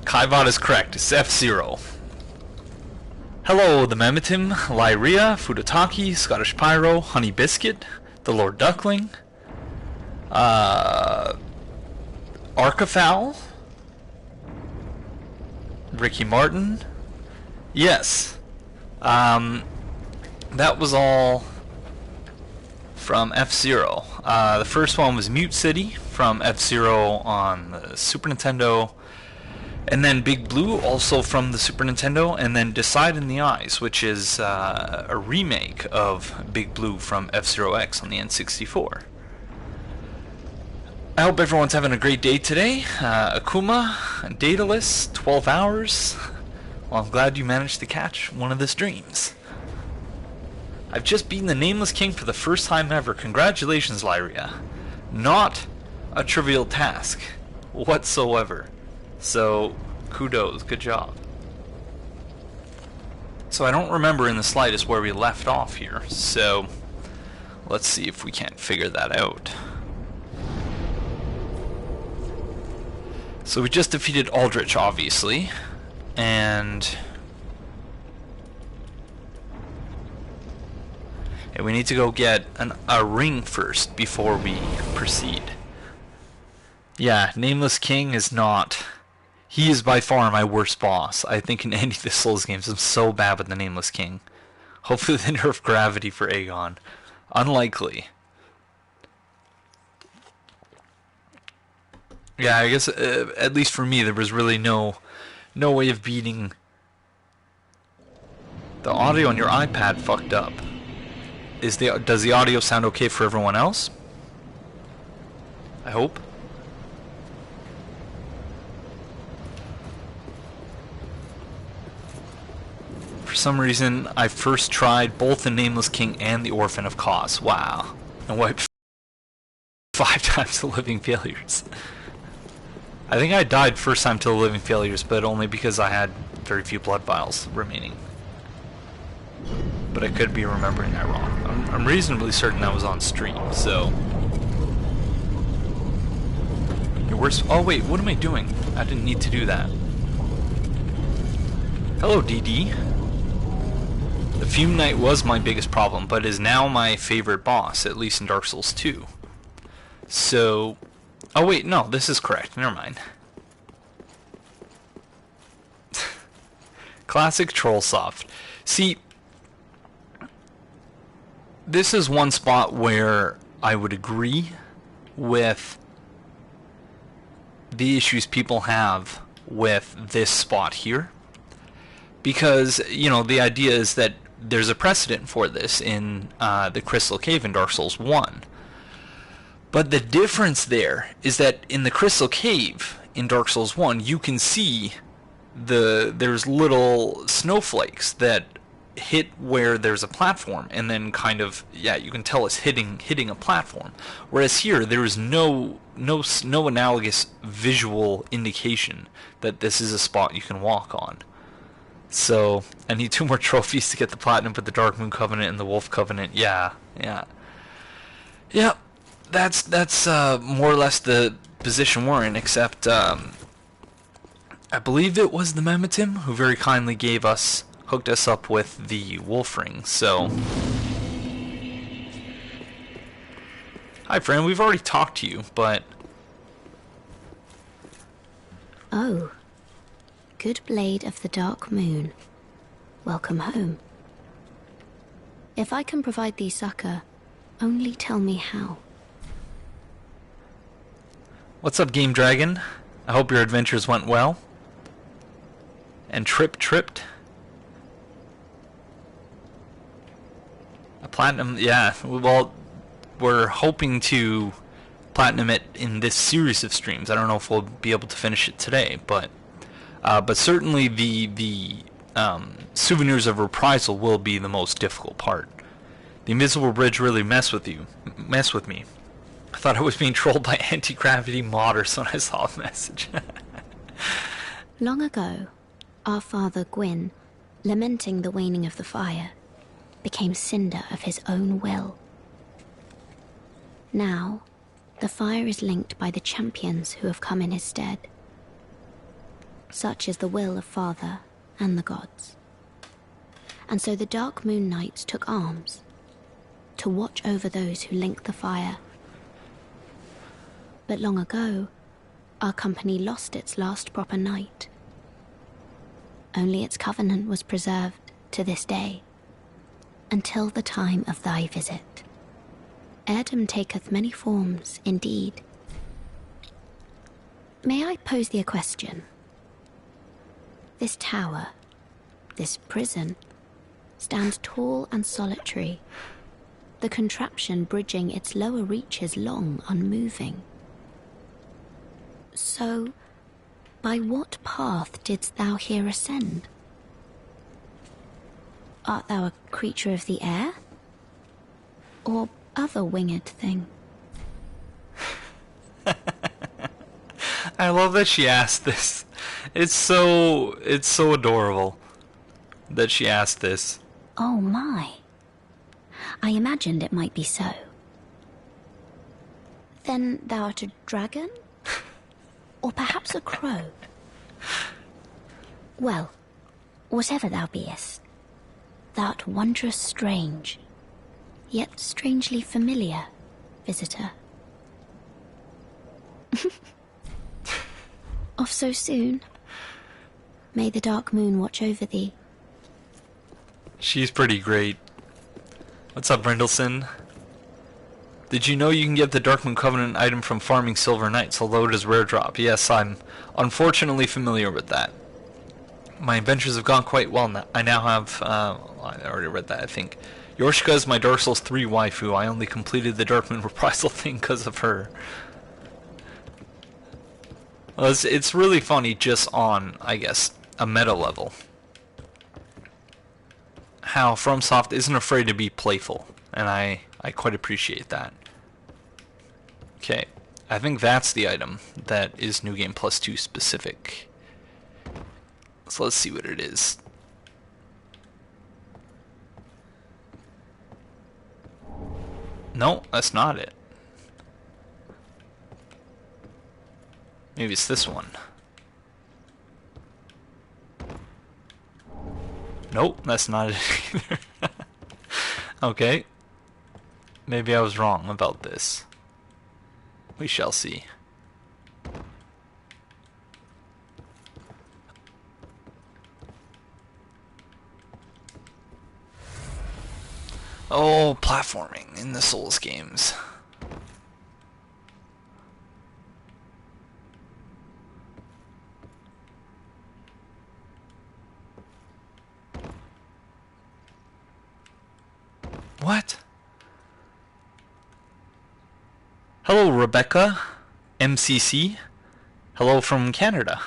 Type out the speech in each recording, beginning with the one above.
Kaivot is correct. It's F-Zero. Hello, the Memetim, Lyria, Futataki, Scottish Pyro, Honey Biscuit, the Lord Duckling, Arcafowl, Ricky Martin. Yes. That was all from F-Zero. The first one was Mute City from F-Zero on the Super Nintendo, and then Big Blue also from the Super Nintendo, and then Decide in the Eyes, which is a remake of Big Blue from F-Zero X on the N64. I hope everyone's having a great day today. Akuma, Daedalus, 12 hours. Well, I'm glad you managed to catch one of the streams. I've just beaten the Nameless King for the first time ever. Congratulations, Lyria. Not a trivial task whatsoever. So, kudos, good job. So I don't remember in the slightest where we left off here, so let's see if we can't figure that out. So we just defeated Aldrich, obviously, and we need to go get a ring first before we proceed. Yeah, Nameless King is not... He is by far my worst boss. I think in any of the Souls games, I'm so bad with the Nameless King. Hopefully they nerf gravity for Aegon. Unlikely. Yeah, I guess, at least for me, there was really no way of beating... The audio on your iPad fucked up. Does the audio sound okay for everyone else? I hope. For some reason, I first tried both the Nameless King and the Orphan of Cause. Wow. And wiped 5 times the Living Failures. I think I died first time to the Living Failures, but only because I had very few blood vials remaining. But I could be remembering that wrong. I'm reasonably certain that was on stream, so... Your worst... Oh wait, what am I doing? I didn't need to do that. Hello, DD. The Fume Knight was my biggest problem, but is now my favorite boss, at least in Dark Souls 2. So... Oh wait, no, this is correct. Never mind. Classic Trollsoft. See... This is one spot where I would agree with the issues people have with this spot here. Because, you know, the idea is that there's a precedent for this in the Crystal Cave in Dark Souls 1. But the difference there is that in the Crystal Cave in Dark Souls 1, you can see there's little snowflakes that hit where there's a platform, and then kind of, yeah, you can tell it's hitting a platform. Whereas here, there is no analogous visual indication that this is a spot you can walk on. So I need 2 more trophies to get the platinum with the Dark Moon Covenant and the Wolf Covenant. Yeah. That's more or less the position we're in, except I believe it was the Memetim who very kindly hooked us up with the Wolf Ring, so... Hi friend, we've already talked to you, but... Oh. Good Blade of the Dark Moon. Welcome home. If I can provide thee succor, only tell me how. What's up, Game Dragon? I hope your adventures went well. And tripped. A platinum, yeah, well, we're hoping to platinum it in this series of streams. I don't know if we'll be able to finish it today, but certainly the Souvenirs of Reprisal will be the most difficult part. The Invisible Bridge really messed with me. I thought I was being trolled by anti-gravity modders when I saw the message. Long ago, our father Gwyn, lamenting the waning of the fire, became Cinder of his own will. Now, the fire is linked by the champions who have come in his stead. Such is the will of Father and the gods. And so the Dark Moon Knights took arms to watch over those who link the fire. But long ago, our company lost its last proper knight. Only its covenant was preserved to this day, until the time of thy visit. Heirdom taketh many forms, indeed. May I pose thee a question? This tower, this prison, stands tall and solitary, the contraption bridging its lower reaches long unmoving. So, by what path didst thou here ascend? Art thou a creature of the air? Or other winged thing? I love that she asked this. It's so adorable that she asked this. Oh my. I imagined it might be so. Then thou art a dragon? Or perhaps a crow? Well, whatever thou beest, thou'rt wondrous strange, yet strangely familiar, visitor. Off so soon? May the dark moon watch over thee. She's pretty great. What's up, Brindleson? Did you know you can get the Dark Moon Covenant item from farming Silver Knights, although it is rare drop? Yes, I'm unfortunately familiar with that. My adventures have gone quite well now. I now have, I already read that, I think. Yorshka is my Dark Souls 3 waifu. I only completed the Dark Moon reprisal thing because of her. Well, it's really funny just on, I guess, a meta level. How FromSoft isn't afraid to be playful, and I quite appreciate that. Okay, I think that's the item that is New Game Plus 2 specific. So let's see what it is. No, that's not it. Maybe it's this one. Nope, that's not it either. Okay. Maybe I was wrong about this. We shall see. Oh, platforming in the Souls games. What? Hello, Rebecca, MCC. Hello from Canada.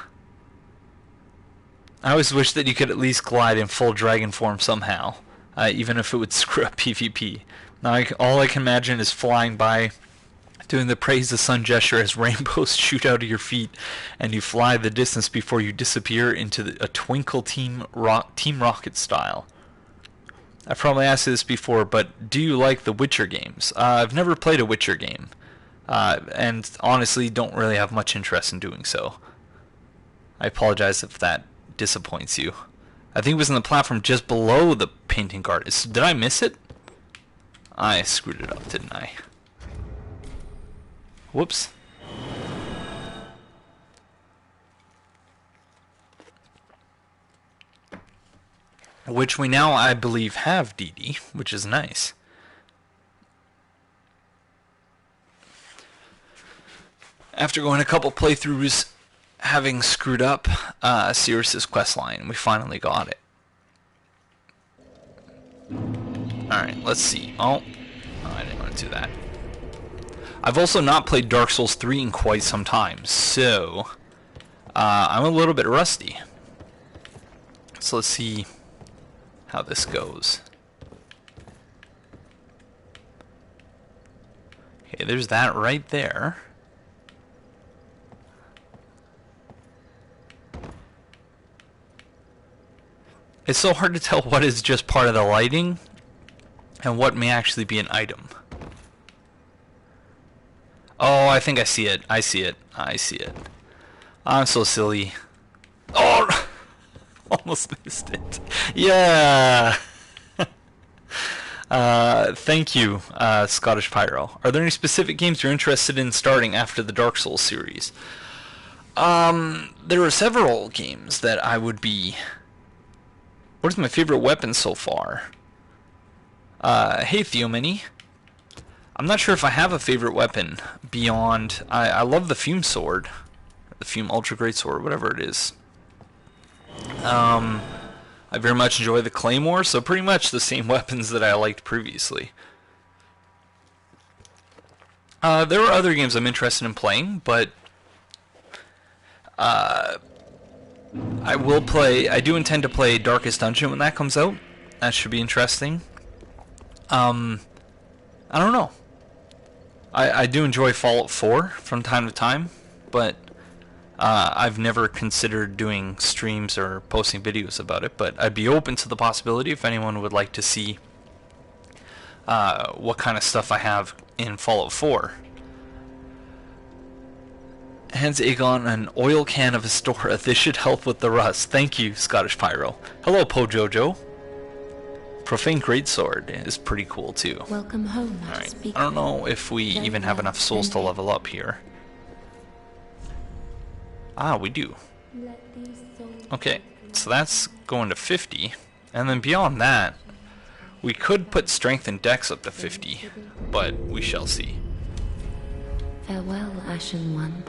I always wish that you could at least glide in full dragon form somehow, even if it would screw up PvP. Now, all I can imagine is flying by, doing the praise the sun gesture as rainbows shoot out of your feet, and you fly the distance before you disappear into a twinkle Team Rocket style. I've probably asked you this before, but do you like the Witcher games? I've never played a Witcher game, and honestly don't really have much interest in doing so. I apologize if that disappoints you. I think it was on the platform just below the painting artist. Did I miss it? I screwed it up, didn't I? Whoops. Which we now, I believe, have DD, which is nice. After going a couple playthroughs having screwed up Oceiros' questline, we finally got it. Alright, let's see. Oh, I didn't want to do that. I've also not played Dark Souls 3 in quite some time, so I'm a little bit rusty. So let's see how this goes. Okay, there's that right there. It's so hard to tell what is just part of the lighting and what may actually be an item. Oh, I think I see it. I see it. I see it. I'm so silly. Oh! Almost missed it. Yeah! Thank you, Scottish Pyro. Are there any specific games you're interested in starting after the Dark Souls series? There are several games that I would be... What is my favorite weapon so far? Hey, Theomini. I'm not sure if I have a favorite weapon beyond... I love the Fume Sword. The Fume Ultra Great Sword, whatever it is. I very much enjoy the Claymore, so pretty much the same weapons that I liked previously. There are other games I'm interested in playing, but... I do intend to play Darkest Dungeon when that comes out. That should be interesting. I don't know. I do enjoy Fallout 4 from time to time, but I've never considered doing streams or posting videos about it, but I'd be open to the possibility if anyone would like to see what kind of stuff I have in Fallout 4. Hands Aegon an oil can of Astora. This should help with the rust. Thank you, Scottish Pyro. Hello, Pojojo. Profane Greatsword is pretty cool too. Welcome home. Alright, I don't know if we even have enough souls to level up here. Ah, we do. Okay, so that's going to 50. And then beyond that, we could put strength and dex up to 50, but we shall see. Farewell, Ashen One.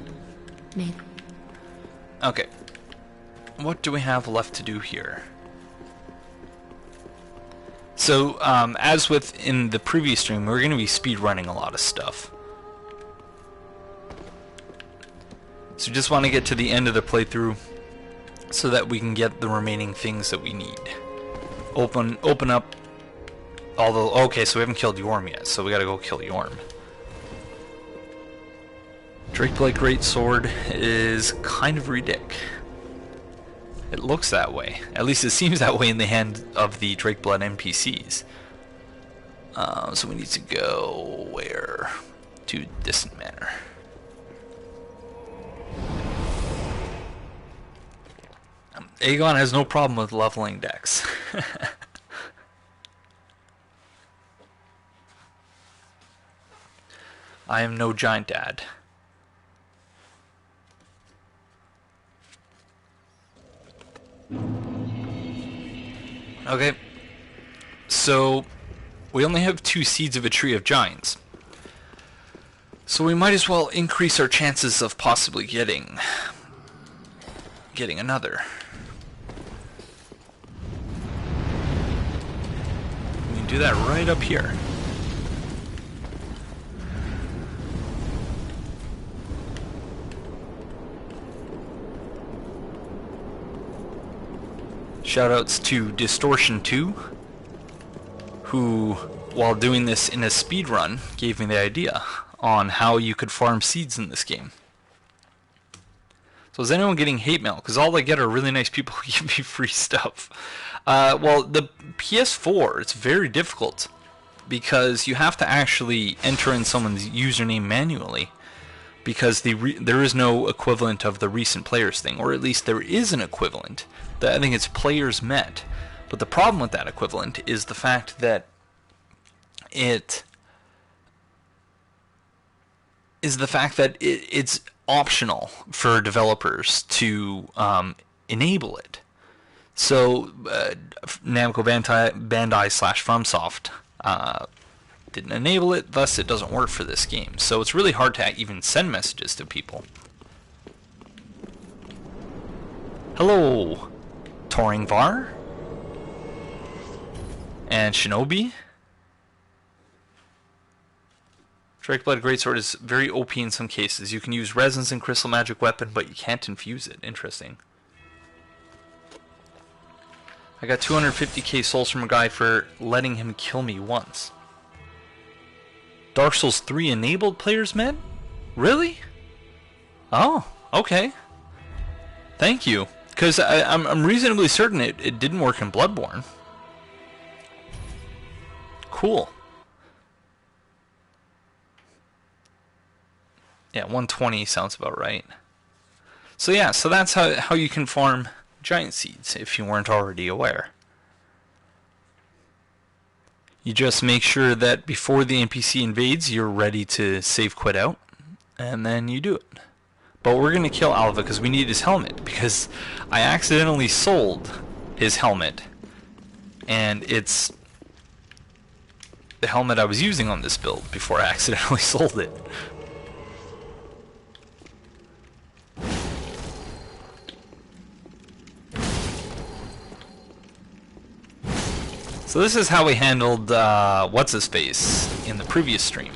May... Okay. What do we have left to do here? So, as with in the previous stream, we're going to be speedrunning a lot of stuff. So just want to get to the end of the playthrough so that we can get the remaining things that we need. Open up all the... Okay, so we haven't killed Yorm yet, so we gotta go kill Yorm. Drakeblade Greatsword is kind of ridiculous. It looks that way. At least it seems that way in the hand of the Drakeblood NPCs. So we need to go where? To Distant Manor. Aegon has no problem with leveling decks. I am no giant dad. Okay, so we only have 2 seeds of a tree of giants. So we might as well increase our chances of possibly getting another. We can do that right up here. Shoutouts to Distortion2, who, while doing this in a speedrun, gave me the idea on how you could farm seeds in this game. So is anyone getting hate mail? Because all I get are really nice people who give me free stuff. Well, the PS4, it's very difficult because you have to actually enter in someone's username manually, because there is no equivalent of the recent players thing, or at least there is an equivalent. I think it's players met, but the problem with that equivalent is the fact that it's optional for developers to enable it. So Namco Bandai / FromSoft didn't enable it, thus it doesn't work for this game. So it's really hard to even send messages to people. Hello, Toringvar and Shinobi. Drakeblood Greatsword is very OP in some cases. You can use resins and crystal magic weapon, but you can't infuse it. Interesting. I got 250k souls from a guy for letting him kill me once. Dark Souls 3 enabled players met? Really? Oh, okay. Thank you. Because I'm reasonably certain it didn't work in Bloodborne. Cool. Yeah, 120 sounds about right. So yeah, so that's how you can farm giant seeds, if you weren't already aware. You just make sure that before the NPC invades, you're ready to save quit out, and then you do it. But we're going to kill Alva because we need his helmet, because I accidentally sold his helmet, and it's the helmet I was using on this build before I accidentally sold it. So this is how we handled what's-his-face in the previous stream.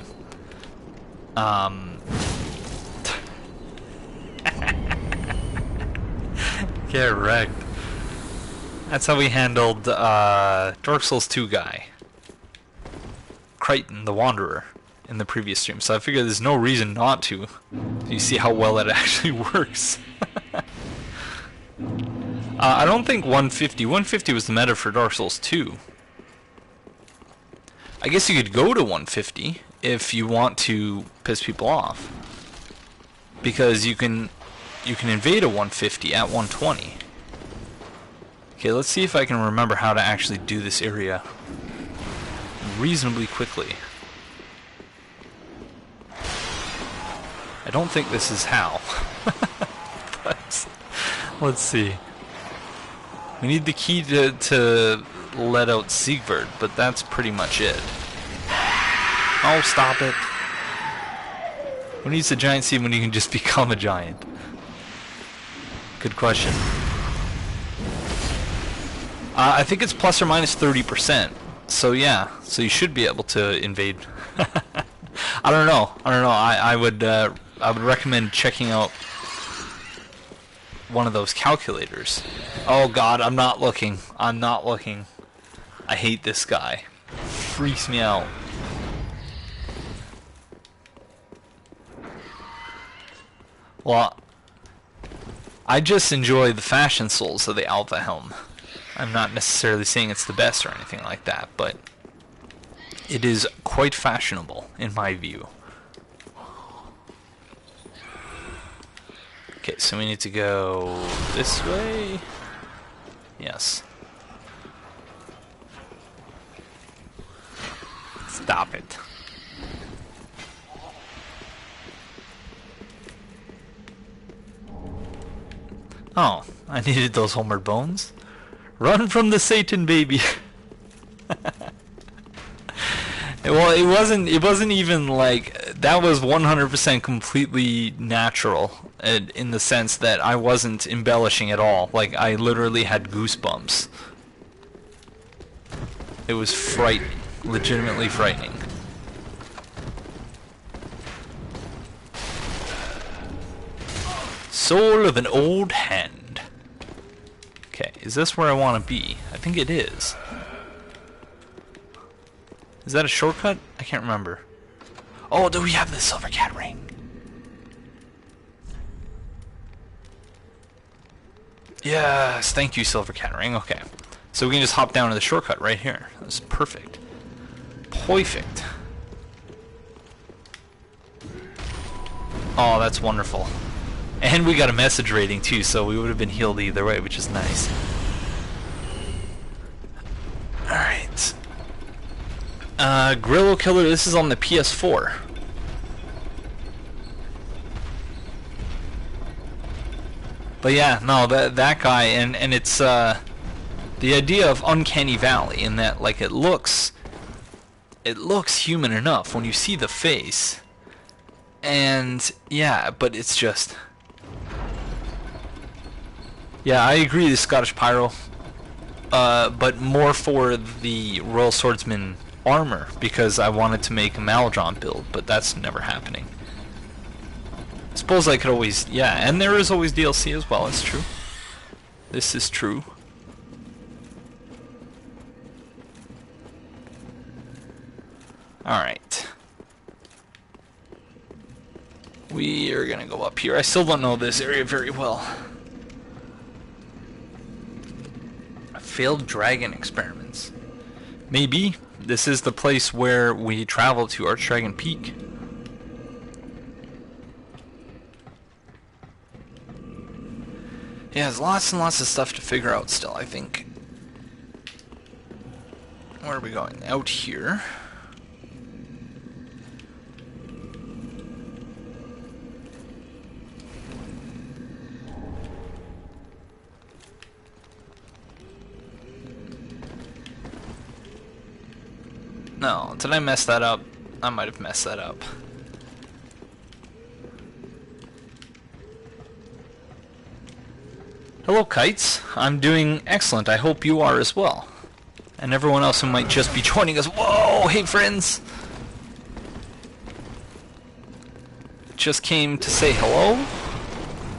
Get wrecked. That's how we handled Dark Souls 2 guy, Crichton the Wanderer, in the previous stream. So I figured there's no reason not to. So you see how well it actually works. I don't think 150. 150 was the meta for Dark Souls 2. I guess you could go to 150 if you want to piss people off, because you can invade a 150 at 120. Okay, let's see if I can remember how to actually do this area reasonably quickly. I don't think this is how. But let's see. We need the key to let out Siegfried, but that's pretty much it. Oh, stop it. Who needs a giant seed when you can just become a giant? Good question. I think it's plus or minus 30%. So yeah, so you should be able to invade. I don't know. I would recommend checking out one of those calculators. Oh god, I'm not looking. I hate this guy. Freaks me out. Well, I just enjoy the fashion souls of the Alpha Helm. I'm not necessarily saying it's the best or anything like that, but it is quite fashionable in my view. Okay, so we need to go this way. Yes. Stop it. Oh, I needed those homeward bones. Run from the Satan, baby. Well, it wasn't even like that. Was 100% completely natural in the sense that I wasn't embellishing at all. Like, I literally had goosebumps. It was frightening, legitimately frightening. Soul of an old hand. Okay, is this where I want to be? I think it is. Is that a shortcut? I can't remember. Oh, do we have the silver cat ring? Yes, thank you, silver cat ring. Okay, so we can just hop down to the shortcut right here. That's perfect. Perfect. Oh, that's wonderful. And we got a message rating too, so we would have been healed either way, which is nice. Alright. Grillo Killer, this is on the PS4. But yeah, no, that guy, and it's the idea of Uncanny Valley, in that, like, it looks human enough when you see the face. And yeah, but it's just... Yeah, I agree, the Scottish Pyro, but more for the Royal Swordsman armor, because I wanted to make a Maladron build, but that's never happening. I suppose I could always, yeah, and there is always DLC as well, it's true. This is true. Alright. We are gonna go up here. I still don't know this area very well. Failed dragon experiments. Maybe this is the place where we travel to Archdragon Peak. Yeah, there's lots and lots of stuff to figure out still, I think. Where are we going? Out here. No, did I mess that up? I might have messed that up. Hello, kites. I'm doing excellent. I hope you are as well. And everyone else who might just be joining us. Whoa! Hey, friends! Just came to say hello.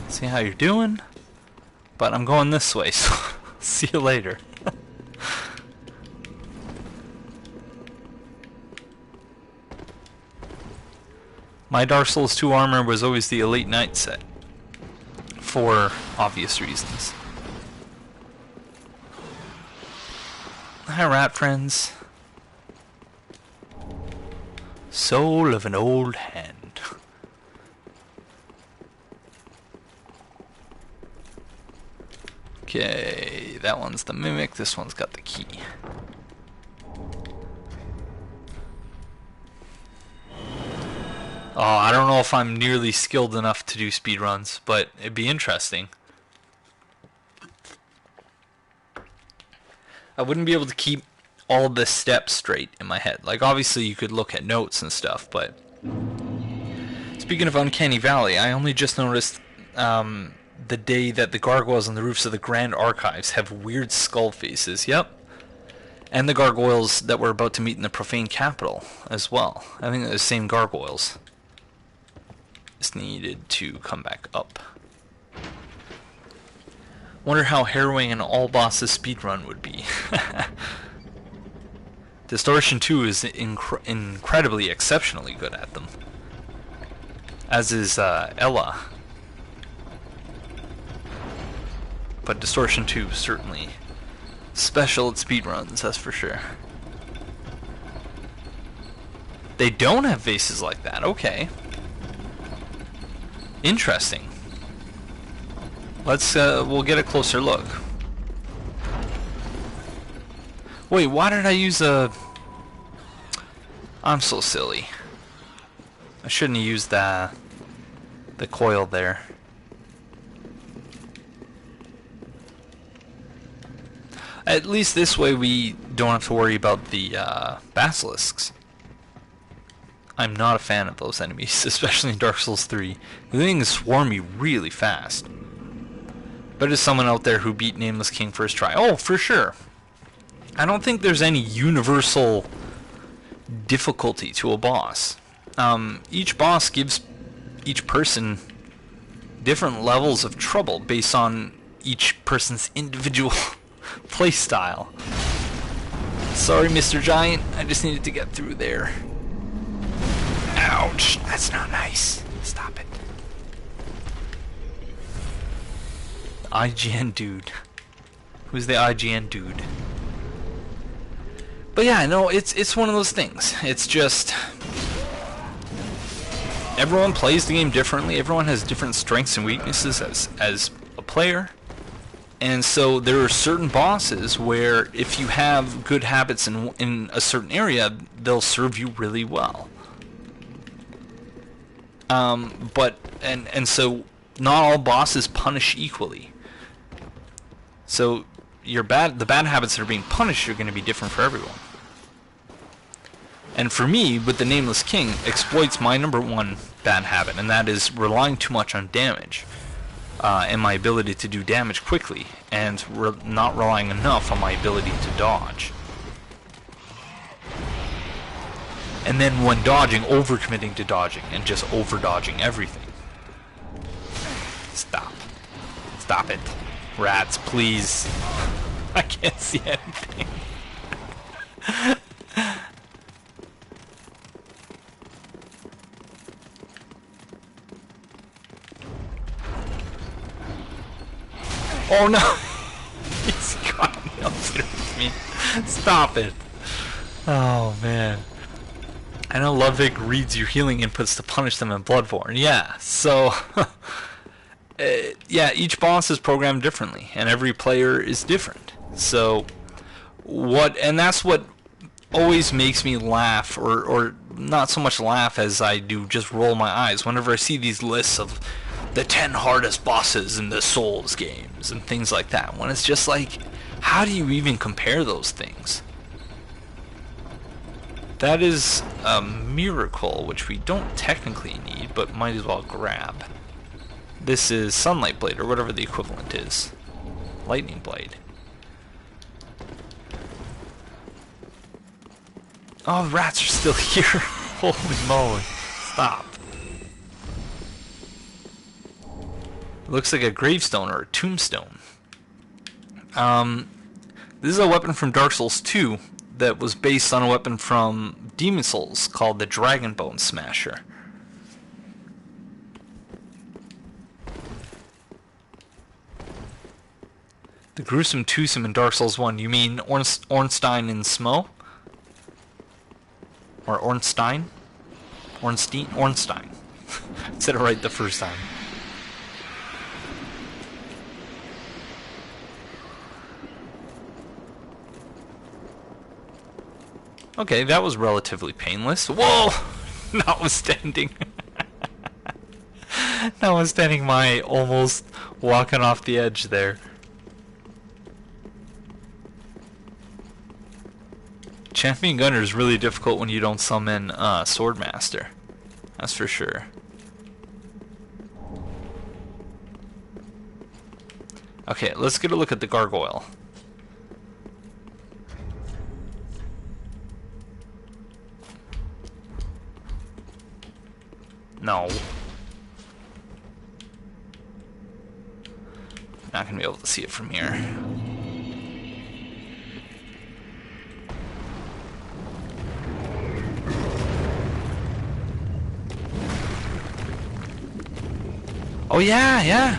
See how you're doing. But I'm going this way, so see you later. My Dark Souls 2 armor was always the Elite Knight set. For obvious reasons. Hi, rat friends. Soul of an old hand. Okay, that one's the mimic, this one's got the key. Oh, I don't know if I'm nearly skilled enough to do speedruns, but it'd be interesting. I wouldn't be able to keep all the steps straight in my head. Like, obviously you could look at notes and stuff, but... Speaking of Uncanny Valley, I only just noticed the day that the gargoyles on the roofs of the Grand Archives have weird skull faces. Yep. And the gargoyles that we're about to meet in the Profane Capital as well. I think they're the same gargoyles. Just needed to come back up. Wonder how harrowing an all bosses speedrun would be. Distortion 2 is incredibly, exceptionally good at them. As is Ella. But Distortion 2 certainly special at speedruns, that's for sure. They don't have faces like that, okay. Interesting. Let's, we'll get a closer look. Wait, why did I use a... I'm so silly. I shouldn't have used the coil there. At least this way we don't have to worry about the basilisks. I'm not a fan of those enemies, especially in Dark Souls 3. The things swarm you really fast. But as someone out there who beat Nameless King first try, oh, for sure. I don't think there's any universal difficulty to a boss. Each boss gives each person different levels of trouble based on each person's individual playstyle. Sorry, Mr. Giant, I just needed to get through there. Ouch, that's not nice. Stop it. The IGN dude. Who's the IGN dude? But yeah, no, it's one of those things. It's just everyone plays the game differently. Everyone has different strengths and weaknesses as a player. And so there are certain bosses where if you have good habits in a certain area, they'll serve you really well. So not all bosses punish equally. So the bad habits that are being punished are going to be different for everyone. And for me, with the Nameless King, exploits my number one bad habit, and that is relying too much on damage. And my ability to do damage quickly, and not relying enough on my ability to dodge. And then when dodging, overcommitting to dodging, and just over-dodging everything. Stop. Stop it. Rats, please. I can't see anything. Oh no! He's got nails with me. Stop it. Oh man. I know Lothric reads your healing inputs to punish them in Bloodborne. Yeah, so yeah, each boss is programmed differently, and every player is different. So, and that's what always makes me laugh, or not so much laugh as I do just roll my eyes whenever I see these lists of the 10 hardest bosses in the Souls games and things like that, when it's just like, how do you even compare those things? That is a miracle, which we don't technically need, but might as well grab. This is Sunlight Blade, or whatever the equivalent is. Lightning Blade. Oh, the rats are still here. Holy moly. Stop. It looks like a gravestone or a tombstone. This is a weapon from Dark Souls 2 that was based on a weapon from Demon Souls called the Dragon Bone Smasher. The gruesome twosome in Dark Souls 1. You mean Ornstein and Smo? Or Ornstein? Ornstein. Said it right the first time. Okay, that was relatively painless. Whoa! Notwithstanding. Notwithstanding my almost walking off the edge there. Champion Gunner is really difficult when you don't summon Swordmaster. That's for sure. Okay, let's get a look at the gargoyle. No. Not gonna be able to see it from here. Oh yeah, yeah.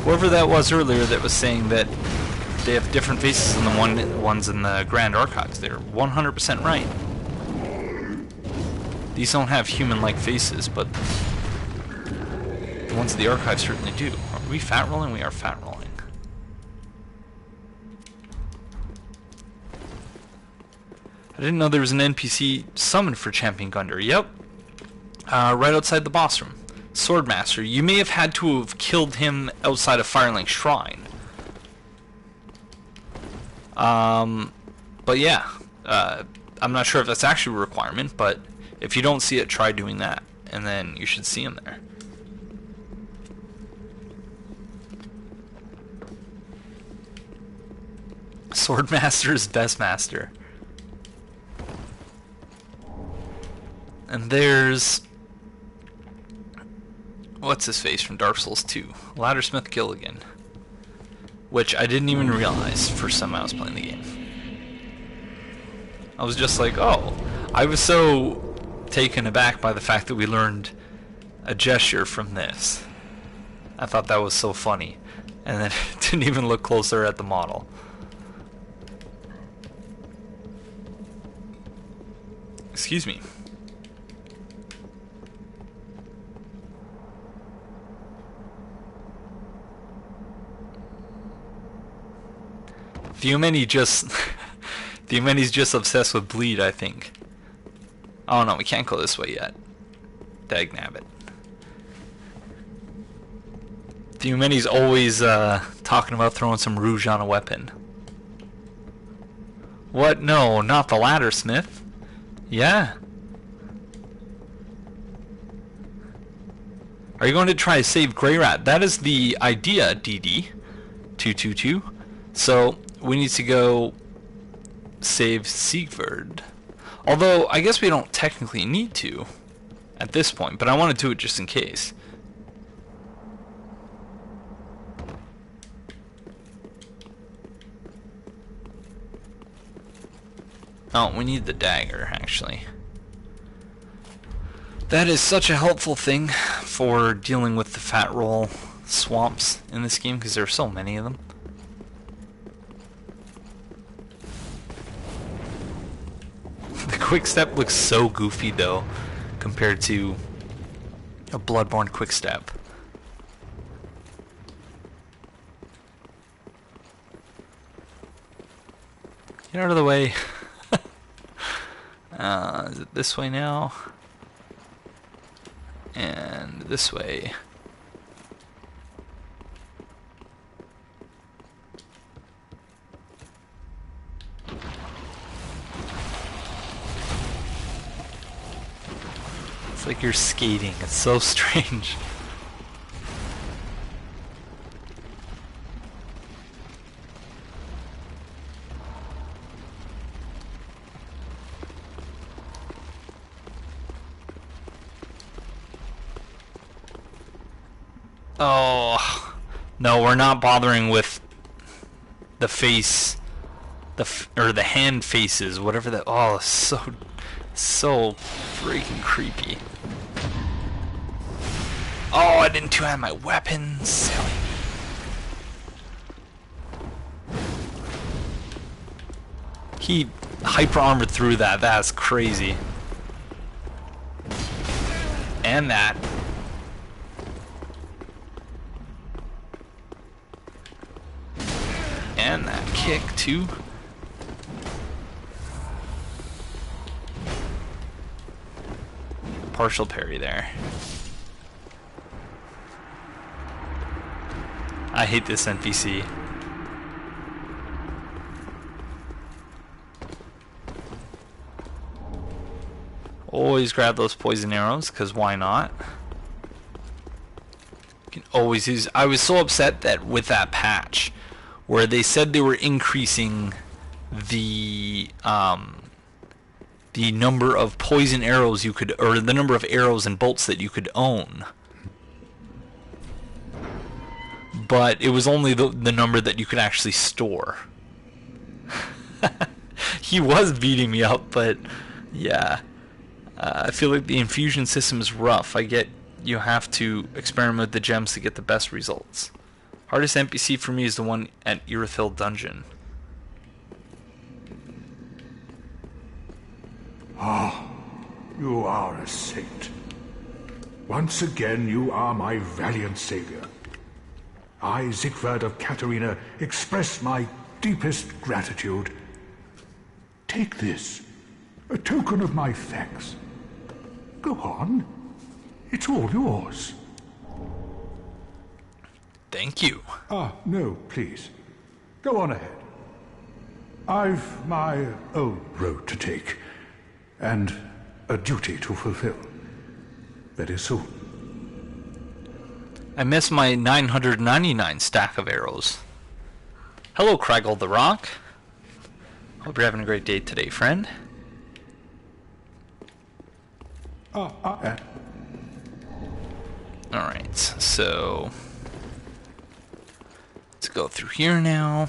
Whoever that was earlier that was saying that they have different faces than the ones in the Grand Archives, they're 100% right. These don't have human-like faces, but the ones in the archive certainly do. Are we fat rolling? We are fat rolling. I didn't know there was an NPC summoned for Champion Gunner. Yep. Right outside the boss room. Swordmaster. You may have had to have killed him outside of Firelink Shrine. But yeah. I'm not sure if that's actually a requirement, but if you don't see it, try doing that, and then you should see him there. Swordmaster is best master. And there's... what's his face from Dark Souls 2? Laddersmith Gilligan. Which I didn't even realize first time I was playing the game. I was just like, oh. I was so taken aback by the fact that we learned a gesture from this. I thought that was so funny. And then didn't even look closer at the model. Excuse me. Theomeni Theomeni's just obsessed with bleed, I think. Oh no, we can't go this way yet. Dagnabbit. Theomeni's always talking about throwing some rouge on a weapon. What? No, not the Laddersmith. Yeah. Are you going to try to save Grey Rat? That is the idea, DD222. So we need to go save Siegfried. Although I guess we don't technically need to at this point, but I want to do it just in case. Oh, we need the dagger, actually. That is such a helpful thing for dealing with the fat roll swamps in this game, because there are so many of them. The quick step looks so goofy, though, compared to A bloodborne quickstep. Get out of the way. Is it this way now? And this way. It's like you're skating. It's so strange. Oh, no, we're not bothering with the face, or the hand faces, whatever that. Oh, so freaking creepy. Oh, I didn't two-hand my weapon. Silly. He hyper armored through that. That's crazy. And that. And that kick too. Partial parry there. I hate this NPC. Always grab those poison arrows, because why not? You can always use. I was so upset that with that patch, where they said they were increasing the number of poison arrows you could, or the number of arrows and bolts that you could own. But it was only the number that you could actually store. He was beating me up, but yeah. I feel like the infusion system is rough. I get you have to experiment with the gems to get the best results. Hardest NPC for me is the one at Irithyll Dungeon. Ah, you are a saint. Once again you are my valiant savior. I, Siegfried of Katarina, express my deepest gratitude. Take this, a token of my thanks. Go on. It's all yours. Thank you. Ah, no, please. Go on ahead. I've my own road to take, and a duty to fulfill. Very soon. I missed my 999 stack of arrows. Hello, Craggle the Rock. Hope you're having a great day today, friend. Alright, so let's go through here now.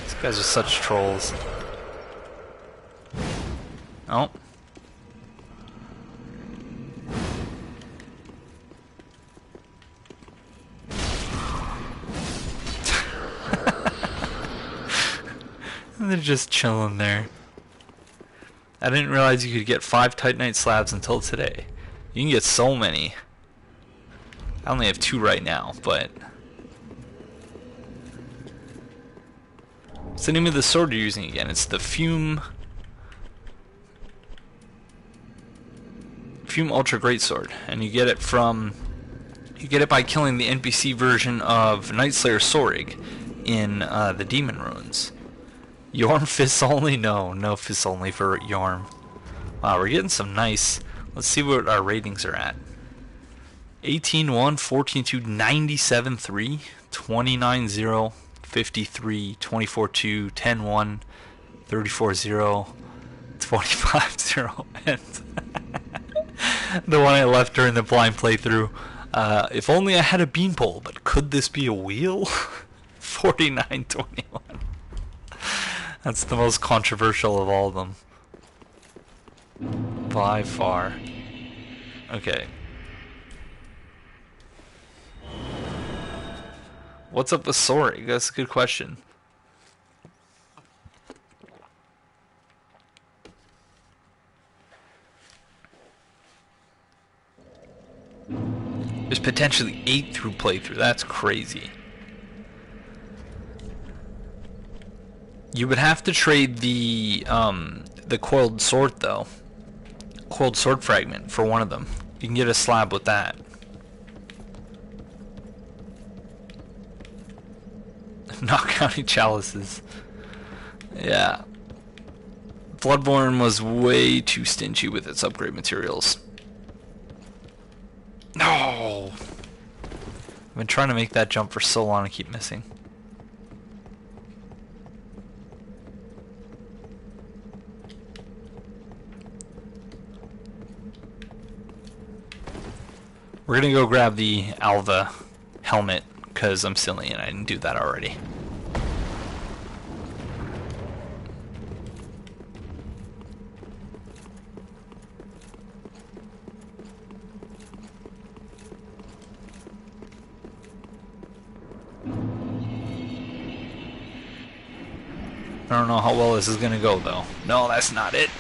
These guys are such trolls. Oh. They're just chilling there. I didn't realize you could get 5 Titanite slabs until today. You can get so many. I only have 2 right now, but... What's the name of the sword you're using again? It's the Fume Ultra Greatsword, and you get it from... You get it by killing the NPC version of Nightslayer Sorig in the Demon Ruins. Yorm fists only? No fists only for Yorm. Wow, we're getting some nice... Let's see what our ratings are at. 18-1, 14-2, 97-3, 29-0, 53, 24-2, 10-1, 34-0, 25-0, and the one I left during the blind playthrough. If only I had a beanpole, but could this be a wheel? 49-21. That's the most controversial of all of them. By far. Okay. What's up with Soaring? That's a good question. There's potentially 8 through playthrough. That's crazy. You would have to trade the coiled sword though. Coiled sword fragment for one of them. You can get a slab with that. Not counting chalices. Yeah. Bloodborne was way too stingy with its upgrade materials. No! I've been trying to make that jump for so long, I keep missing. We're gonna go grab the Alva helmet, because I'm silly and I didn't do that already. I don't know how well this is gonna go though. No, that's not it.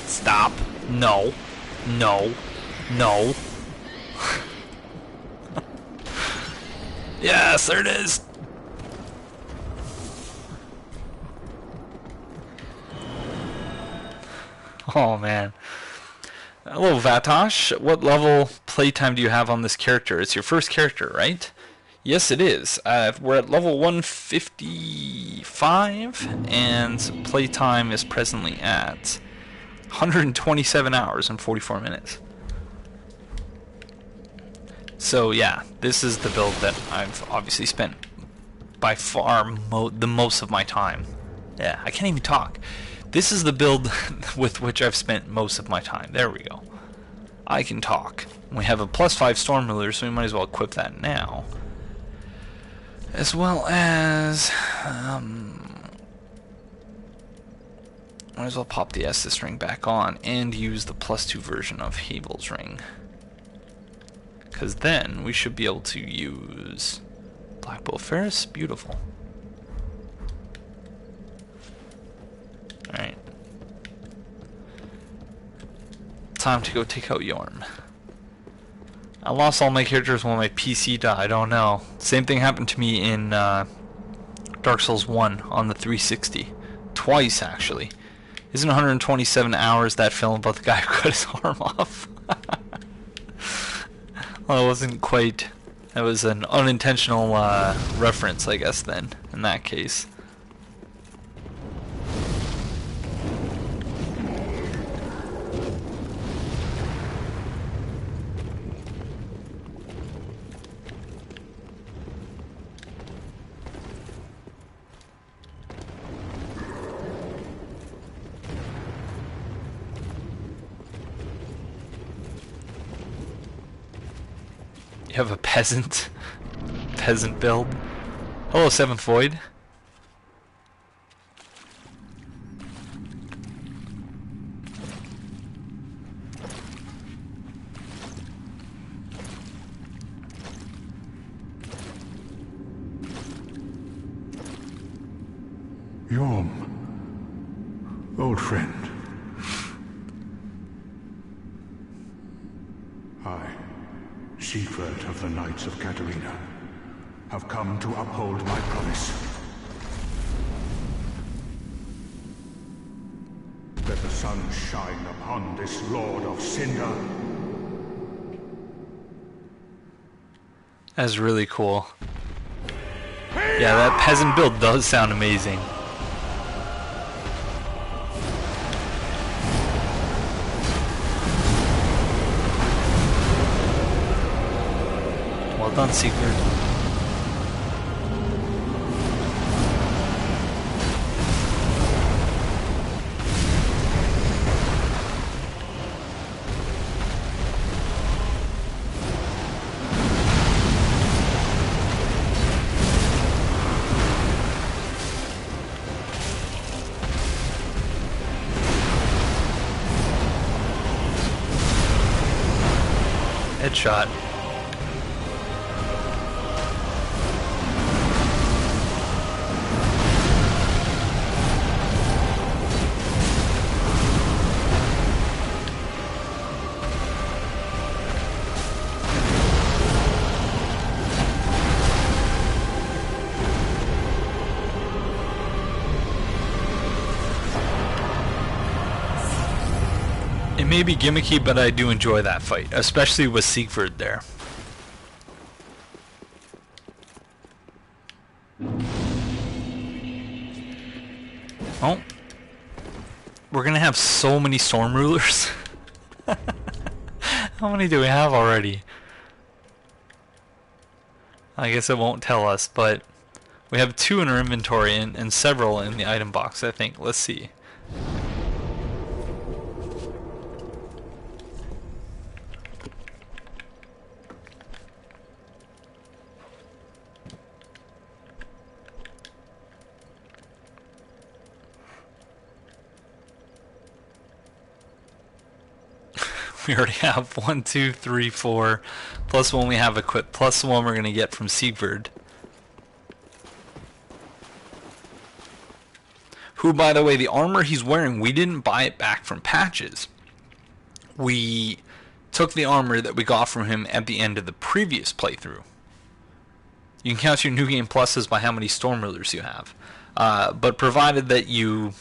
Stop. No. No. No. Yes, there it is. Oh man. Hello Vatosh. What level playtime do you have on this character? It's your first character, right? Yes, it is. We're at level 155, and playtime is presently at 127 hours and 44 minutes. So yeah, this is the build that I've obviously spent by far the most of my time. Yeah, I can't even talk. This is the build with which I've spent most of my time. There we go. I can talk. We have a +5 storm ruler, so we might as well equip that now. As well as might as well pop the Estus ring back on and use the +2 version of Havel's ring, because then we should be able to use Black Bow Ferris. Beautiful. Alright. Time to go take out Yorm. I lost all my characters when my PC died. Oh no. Same thing happened to me in Dark Souls 1 on the 360. Twice, actually. Isn't 127 hours that film about the guy who cut his arm off? Well, it wasn't quite... That was an unintentional reference, I guess, then, in that case. You have a peasant build. Hello, Seventh Void. Yorm, old friend. I, Siegfried of the Knights of Katarina, have come to uphold my promise. Let the sun shine upon this Lord of Cinder. That's really cool. Yeah, that peasant build does sound amazing. Well done, Secret. Headshot. It may be gimmicky, but I do enjoy that fight, especially with Siegfried there. Oh. We're gonna have so many Storm Rulers. How many do we have already? I guess it won't tell us, but we have 2 in our inventory and several in the item box, I think. Let's see. We already have 1, 2, 3, 4, plus one we have equipped, plus the one we're going to get from Siegfried. Who, by the way, the armor he's wearing, we didn't buy it back from patches. We took the armor that we got from him at the end of the previous playthrough. You can count your new game pluses by how many Storm Rulers you have. But provided that you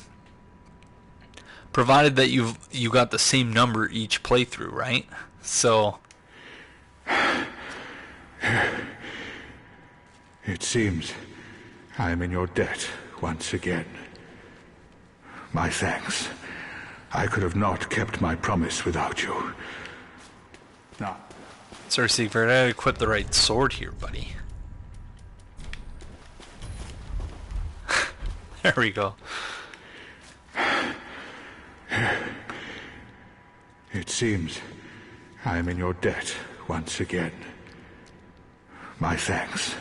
got the same number each playthrough, right? So it seems I am in your debt once again. My thanks. I could have not kept my promise without you. Now, Sir Siegfried, I gotta equip the right sword here, buddy. There we go. It seems I am in your debt once again. My thanks.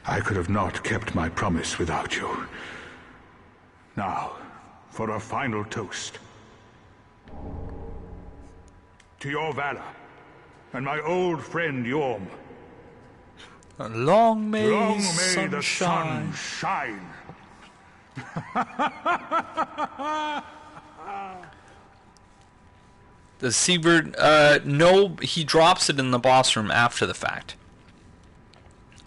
I could have not kept my promise without you. Now, for a final toast. To your valor, and my old friend Yorm. Long may the sun shine. Does Siegfried, no, he drops it in the boss room after the fact.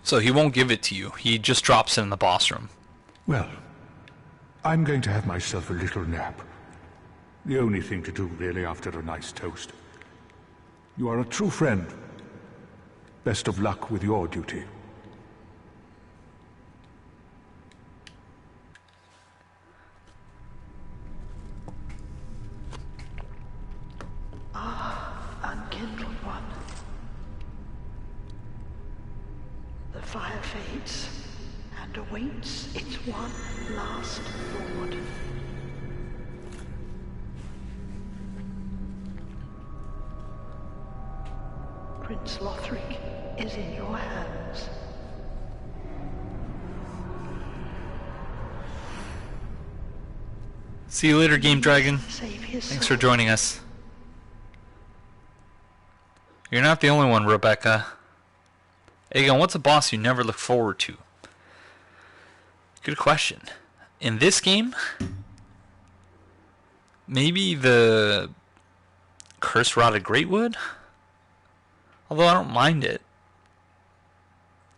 So he won't give it to you. He just drops it in the boss room. Well, I'm going to have myself a little nap. The only thing to do, really, after a nice toast. You are a true friend. Best of luck with your duty. Unkindled one. The fire fades and awaits its one last lord. Prince Lothric is in your hands. See you later, Game Dragon. Save his Thanks soul. for joining us. You're not the only one, Rebecca. Aegon, what's a boss you never look forward to? Good question. In this game, maybe the Curse Rotted Greatwood? Although I don't mind it.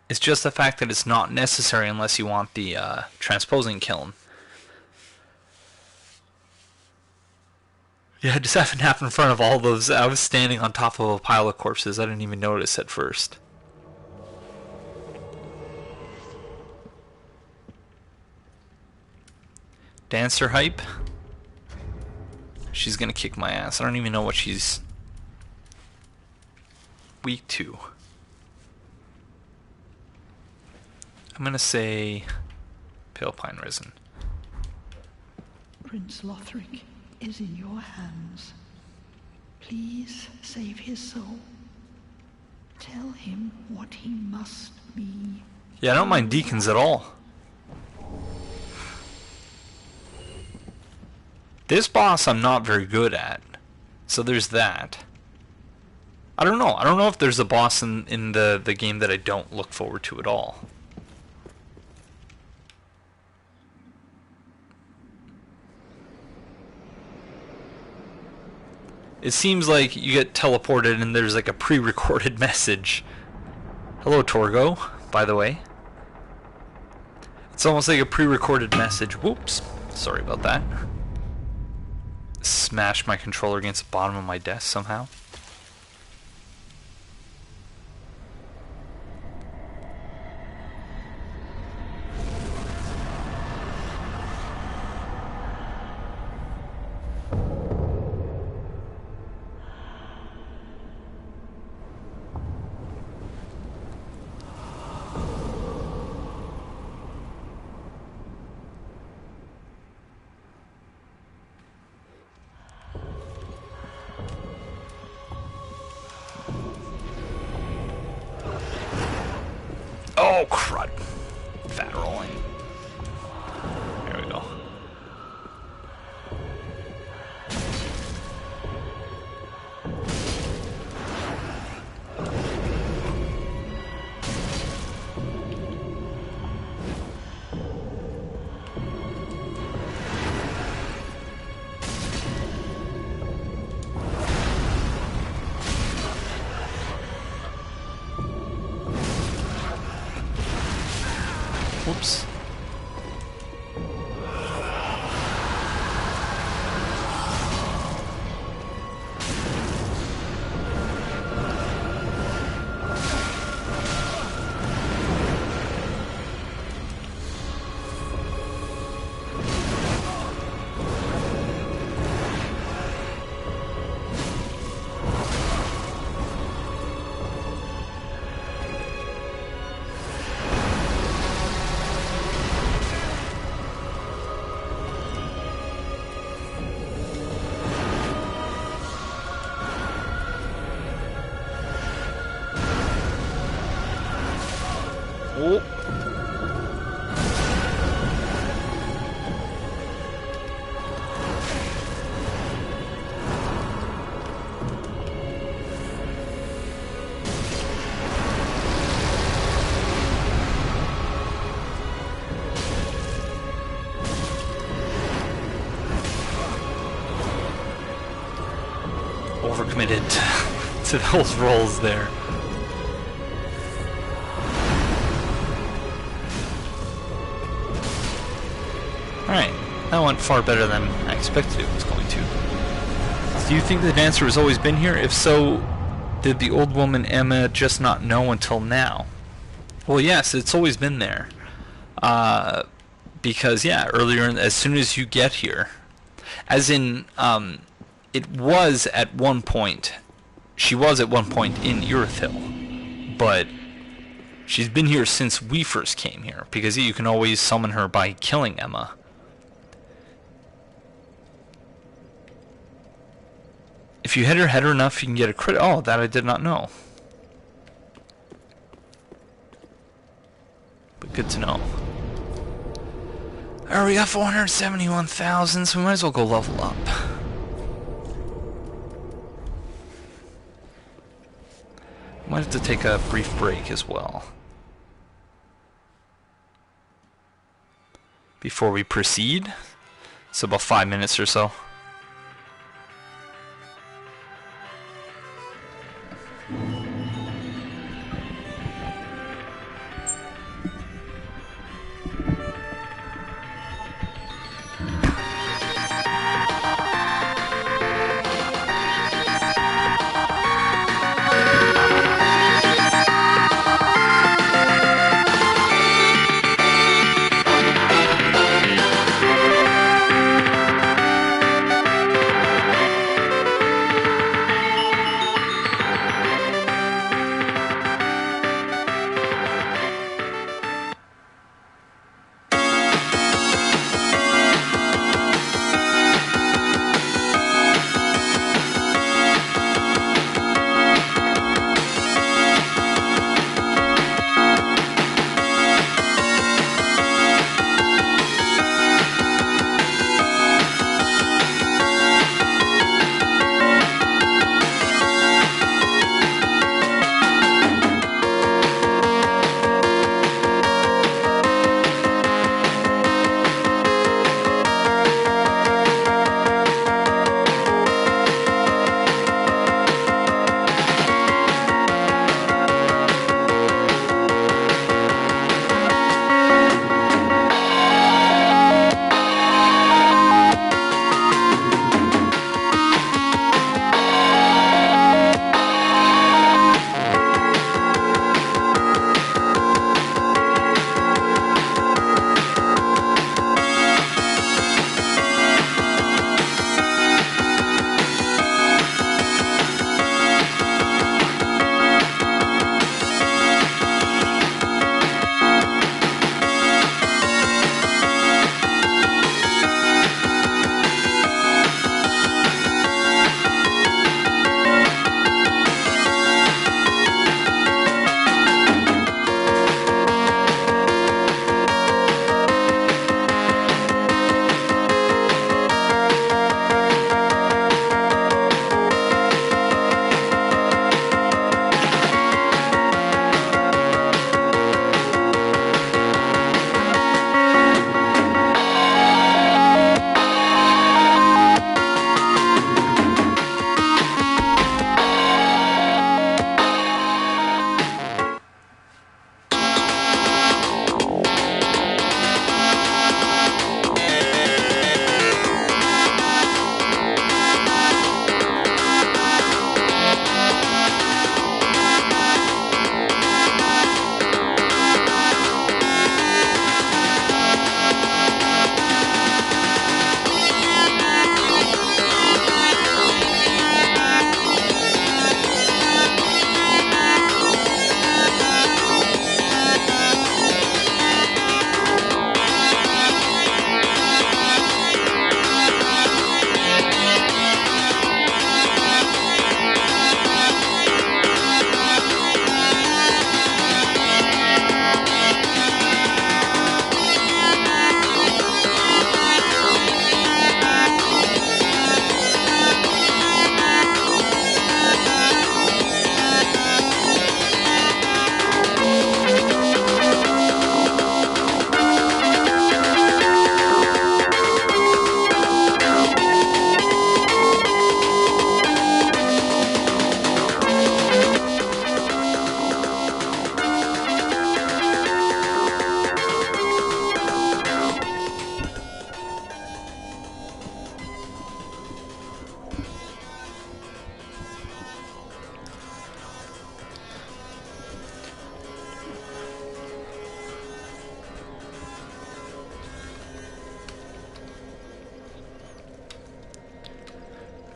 It's just the fact that it's not necessary unless you want the transposing kiln. Yeah, I just have a nap in front of all those. I was standing on top of a pile of corpses. I didn't even notice at first. Dancer hype. She's gonna kick my ass. I don't even know what she's weak to. I'm gonna say Pale Pine Resin. Prince Lothric is in your hands. Please save his soul. Tell him what he must be. Yeah, I don't mind deacons at all. This boss I'm not very good at, so there's that. I don't know. I don't know if there's a boss in the game that I don't look forward to at all. It seems like you get teleported and there's like a pre-recorded message. Hello, Torgo, by the way. It's almost like a pre-recorded message. Whoops. Sorry about that. Smash my controller against the bottom of my desk somehow. Oh, crud. Fat rolling. There we go. Whoops. Oh. Overcommitted to those rolls there. Alright, that went far better than I expected it was going to. Do you think the dancer has always been here? If so, did the old woman Emma just not know until now? Well, yes, it's always been there. Because, yeah, earlier, as soon as you get here, as in, it was at one point, she was at one point in Irithyll, but she's been here since we first came here, because you can always summon her by killing Emma. If you hit her head enough, you can get a crit. Oh, that I did not know. But good to know. Alright, we got 471,000, so we might as well go level up. Might have to take a brief break as well before we proceed. So about 5 minutes or so.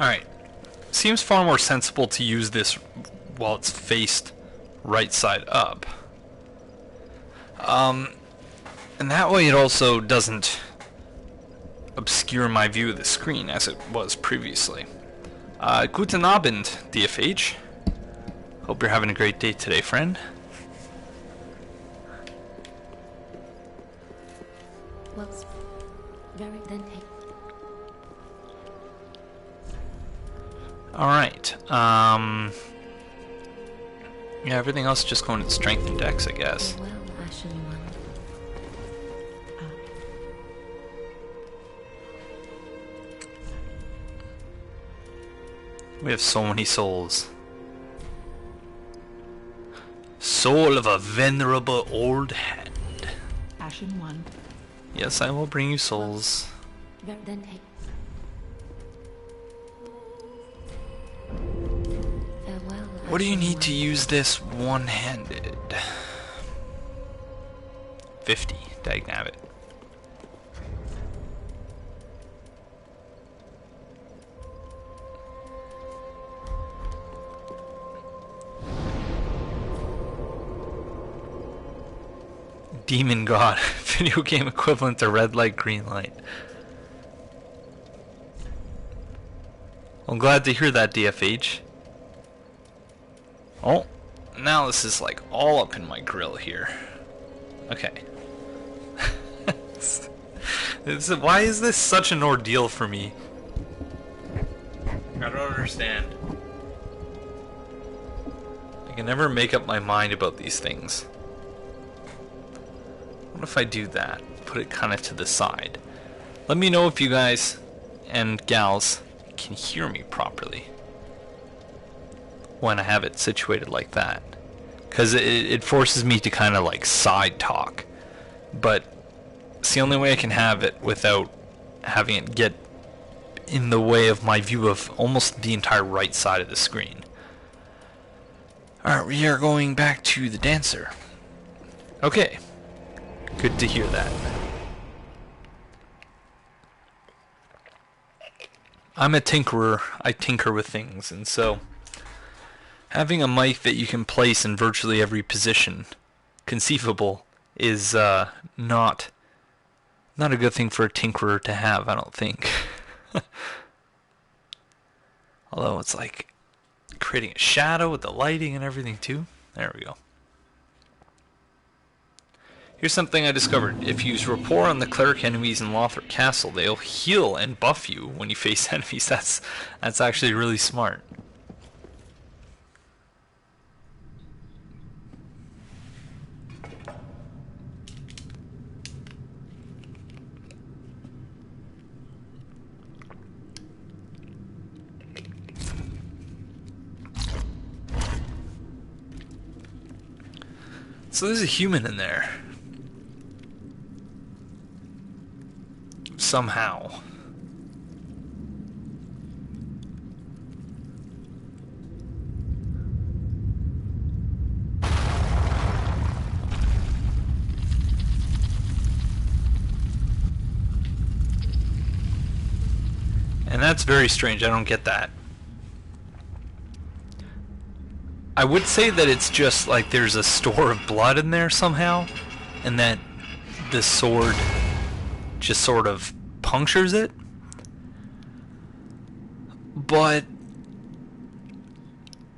Alright. Seems far more sensible to use this while it's faced right side up. And that way it also doesn't obscure my view of the screen as it was previously. Guten Abend, DFH. Hope you're having a great day today, friend. Well, very then. Alright. Yeah, everything else is just going to strength and dex, I guess. Well, Ashen One. We have so many souls. Soul of a venerable old hand. Ashen One. Yes, I will bring you souls. Then farewell. What do you Ashen need to One. use this one-handed? 50, dagnabbit. Demon God, video game equivalent to red light, green light. I'm glad to hear that, DFH. Oh, now this is like all up in my grill here. Okay. Why is this such an ordeal for me? I don't understand. I can never make up my mind about these things. What if I do that? Put it kind of to the side. Let me know if you guys and gals can hear me properly when I have it situated like that. Because it forces me to kind of like side talk. But it's the only way I can have it without having it get in the way of my view of almost the entire right side of the screen. Alright, we are going back to the dancer. Okay. Good to hear that. I'm a tinkerer. I tinker with things, and so having a mic that you can place in virtually every position conceivable is not a good thing for a tinkerer to have, I don't think. Although it's like creating a shadow with the lighting and everything too. There we go. Here's something I discovered. If you use rapport on the cleric enemies in Lothric Castle, they'll heal and buff you when you face enemies. That's actually really smart. So there's a human in there. Somehow. And that's very strange. I don't get that. I would say that it's just like there's a store of blood in there somehow, and that the sword just sort of punctures it. But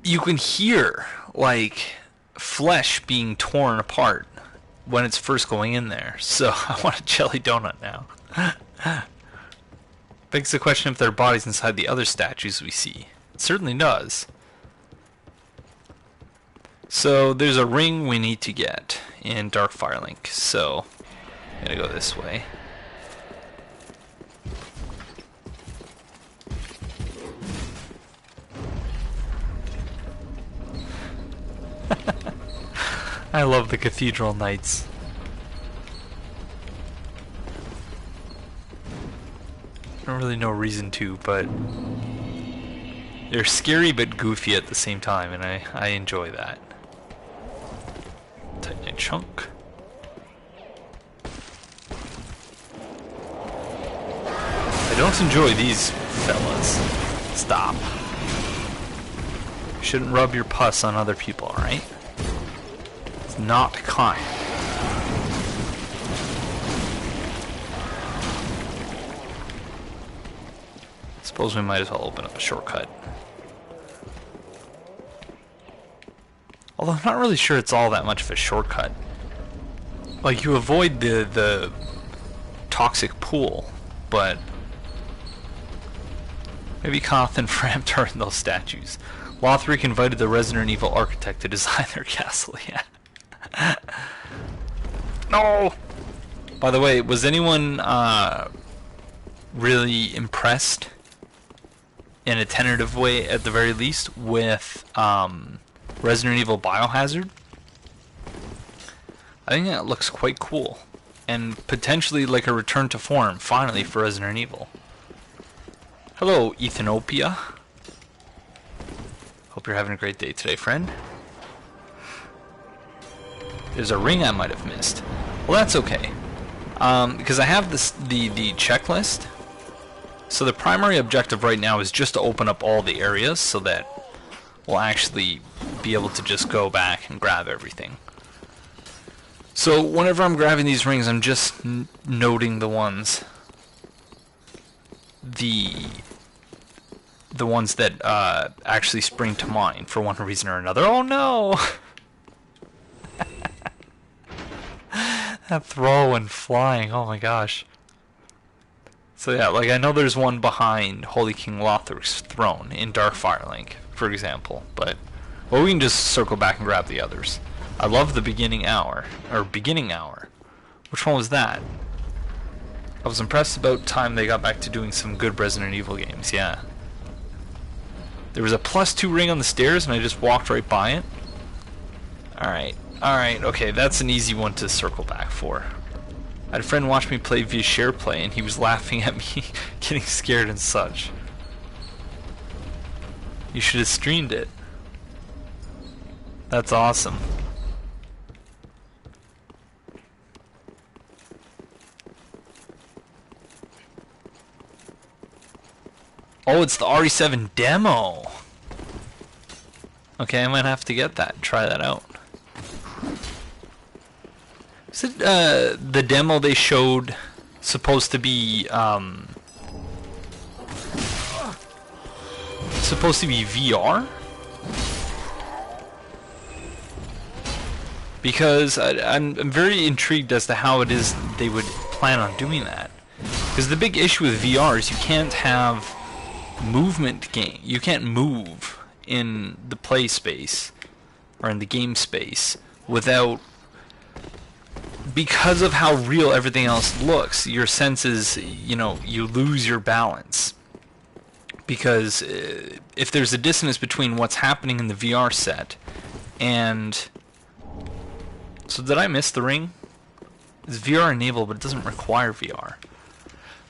you can hear like flesh being torn apart when it's first going in there. So I want a jelly donut now. Begs the question if there are bodies inside the other statues we see. It certainly does. So there's a ring we need to get in Dark Firelink. So I'm gonna go this way. I love the Cathedral Knights. I don't really know reason to, but they're scary but goofy at the same time, and I enjoy that. Titanite chunk. I don't enjoy these fellas. Stop. Shouldn't rub your pus on other people, alright? It's not kind. Suppose we might as well open up a shortcut. Although I'm not really sure it's all that much of a shortcut. Like, you avoid the toxic pool, but maybe Koth and Framped are in those statues. Lothric invited the Resident Evil architect to design their castle, yeah. No! By the way, was anyone really impressed, in a tentative way at the very least, with Resident Evil Biohazard? I think that looks quite cool, and potentially like a return to form, finally, for Resident Evil. Hello, Ethanopia. Hope you're having a great day today, friend. There's a ring I might have missed. Well, that's okay, because I have the checklist. So the primary objective right now is just to open up all the areas so that we'll actually be able to just go back and grab everything. So whenever I'm grabbing these rings, I'm just noting the ones, the ones that actually spring to mind for one reason or another. Oh no! That throw and flying, oh my gosh. So yeah, like I know there's one behind Holy King Lothric's throne in Darkfire Link, for example, but well, we can just circle back and grab the others. I love the beginning hour. Which one was that? I was impressed about time they got back to doing some good Resident Evil games, yeah. There was a +2 ring on the stairs and I just walked right by it. Alright, okay, that's an easy one to circle back for. I had a friend watch me play via share play and he was laughing at me getting scared and such. You should have streamed it. That's awesome. Oh, it's the RE7 demo. Okay, I might have to get that. Try that out. Is it the demo they showed supposed to be VR? Because I'm very intrigued as to how it is they would plan on doing that. Because the big issue with VR is you can't have movement game. You can't move in the play space or in the game space without, because of how real everything else looks, your senses, you lose your balance. Because if there's a dissonance between what's happening in the VR set and... So did I miss the ring? It's VR enabled, but it doesn't require VR.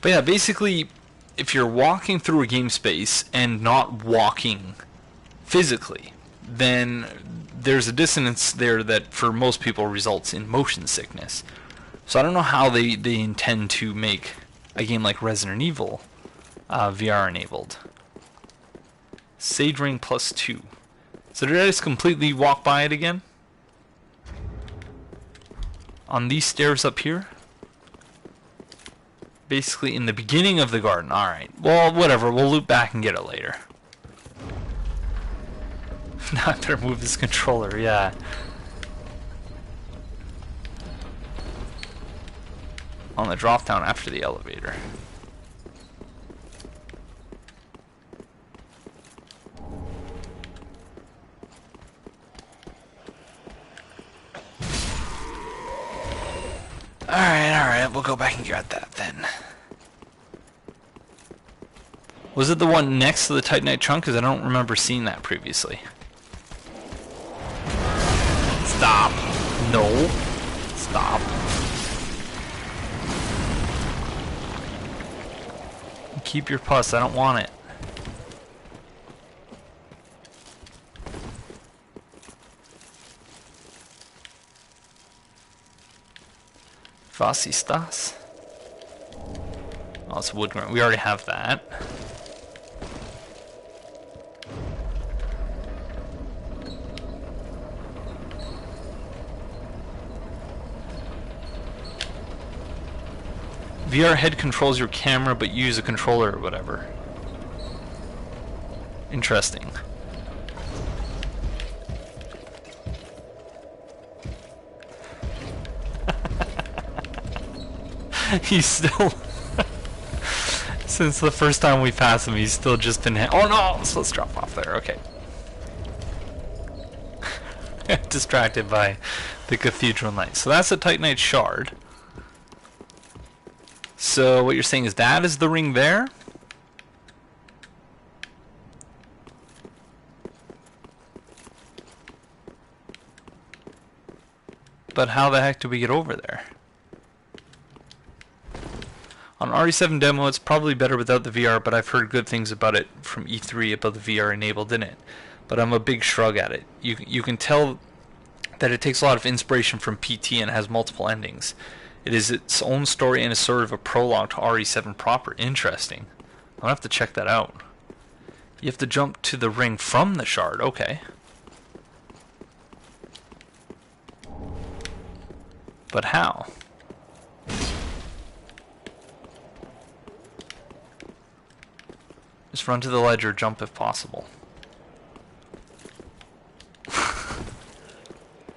But yeah, basically, if you're walking through a game space and not walking physically, then there's a dissonance there that for most people results in motion sickness. So I don't know how they intend to make a game like Resident Evil VR enabled. Sage ring +2. So did I just completely walk by it again? On these stairs up here? Basically in the beginning of the garden. Alright. Well, whatever. We'll loop back and get it later. Now I better move this controller, yeah. On the drop down after the elevator. Alright, we'll go back and get that then. Was it the one next to the Titanite trunk? Because I don't remember seeing that previously. Stop. No. Stop. Keep your pus, I don't want it. Vasistas. Oh, it's wood grain. We already have that. VR head controls your camera, but you use a controller or whatever. Interesting. He's still... Since the first time we passed him, he's still just been... Oh no! So let's drop off there, okay. Distracted by the Cathedral Knight. So that's a Titanite shard. So what you're saying is that is the ring there? But how the heck do we get over there? On RE7 demo, it's probably better without the VR, but I've heard good things about it from E3 about the VR enabled in it. But I'm a big shrug at it. You can tell that it takes a lot of inspiration from PT and has multiple endings. It is its own story and is sort of a prologue to RE7 proper. Interesting. I'll have to check that out. You have to jump to the ring from the shard. Okay. But how? Just run to the ledge or jump if possible.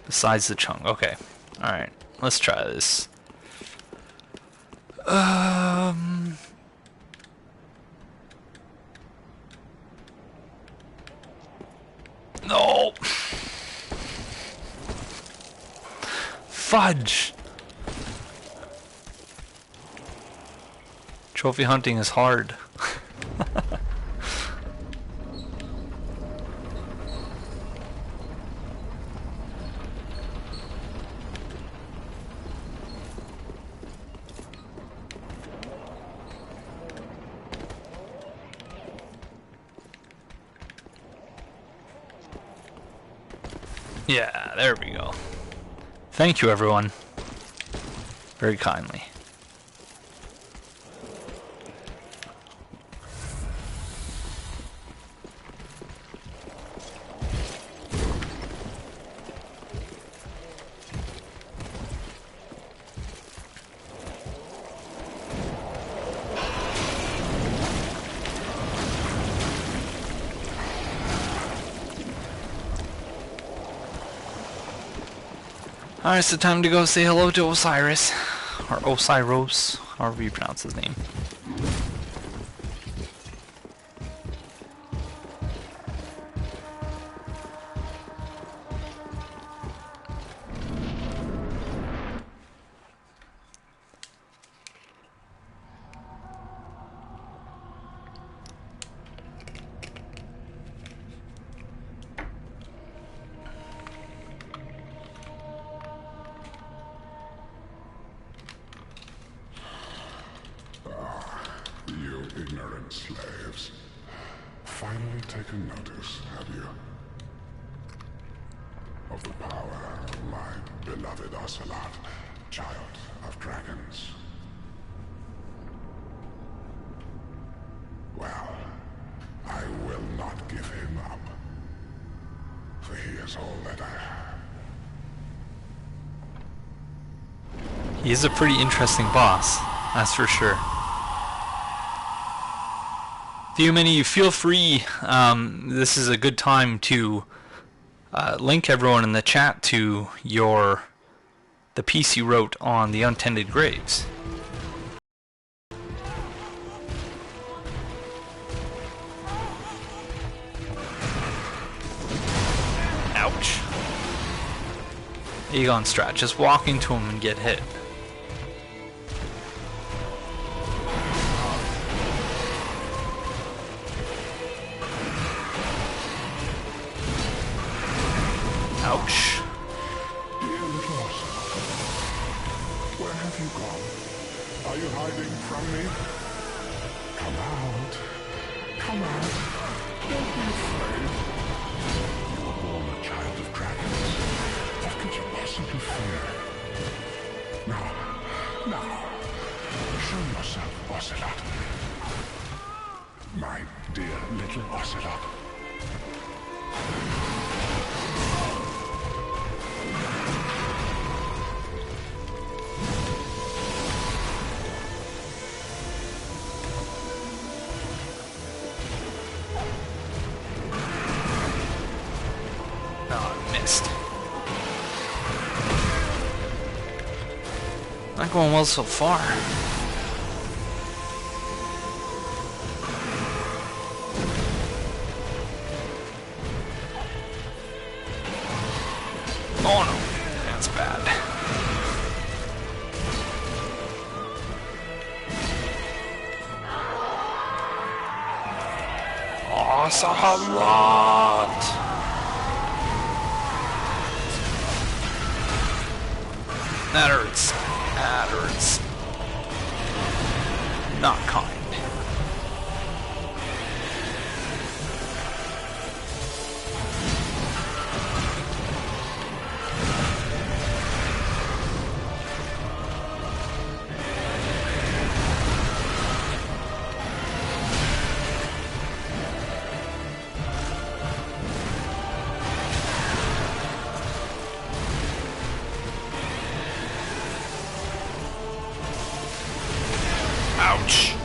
Besides the chunk. Okay. Alright. Let's try this. No! Fudge! Trophy hunting is hard. Yeah, there we go. Thank you, everyone. Very kindly. Alright, so time to go say hello to Osiris. Or Oceiros, however you pronounce his name. Ignorant slaves. Finally taken notice, have you? Of the power of my beloved Ocelot, child of dragons. Well, I will not give him up. For he is all that I have. He is a pretty interesting boss, that's for sure. Few many, you feel free. This is a good time to link everyone in the chat to the piece you wrote on the untended graves. Ouch. Aegon strat, just walk into him and get hit. Ouch. Dear little Ocelot, where have you gone? Are you hiding from me? Come out. Come out. Don't be afraid. You were born a child of dragons. What could you possibly fear? Now, show yourself, Ocelot. My dear little Ocelot. going well so far. Oh no, that's bad. Awesome lot. That hurts. That hurts. Not kind. Ouch.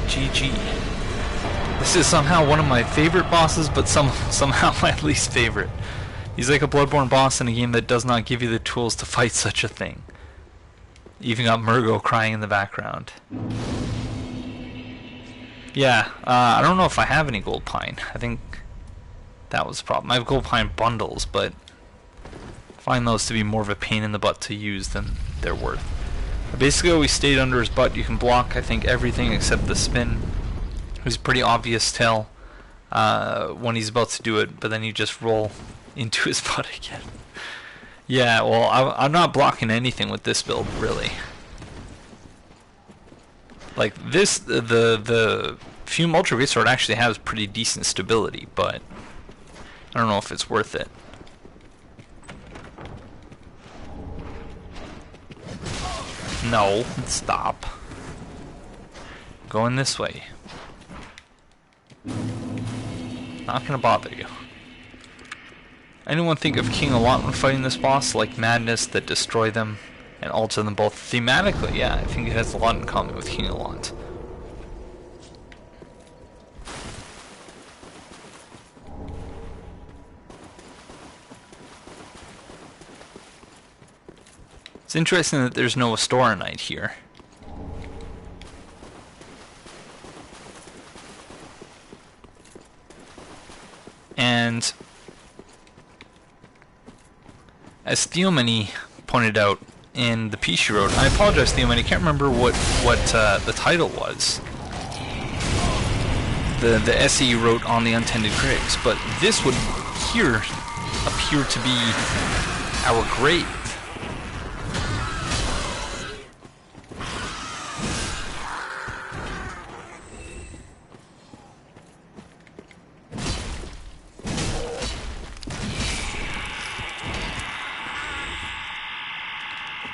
GG. This is somehow one of my favorite bosses, but somehow my least favorite. He's like a Bloodborne boss in a game that does not give you the tools to fight such a thing. You even got Murgo crying in the background. Yeah, I don't know if I have any gold pine. I think that was the problem. I have gold pine bundles, but I find those to be more of a pain in the butt to use than they're worth. Basically, we stayed under his butt. You can block, I think, everything except the spin. It was a pretty obvious tell when he's about to do it, but then you just roll into his butt again. Yeah, well, I'm not blocking anything with this build, really. Like this, the Fume Ultra Greatsword actually has pretty decent stability, but I don't know if it's worth it. No, stop. Going this way. Not gonna bother you. Anyone think of King a lot when fighting this boss, like madness that destroy them and alter them both thematically? Yeah, I think it has a lot in common with King a lot. It's interesting that there's no Astora Knight here. And as Theomany pointed out in the piece she wrote, I apologize, Theomany, I can't remember what the title was. The essay you wrote on the Untended Graves, but this would here appear to be our grave.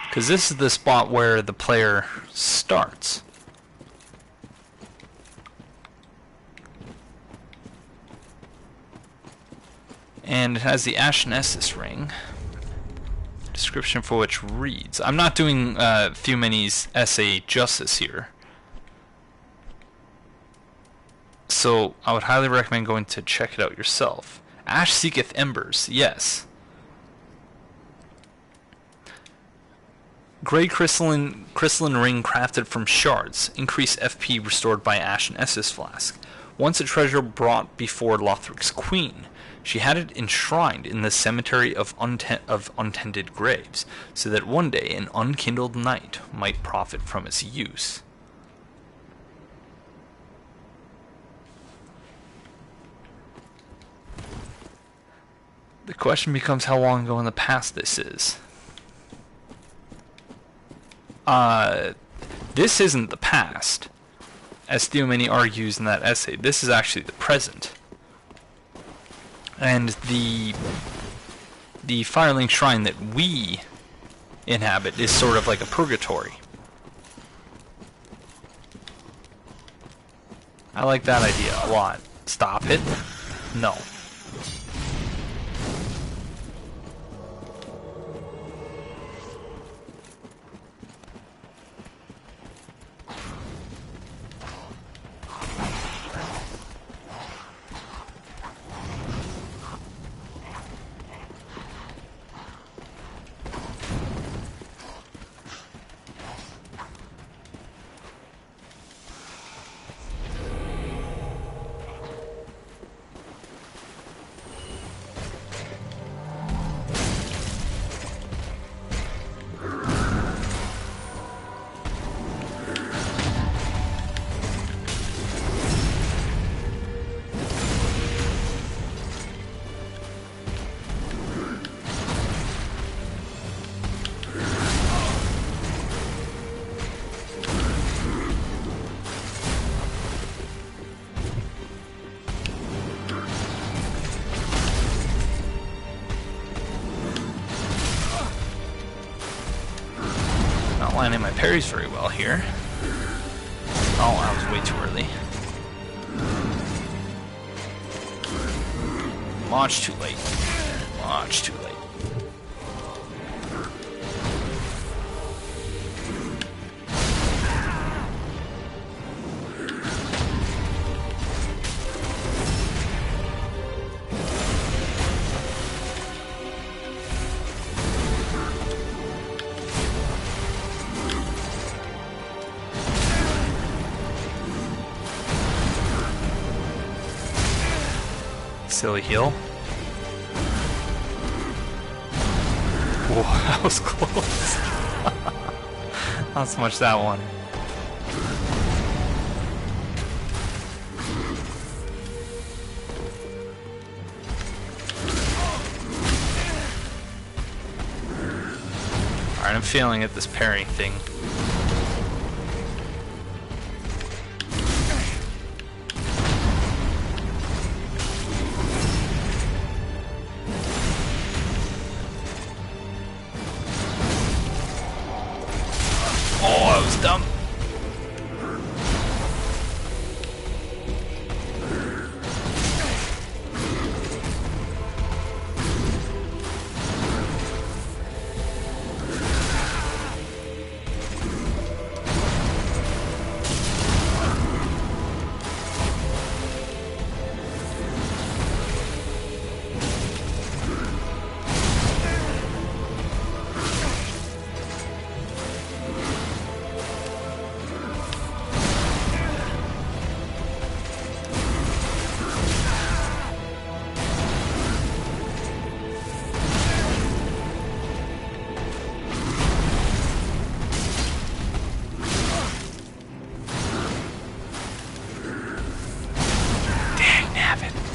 Because this is the spot where the player starts. And it has the Ashen Essus ring, description for which reads... I'm not doing Theomany's essay justice here, so I would highly recommend going to check it out yourself. Ash seeketh embers, yes. Grey crystalline ring crafted from shards. Increase FP restored by Ashen Essus flask. Once a treasure brought before Lothric's queen. She had it enshrined in the cemetery of untended graves, so that one day an unkindled knight might profit from its use. question becomes how long ago in the past this is. This isn't the past, as Theomany argues in that essay. This is actually the present. And the Firelink Shrine that we inhabit is sort of like a purgatory. I like that idea a lot. Stop it? No. Lining my parries very well here. Oh, I was way too early. Much too late. Much too late. Silly heal. Whoa, that was close. Not so much that one. Alright, I'm failing at this parrying thing.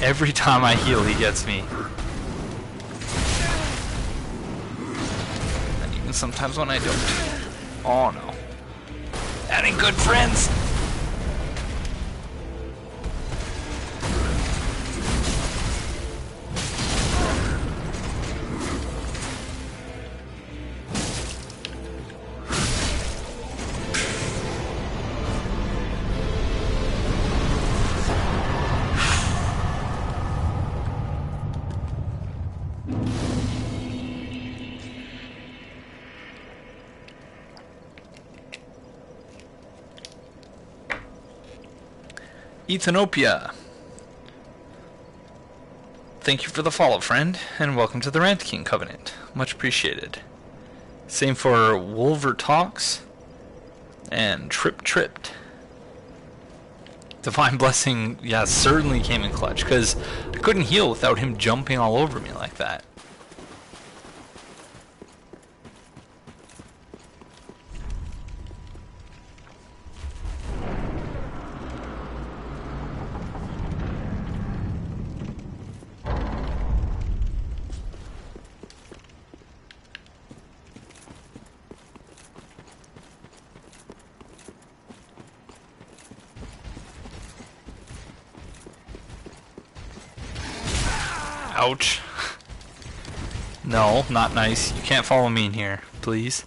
Every time I heal, he gets me. And even sometimes when I don't. Oh no. That ain't good, friends! Ethanopia. Thank you for the follow, friend, and welcome to the Rant King Covenant. Much appreciated. Same for Wolver Talks and Tripped. Divine Blessing, yeah, certainly came in clutch, because I couldn't heal without him jumping all over me like that. Ouch. No, not nice. You can't follow me in here, please.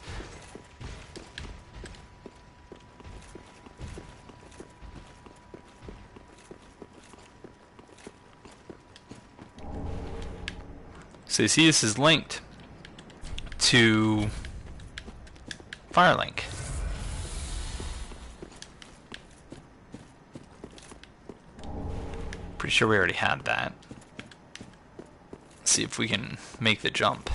So you see this is linked to Firelink. Pretty sure we already had that. Let's see if we can make the jump.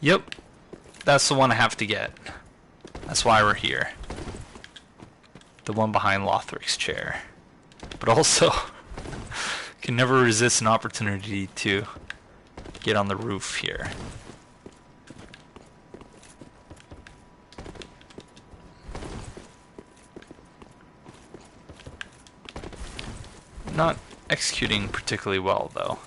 Yep, that's the one I have to get. That's why we're here. The one behind Lothric's chair. But also, can never resist an opportunity to get on the roof here. Not executing particularly well, though.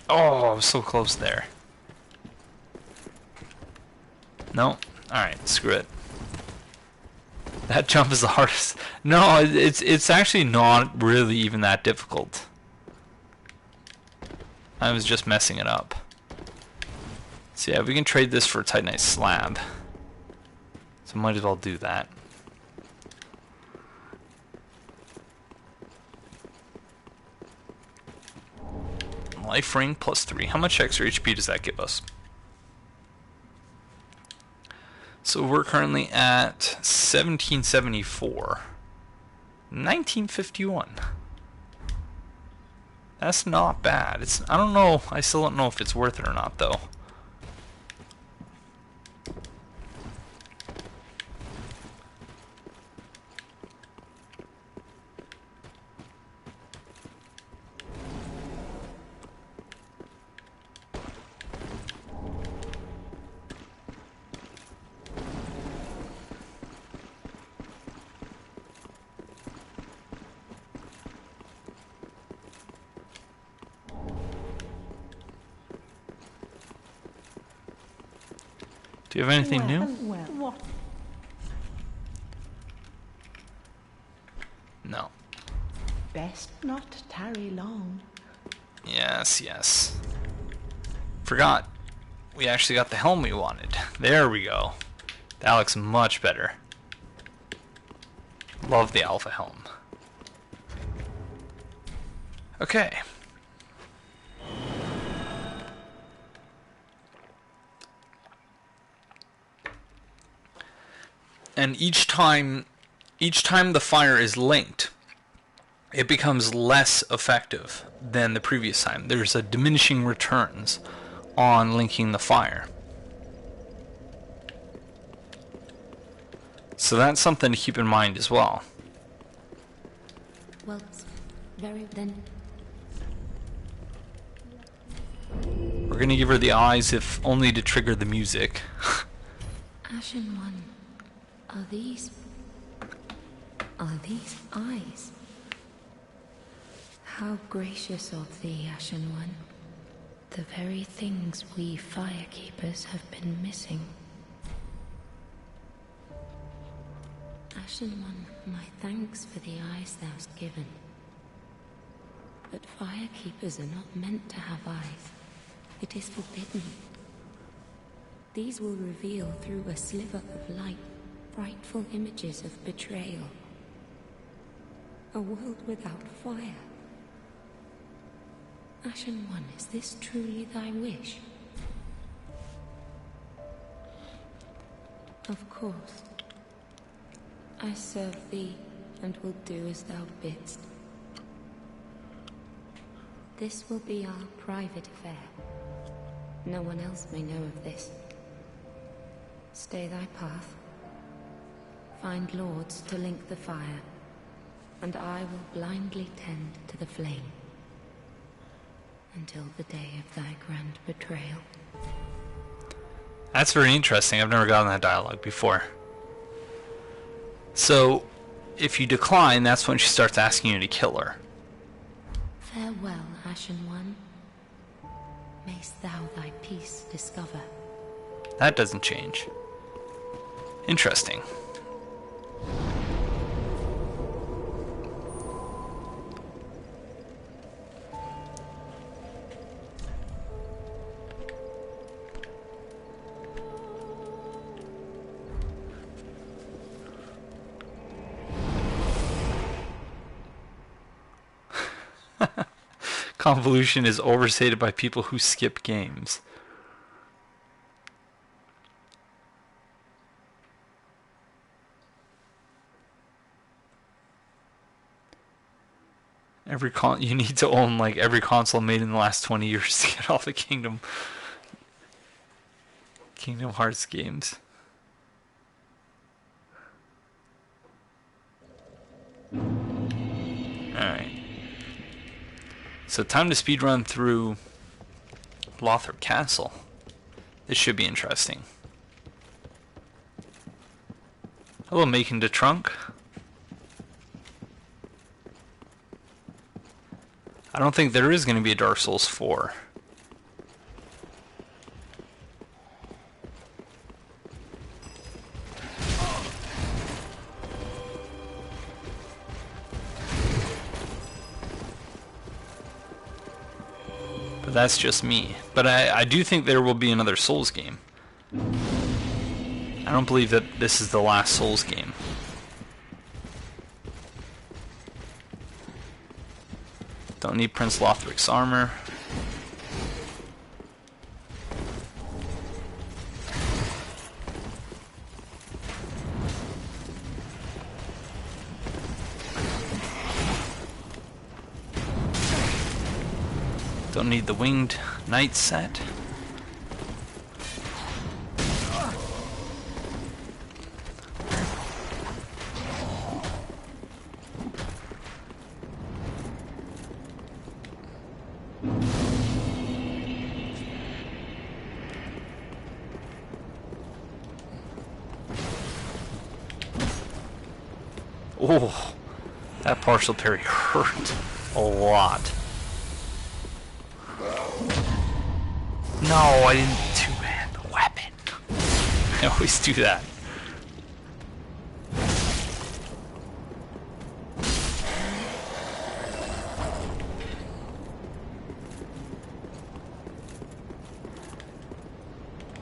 Oh, I was so close there. No? Alright, screw it. That jump is the hardest. No, it's actually not really even that difficult. I was just messing it up. So yeah, we can trade this for a Titanite slab. So might as well do that. Life ring plus 3. How much extra HP does that give us? So we're currently at 1774. 1951. That's not bad. I don't know. I still don't know if it's worth it or not, though. Do you have anything new? What? No. Best not tarry long. Yes, yes. Forgot. We actually got the helm we wanted. There we go. That looks much better. Love the alpha helm. Okay. And each time the fire is linked, it becomes less effective than the previous time. There's a diminishing returns on linking the fire. So that's something to keep in mind as well. Well, very then. We're gonna give her the eyes, if only to trigger the music. Ashen One, are these eyes? How gracious of thee, Ashen One. The very things we firekeepers have been missing. Ashen One, my thanks for the eyes thou'st given. But firekeepers are not meant to have eyes. It is forbidden. These will reveal through a sliver of light frightful images of betrayal. A world without fire. Ashen One, is this truly thy wish? Of course. I serve thee, and will do as thou bidst. This will be our private affair. No one else may know of this. Stay thy path. Find lords to link the fire, and I will blindly tend to the flame. Until the day of thy grand betrayal. That's very interesting. I've never gotten that dialogue before. So, if you decline, that's when she starts asking you to kill her. Farewell, Ashen One. Mayst thou thy peace discover. That doesn't change. Interesting. Convolution is overstated by people who skip games. You need to own like every console made in the last 20 years to get all the Kingdom Hearts games. Alright. So time to speedrun through Lothric Castle. This should be interesting. Hello, making the trunk. I don't think there is going to be a Dark Souls 4. But that's just me. But I do think there will be another Souls game. I don't believe that this is the last Souls game. Don't need Prince Lothric's armor. Don't need the winged knight set. Oh, that partial parry hurt a lot. No, I didn't two-hand the weapon. I always do that.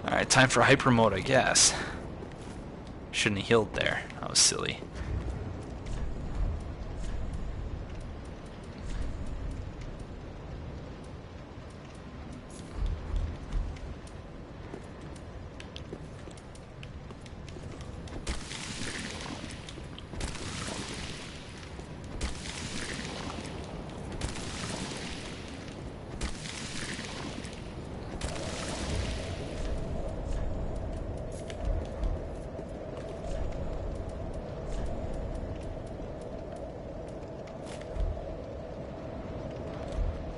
Alright, time for hyper mode, I guess. Shouldn't have healed there. That was silly.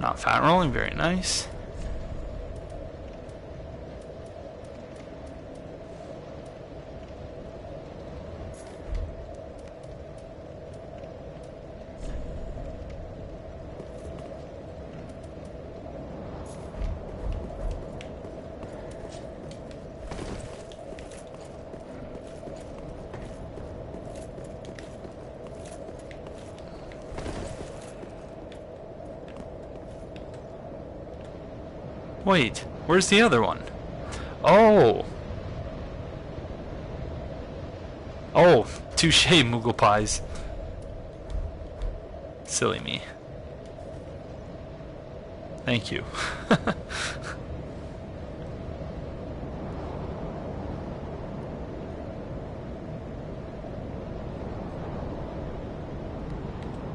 Not fat rolling, very nice. Wait, where's the other one? Oh! Oh, touche, Moogle Pies. Silly me. Thank you.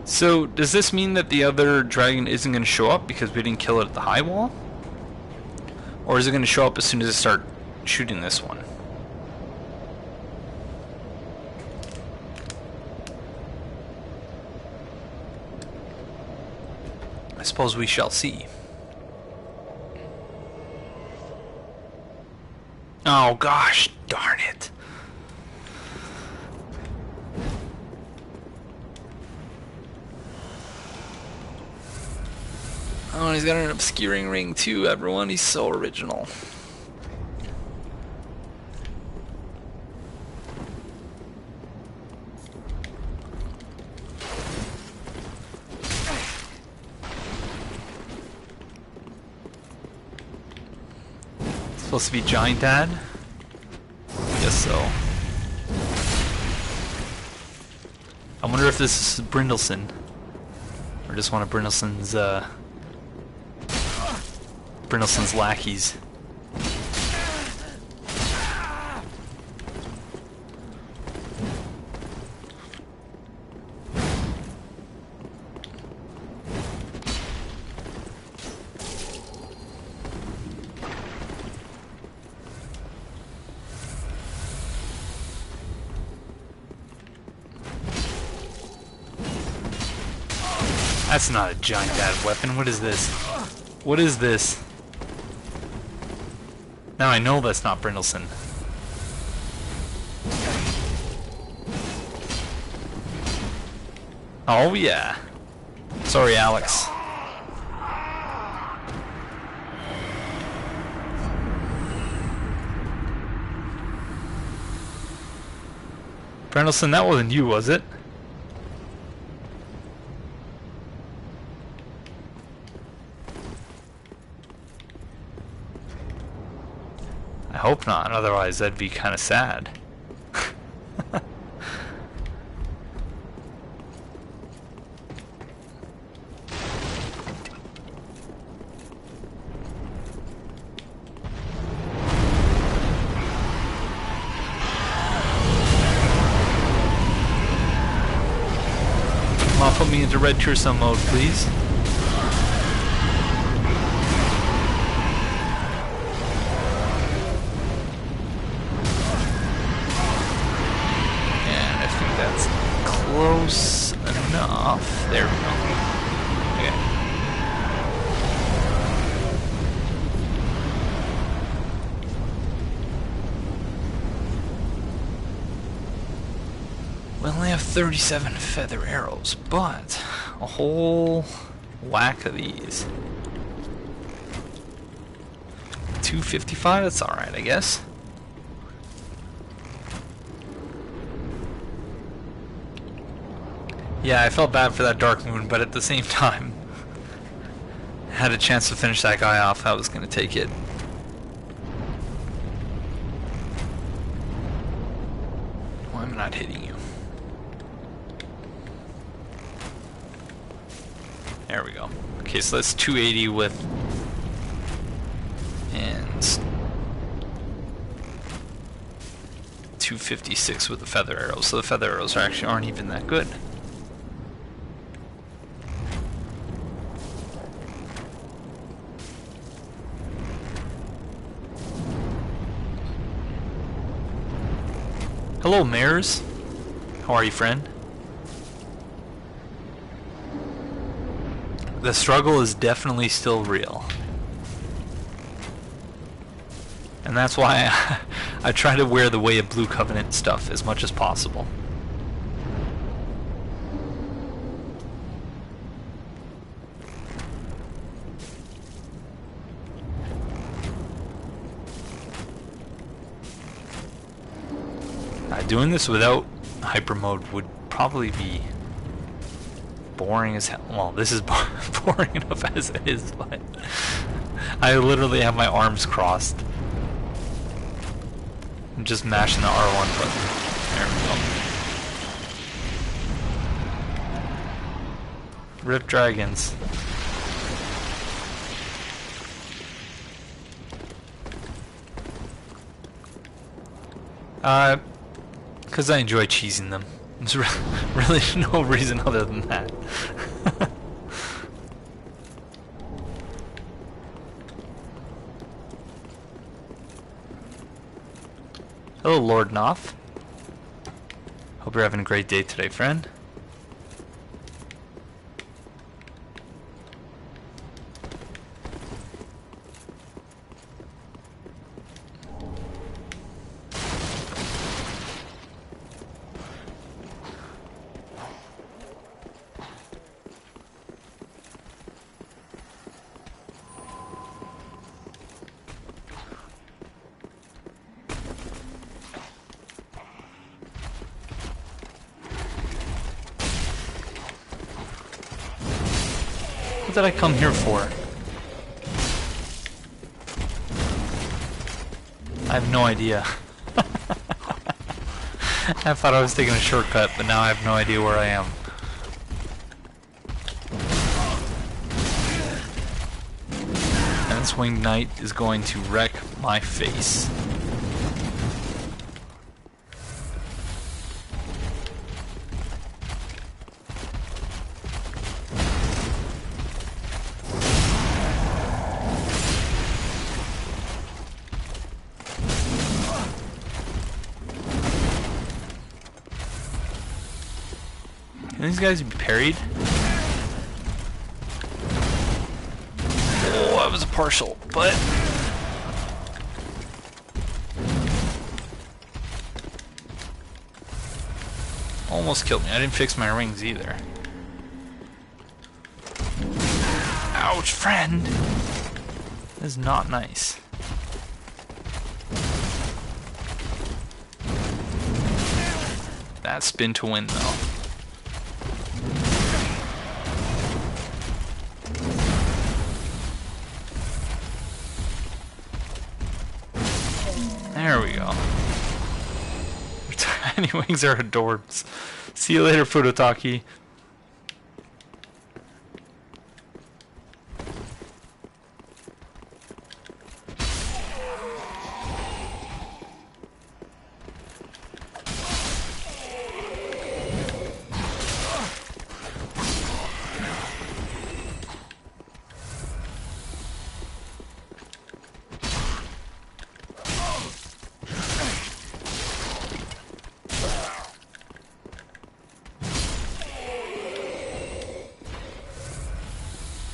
So, does this mean that the other dragon isn't going to show up because we didn't kill it at the high wall? Or is it going to show up as soon as I start shooting this one? I suppose we shall see. Oh gosh, darn it. Oh, he's got an obscuring ring too, everyone. He's so original. Supposed to be Giant Dad? Guess so. I wonder if this is Brindleson. Or just one of Brindleson's lackeys. That's not a Giant Dad weapon. What is this? What is this? Now I know that's not Brindleson. Oh yeah. Sorry, Alex. Brindleson, that wasn't you, was it? I hope not, otherwise that'd be kind of sad. Come on, put me into red Curacao mode, please. Close enough. There we go. Okay. We only have 37 feather arrows, but a whole whack of these. 255, that's alright, I guess. Yeah, I felt bad for that Dark Moon, but at the same time, had a chance to finish that guy off, I was going to take it. Well, I'm not hitting you. There we go. Okay, so that's 280 with... and... 256 with the feather arrows, so the feather arrows actually aren't even that good. Hello, mares. How are you, friend? The struggle is definitely still real. And that's why I try to wear the Way of Blue Covenant stuff as much as possible. Doing this without hyper mode would probably be boring as hell. Well, this is boring enough as it is, but I literally have my arms crossed. I'm just mashing the R1 button. There we go. Rip dragons. Because I enjoy cheesing them. There's really no reason other than that. Hello, Lord Noth. Hope you're having a great day today, friend. What did I come here for? I have no idea. I thought I was taking a shortcut, but now I have no idea where I am. And this winged knight is going to wreck my face. Can these guys be parried? Oh, that was a partial, but... almost killed me. I didn't fix my rings either. Ouch, friend! That is not nice. That spin to win, though. There we go. Tiny wings are adorbs. See you later, Fudotaki.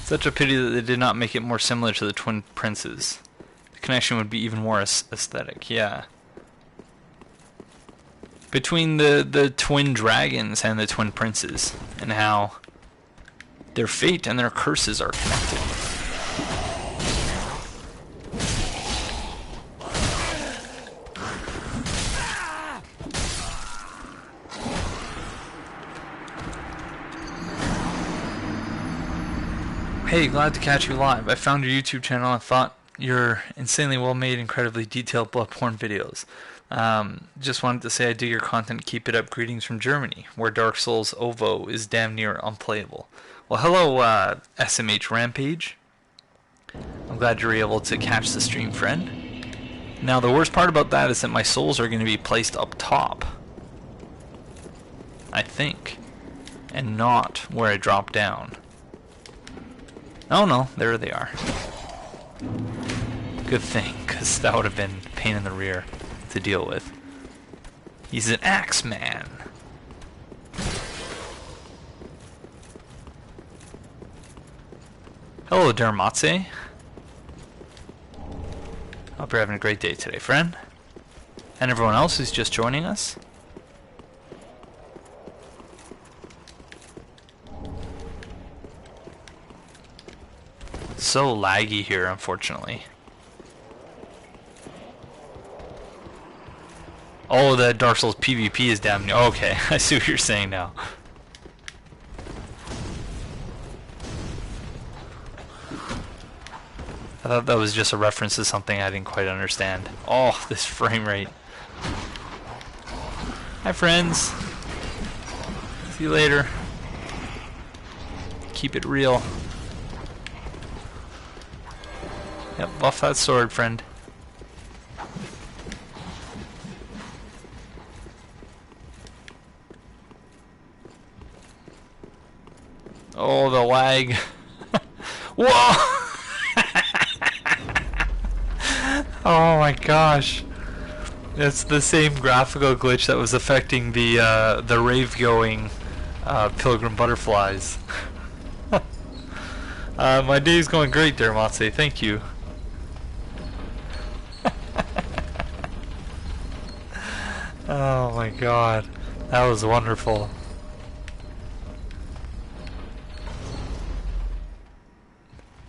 Such a pity that they did not make it more similar to the Twin Princes. The connection would be even more aesthetic, yeah. Between the Twin Dragons and the Twin Princes, and how their fate and their curses are connected. Hey, glad to catch you live. I found your YouTube channel and thought your insanely well made, incredibly detailed blood porn videos. Just wanted to say I dig your content, keep it up. Greetings from Germany, where Dark Souls OVO is damn near unplayable. Well, hello, SMH Rampage. I'm glad you were able to catch the stream, friend. Now, the worst part about that is that my souls are going to be placed up top. I think. And not where I drop down. Oh no, there they are. Good thing, because that would have been a pain in the rear to deal with. He's an axe man. Hello, Dermatse. Hope you're having a great day today, friend. And everyone else who's just joining us. So laggy here, unfortunately. Oh, the Dark Souls PvP is damn new. Okay, I see what you're saying now. I thought that was just a reference to something I didn't quite understand. Oh, this frame rate. Hi, friends. See you later. Keep it real. Yep, buff that sword, friend. Oh, the lag. Whoa! Oh my gosh. It's the same graphical glitch that was affecting the rave-going pilgrim butterflies. My day's going great there, Matse. Thank you. Oh my god, that was wonderful.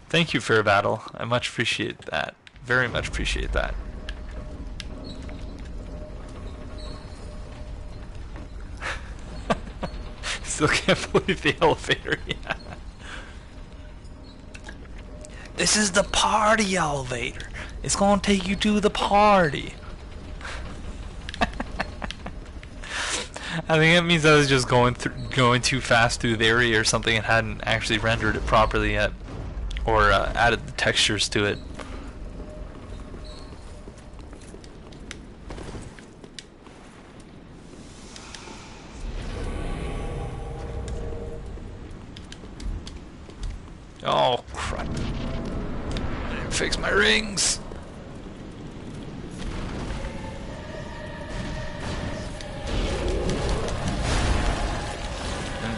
Thank you for your battle. I much appreciate that. Very much appreciate that. Still can't believe the elevator. Yeah. This is the party elevator. It's gonna take you to the party. I think it means I was just going too fast through the area or something and hadn't actually rendered it properly yet, or added the textures to it. Oh crap! I didn't fix my rings.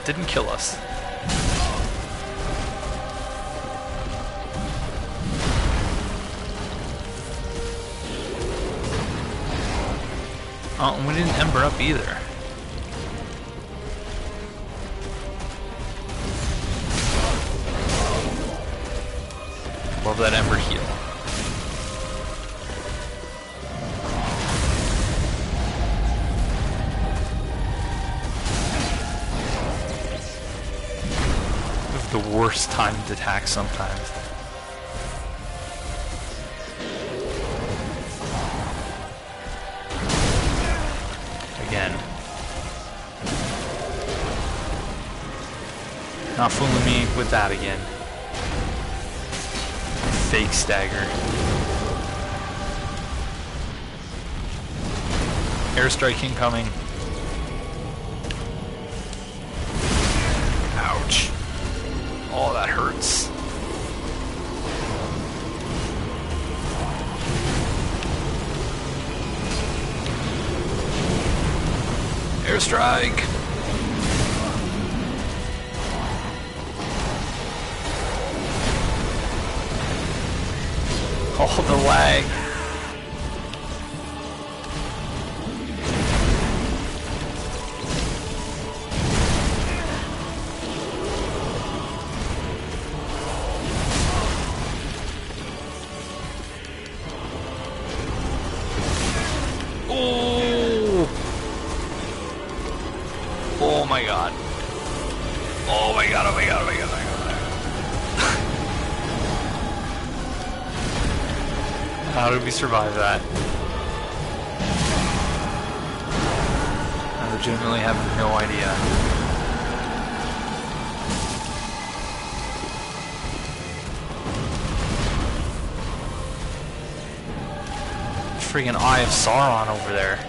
Didn't kill us. Oh, and we didn't ember up either. Love that ember heal. The worst timed attack sometimes. Again. Not fooling me with that again. Fake stagger. Airstrike incoming. Ouch. Oh, that hurts. Airstrike. Oh, the lag. Oh my god. Oh my god, oh my god, oh my god, oh my god. How did we survive that? I legitimately have no idea. Friggin' Eye of Sauron over there.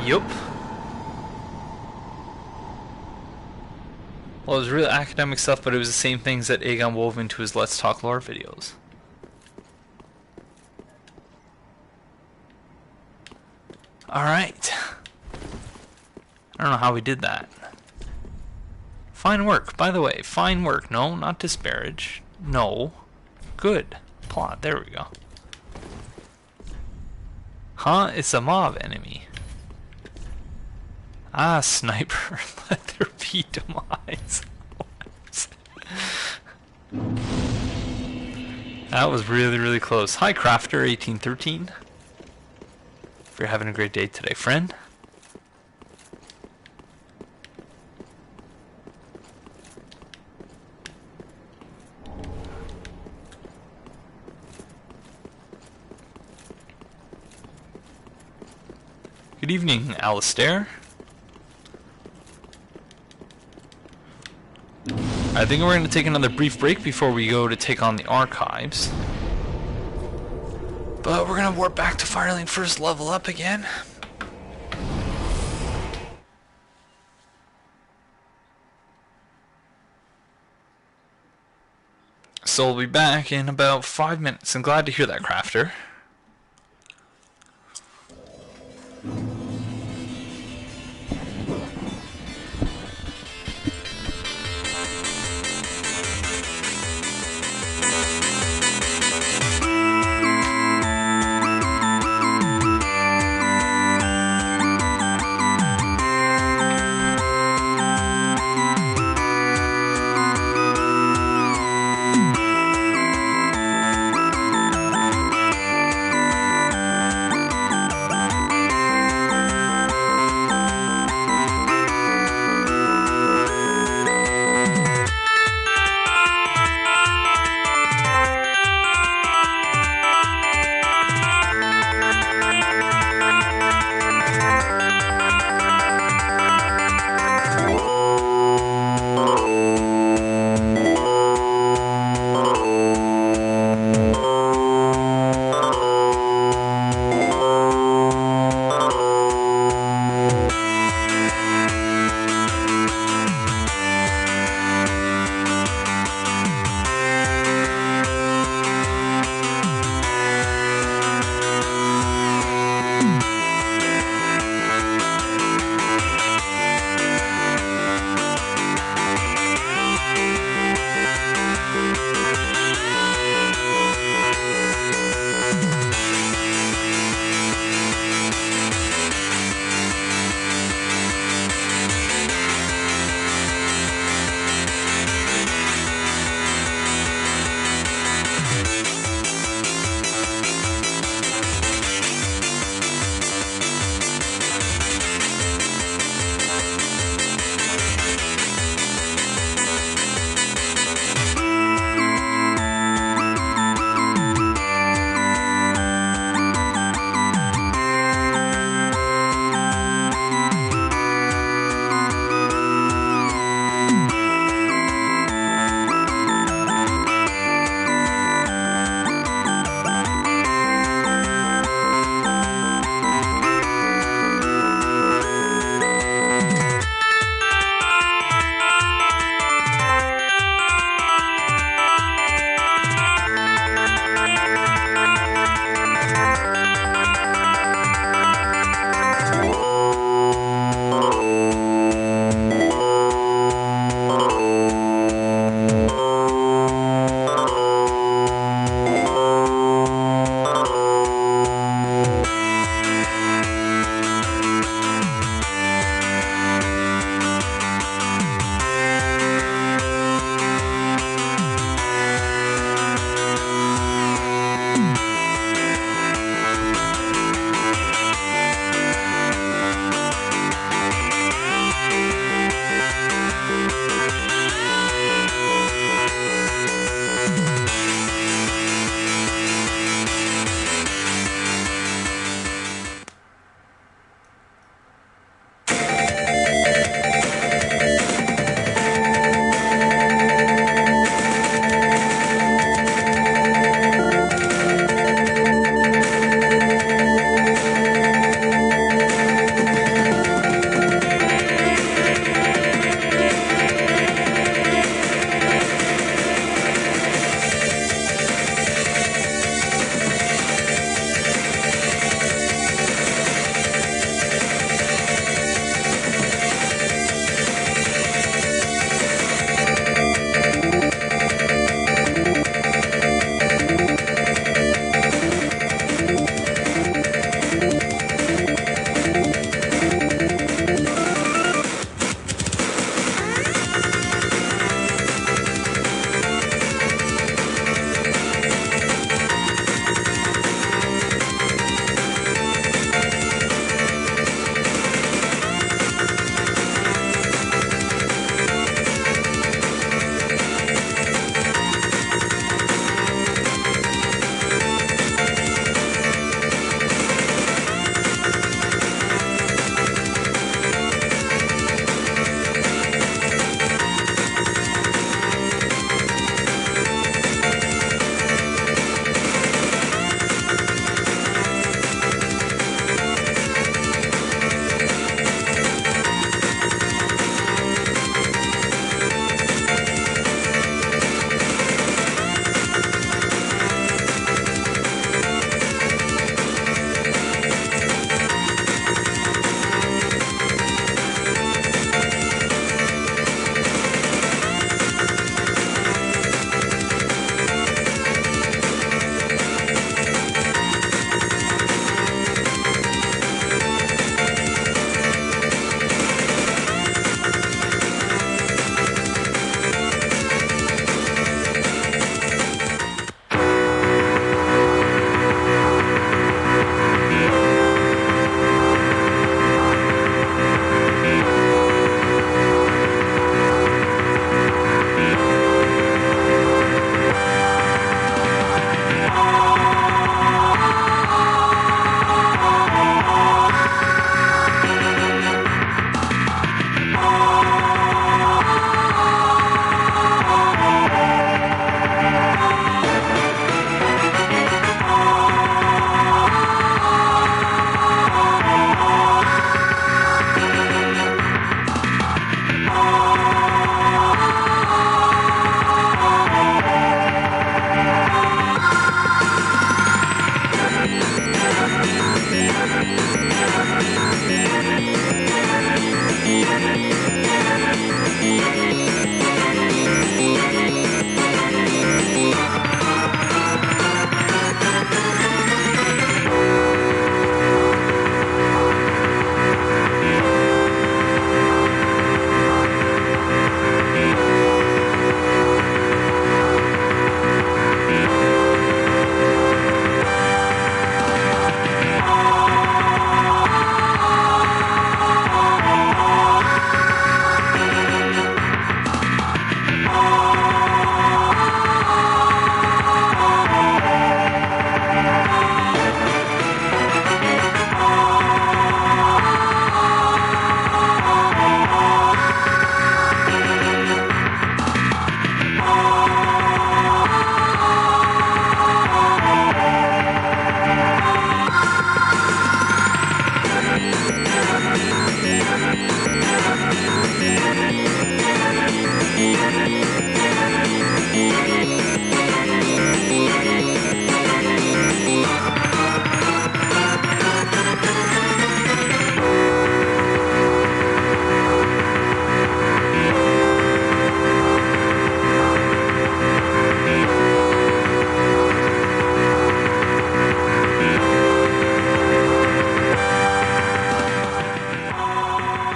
Yup. Well, it was real academic stuff, but it was the same things that Aegon wove into his Let's Talk Lore videos. Alright. I don't know how we did that. Fine work, by the way. Fine work. No, not disparage. No. Good. Plot. There we go. Huh? It's a mob enemy. Ah, sniper. Let there be demise. That was really, really close. Hi, Crafter1813. If you're having a great day today, friend. Good evening, Alistair. I think we're going to take another brief break before we go to take on the archives. But we're gonna warp back to Firelink first, level up again. So we'll be back in about 5 minutes. I'm glad to hear that, Crafter.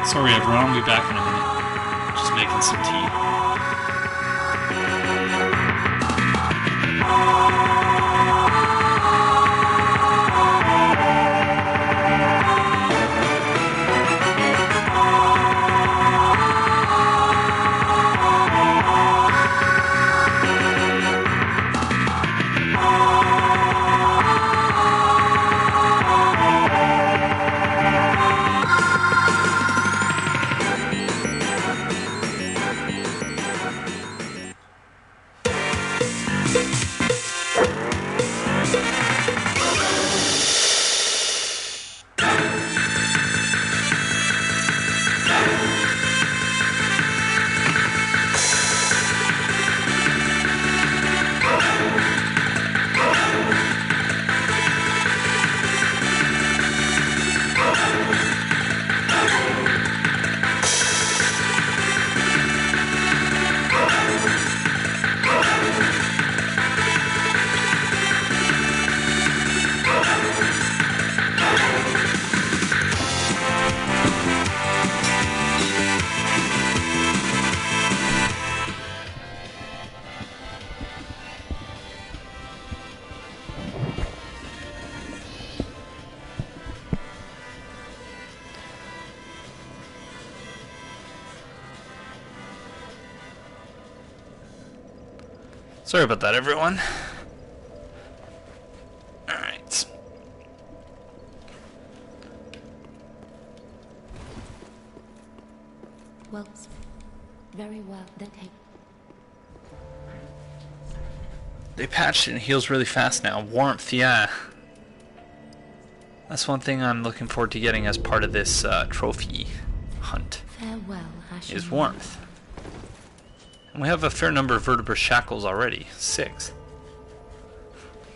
Sorry everyone, I'll be back in a minute. Just making some tea. Sorry about that, everyone. Alright. Well, very well. They patched it and it heals really fast now. Warmth, yeah. That's one thing I'm looking forward to getting as part of this trophy hunt. Farewell, is warmth. And we have a fair number of vertebra shackles already. 6.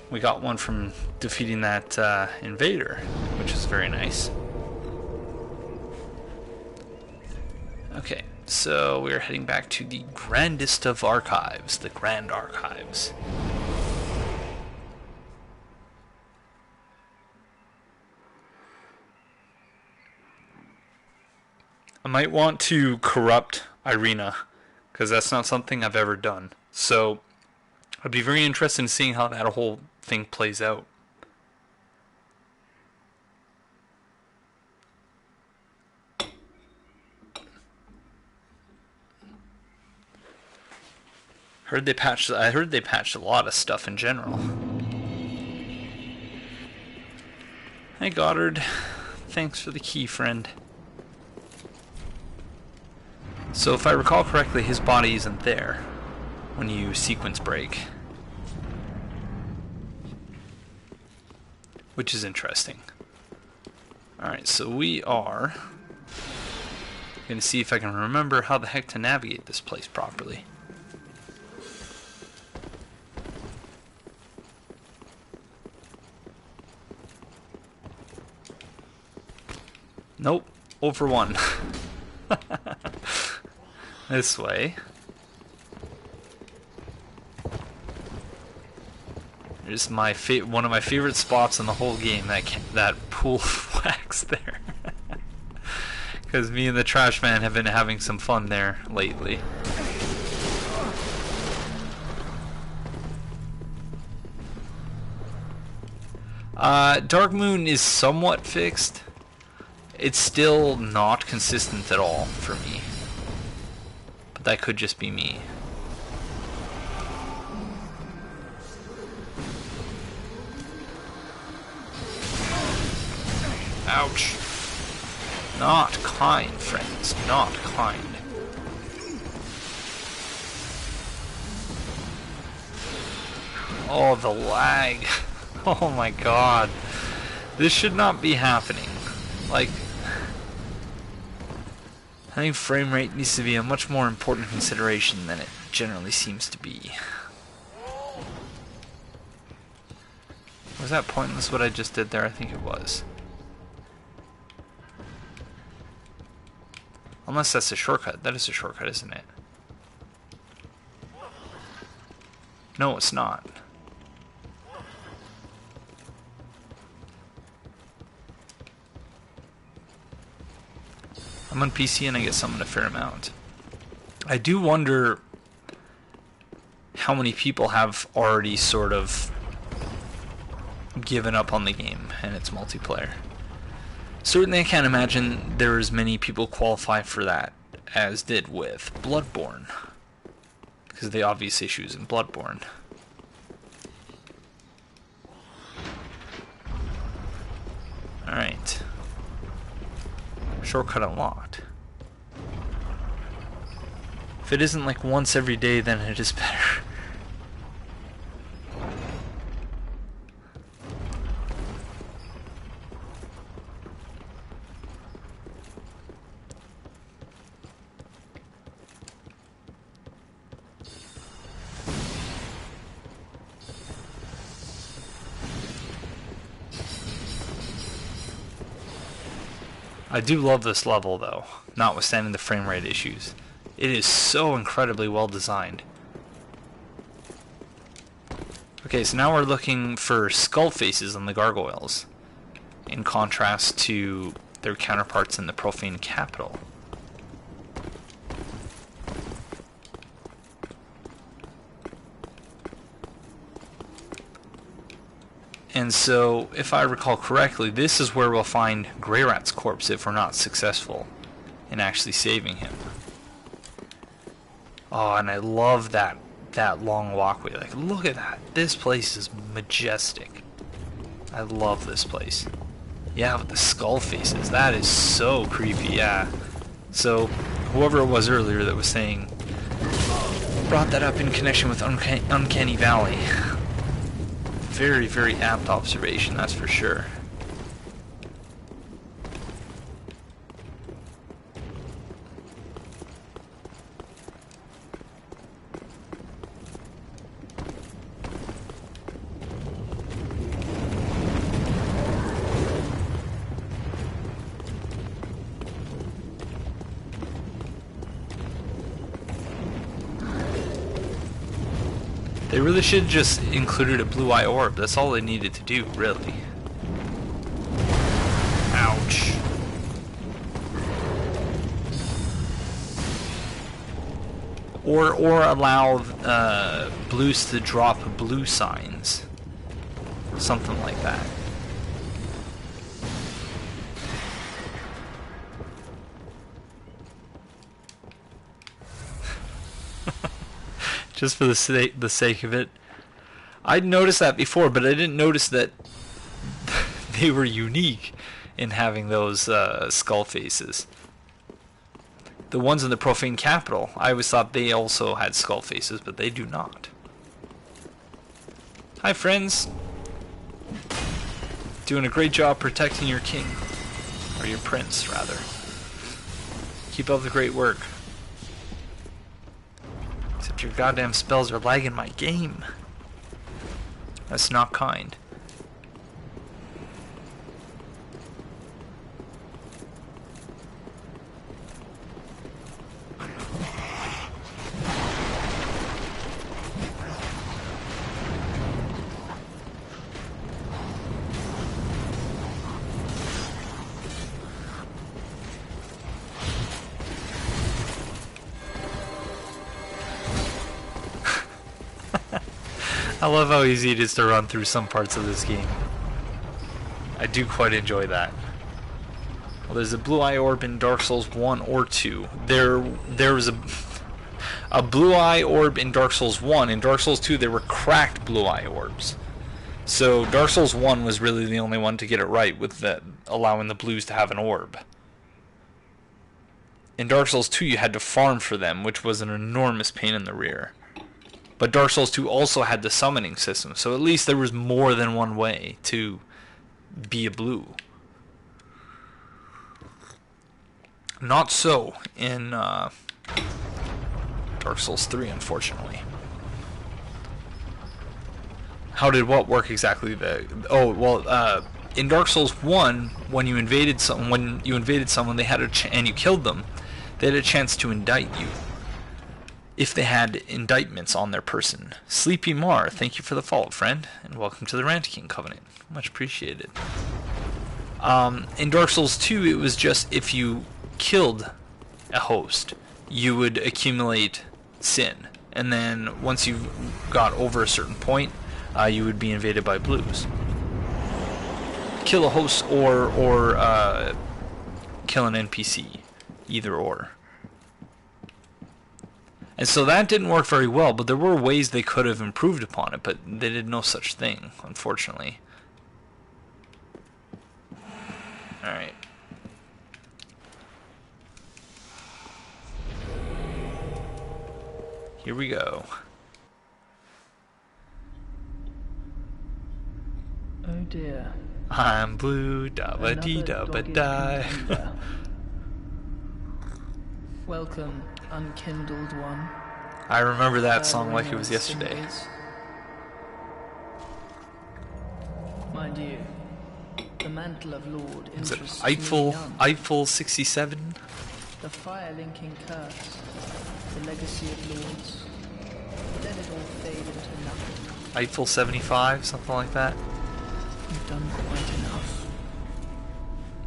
We got one from defeating that invader, which is very nice. Okay, so we're heading back to the grandest of archives, the Grand Archives. I might want to corrupt Irina, because that's not something I've ever done. So I'd be very interested in seeing how that whole thing plays out. I heard they patched a lot of stuff in general. Hey Goddard, thanks for the key, friend. So if I recall correctly, his body isn't there when you sequence break, which is interesting. Alright, so we are going to see if I can remember how the heck to navigate this place properly. Nope, over 1. This way. There's my one of my favorite spots in the whole game, that pool of wax there. Because me and the trash man have been having some fun there lately. Dark Moon is somewhat fixed. It's still not consistent at all for me. But that could just be me. Ouch. Not kind, friends. Not kind. Oh, the lag. Oh my god. This should not be happening. Like, I think frame rate needs to be a much more important consideration than it generally seems to be. Was that pointless what I just did there? I think it was. Unless that's a shortcut. That is a shortcut, isn't it? No, it's not. I'm on PC and I get summoned a fair amount. I do wonder how many people have already sort of given up on the game and its multiplayer. Certainly I can't imagine there as many people qualify for that as did with Bloodborne, because of the obvious issues in Bloodborne. Alright. Shortcut unlocked. If it isn't like once every day, then it is better. I do love this level though, notwithstanding the frame rate issues. It is so incredibly well designed. Okay, so now we're looking for skull faces on the gargoyles, in contrast to their counterparts in the profane capital. And so, if I recall correctly, this is where we'll find Greyrat's corpse if we're not successful in actually saving him. Oh, and I love that long walkway. Like, look at that. This place is majestic. I love this place. Yeah, with the skull faces. That is so creepy, yeah. So, whoever it was earlier that was saying, brought that up in connection with Uncanny Valley. Very, very apt observation, that's for sure. They really should just included a blue eye orb. That's all they needed to do, really. Ouch. Or allow blues to drop blue signs. Something like that. Just for the sake of it. I'd noticed that before, but I didn't notice that they were unique in having those skull faces. The ones in the profane capital, I always thought they also had skull faces, but they do not. Hi, friends. Doing a great job protecting your king. Or your prince, rather. Keep up the great work. Except your goddamn spells are lagging my game. That's not kind. I love how easy it is to run through some parts of this game. I do quite enjoy that. Well, there's a blue eye orb in Dark Souls 1 or 2. There was a blue eye orb in Dark Souls 1. In Dark Souls 2 there were cracked blue eye orbs. So Dark Souls 1 was really the only one to get it right with allowing the blues to have an orb. In Dark Souls 2 you had to farm for them, which was an enormous pain in the rear. But Dark Souls 2 also had the summoning system, so at least there was more than one way to be a blue. Not so in Dark Souls 3, unfortunately. How did what work exactly? In Dark Souls 1, when you invaded someone, they had and you killed them, they had a chance to indict you if they had indictments on their person. Sleepy Mar, thank you for the follow, friend, and welcome to the Rant King Covenant. Much appreciated. In Dark Souls 2, it was just if you killed a host, you would accumulate sin, and then once you got over a certain point, you would be invaded by blues. Kill a host or kill an NPC, either or. And so that didn't work very well, but there were ways they could have improved upon it, but they did no such thing, unfortunately. Alright. Here we go. Oh dear. I'm blue, da-ba-dee-da-ba-die. Welcome, unkindled one. I remember that song like it was yesterday. Mind you, the mantle of Lord Is it interests me none. Eiffel 67? The fire-linking curse, the legacy of lords. Let it all fade into nothing. Eiffel 75, something like that. You've done quite enough.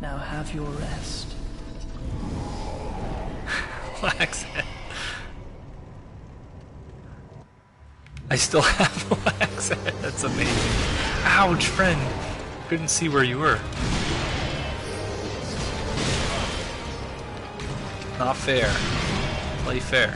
Now have your rest. Accent. I still have no accent. That's amazing. Ouch, friend. Couldn't see where you were. Not fair. Play fair.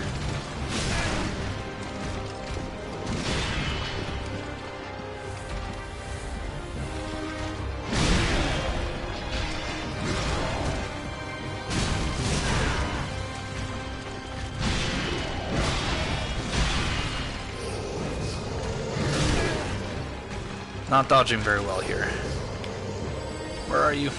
Not dodging very well here. Where are you?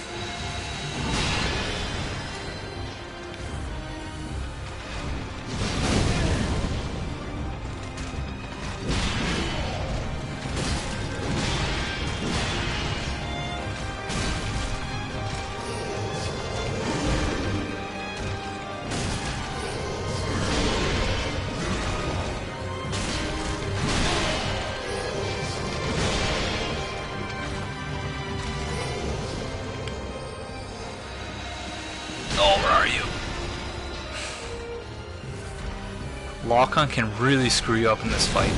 Lock-on can really screw you up in this fight.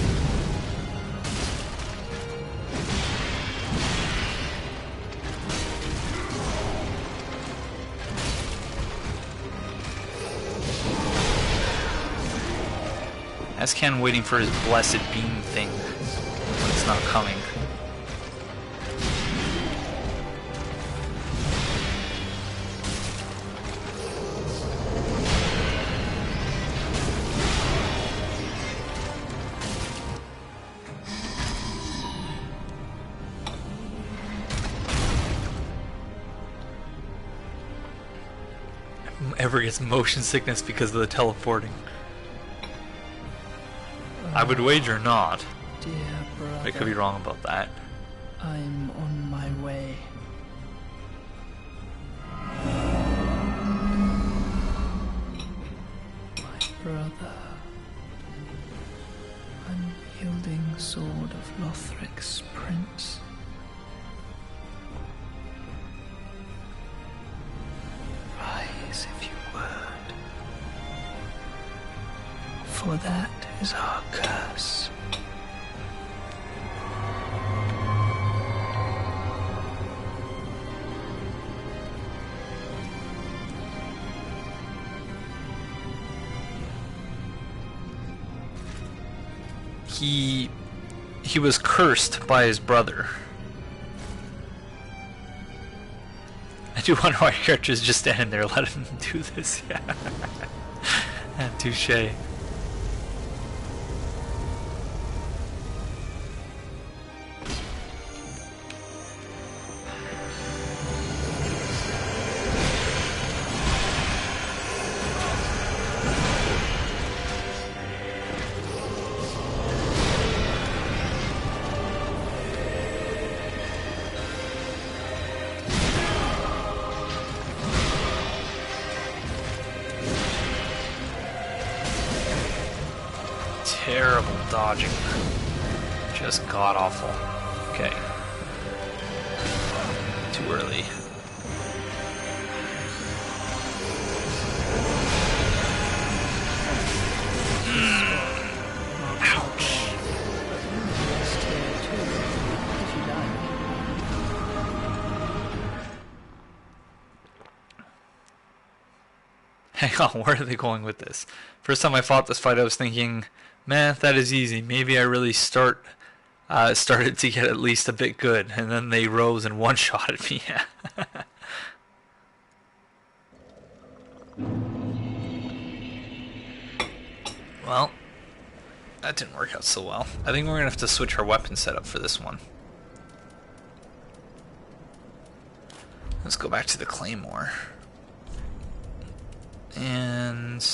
Ascan waiting for his blessed beam thing, but it's not coming. Ever gets motion sickness because of the teleporting. I would wager not. Dear brother, I could be wrong about that. I'm on my way. My brother, unyielding sword of Lothric's prince. Rise if you would, for that is our curse. He was cursed by his brother. I do wonder why your character's just standing there. Let him do this. Yeah. Touche. terrible dodging. Just god-awful. Okay. Too early. Hang on, where are they going with this? First time I fought this fight, I was thinking, man, that is easy. Maybe I really started to get at least a bit good, and then they rose and one-shotted me. Well, that didn't work out so well. I think we're gonna have to switch our weapon setup for this one. Let's go back to the Claymore. And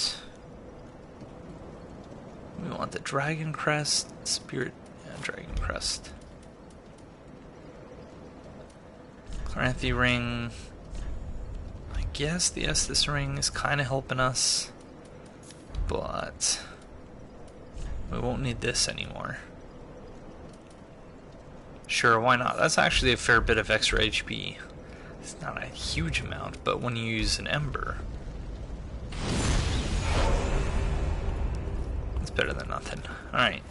we want the Dragon Crest, Spirit, yeah, Dragon Crest. Clanthi Ring. I guess the Estus Ring is kind of helping us, but we won't need this anymore. Sure, why not? That's actually a fair bit of extra HP. It's not a huge amount, but when you use an Ember, it's better than nothing. Alright.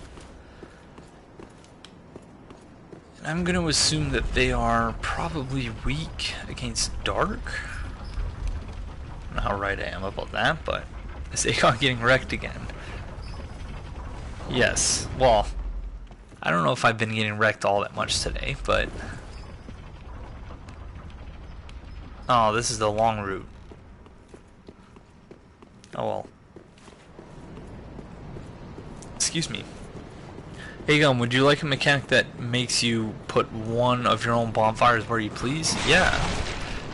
And I'm going to assume that they are probably weak against Dark. I don't know how right I am about that, but is Aegon getting wrecked again? Yes. Well, I don't know if I've been getting wrecked all that much today, but... Oh, this is the long route. Oh well. Excuse me. Aegon, would you like a mechanic that makes you put one of your own bonfires where you please? Yeah.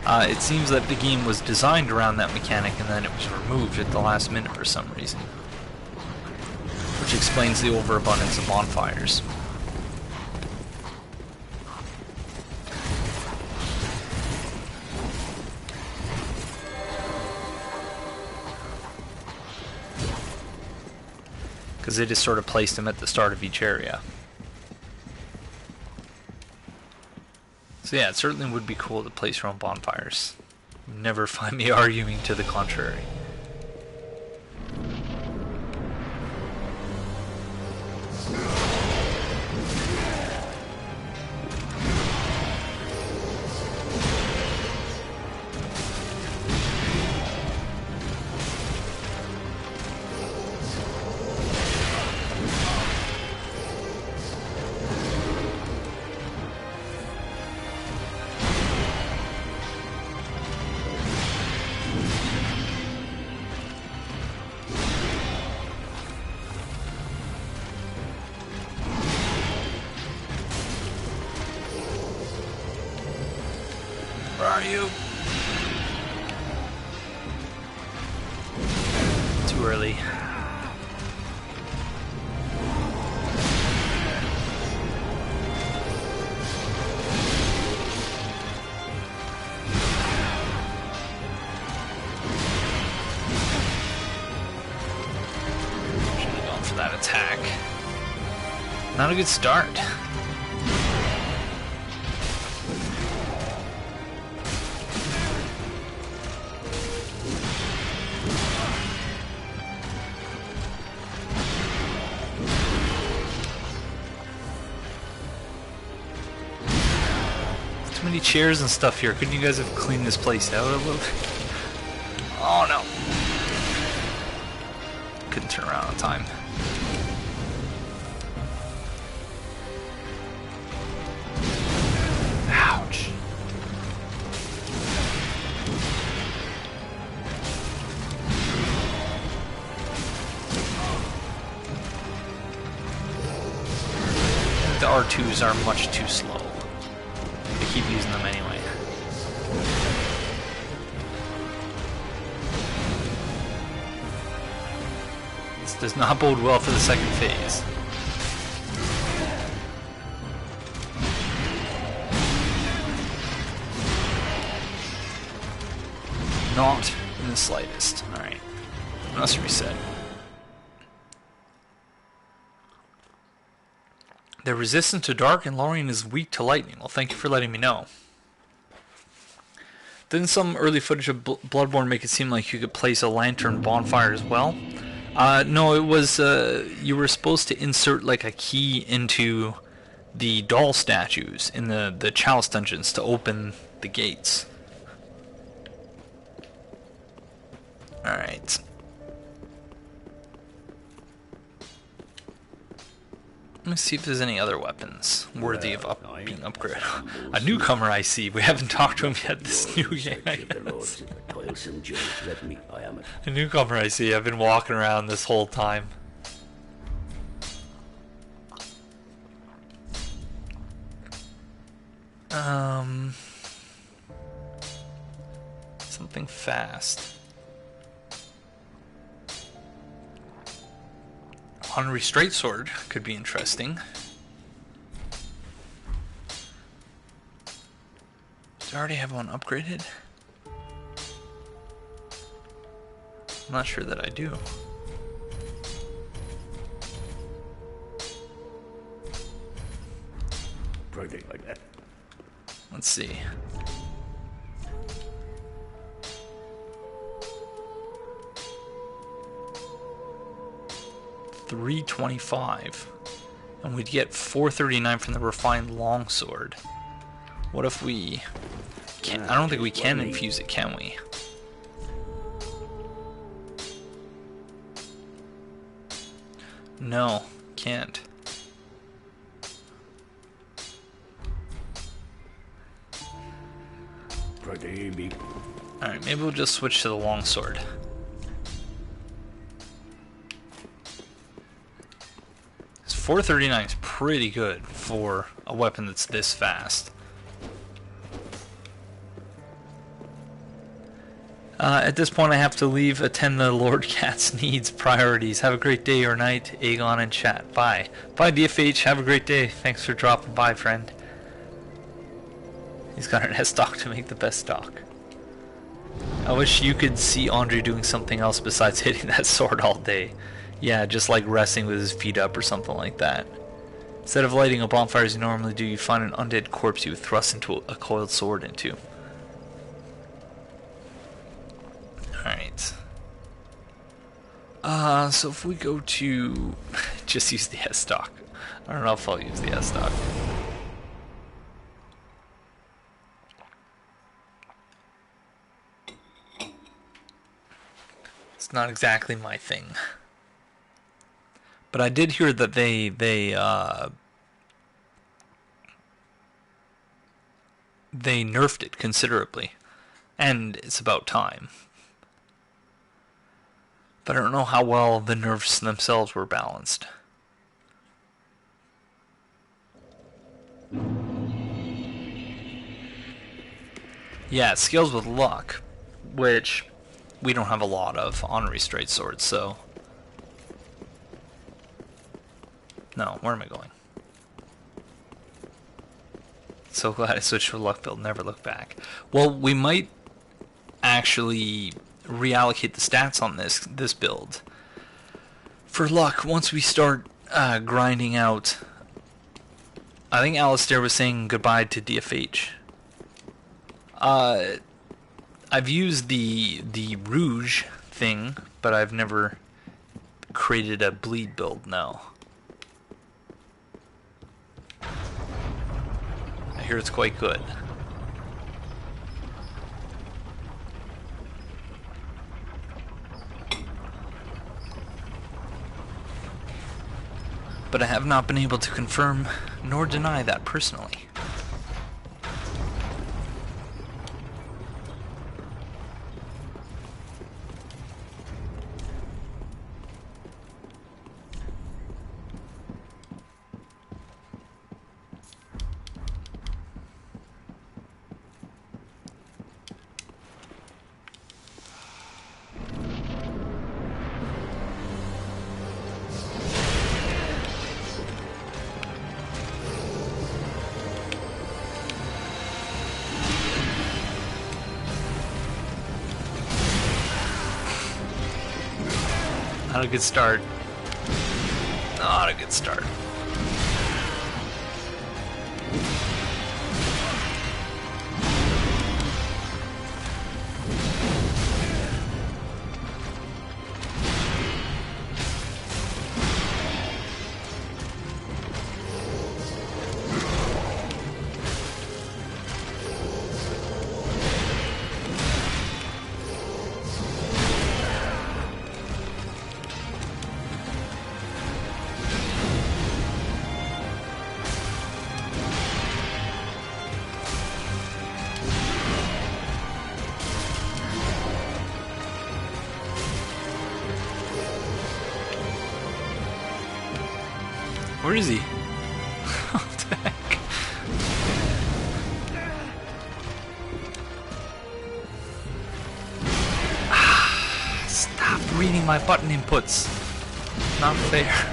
It seems that the game was designed around that mechanic and then it was removed at the last minute for some reason. Which explains the overabundance of bonfires. Because they just sort of placed them at the start of each area. So yeah, it certainly would be cool to place your own bonfires. Never find me arguing to the contrary. Where are you? Too early. Should have gone for that attack. Not a good start. Many chairs and stuff here. Couldn't you guys have cleaned this place out a little bit? Oh no. Couldn't turn around on time. Ouch. The R2s are much too slow. Keep using them anyway. This does not bode well for the second phase. Not in the slightest. Alright. Let's reset. They're resistant to dark and Lorien is weak to lightning. Well, thank you for letting me know. Didn't some early footage of Bloodborne make it seem like you could place a lantern bonfire as well? No, it was, you were supposed to insert like a key into the doll statues in the Chalice dungeons to open the gates. Alright. Let me see if there's any other weapons worthy of being upgraded. A newcomer, I see. We haven't talked to him yet this new game, I guess. A newcomer, I see. I've been walking around this whole time. Something fast. Honorary Straight Sword could be interesting. Do I already have one upgraded? I'm not sure that I do. Like that. Let's see. $325, and we'd get $439 from the refined longsword. What if we can't? I don't think we can infuse it, can we? No, can't. Alright, maybe we'll just switch to the longsword. $439 is pretty good for a weapon that's this fast. At this point I have to leave, attend the Lord Cat's needs, priorities. Have a great day or night, Aegon and chat. Bye. Bye DFH, have a great day. Thanks for dropping by, friend. He's got an S-stock to make the best stock. I wish you could see Andre doing something else besides hitting that sword all day. Yeah, just like resting with his feet up or something like that. Instead of lighting a bonfire as you normally do, you find an undead corpse you would thrust into a coiled sword into. Alright. So if we go to... just use the S-stock. I don't know if I'll use the S-stock. It's not exactly my thing. But I did hear that they nerfed it considerably, and it's about time. But I don't know how well the nerfs themselves were balanced. Yeah, it scales with luck, which we don't have a lot of honorary straight swords, so... No, where am I going? So glad I switched to a luck build, never look back. Well, we might actually reallocate the stats on this build for luck once we start grinding out. I think Alistair was saying goodbye to DFH. I've used the Rouge thing, but I've never created a bleed build, no. I hear it's quite good. But I have not been able to confirm nor deny that personally. Not a good start. Not a good start. Where is he? What the heck? Stop reading my button inputs. Not fair.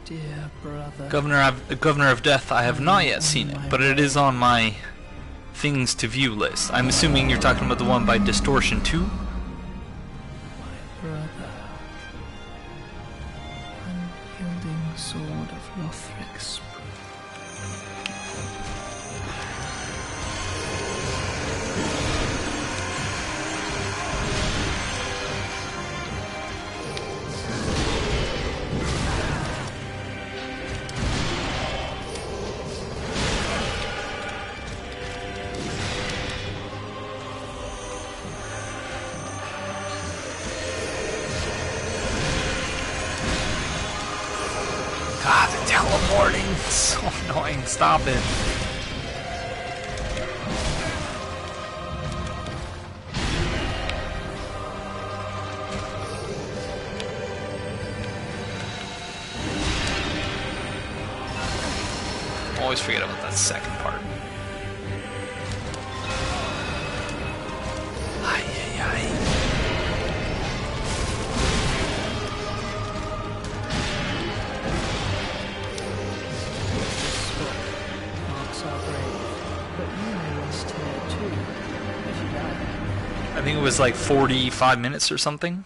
Dear brother. Governor of Death, I have not yet seen it, but it is on my things to view list. I'm assuming you're talking about the one by Distortion 2? My brother. Unyielding sword of Lothric's. God, the teleporting! It's so annoying. Stop it. Always forget about that second part. Ay, ay, ay. I think it was like 45 minutes or something.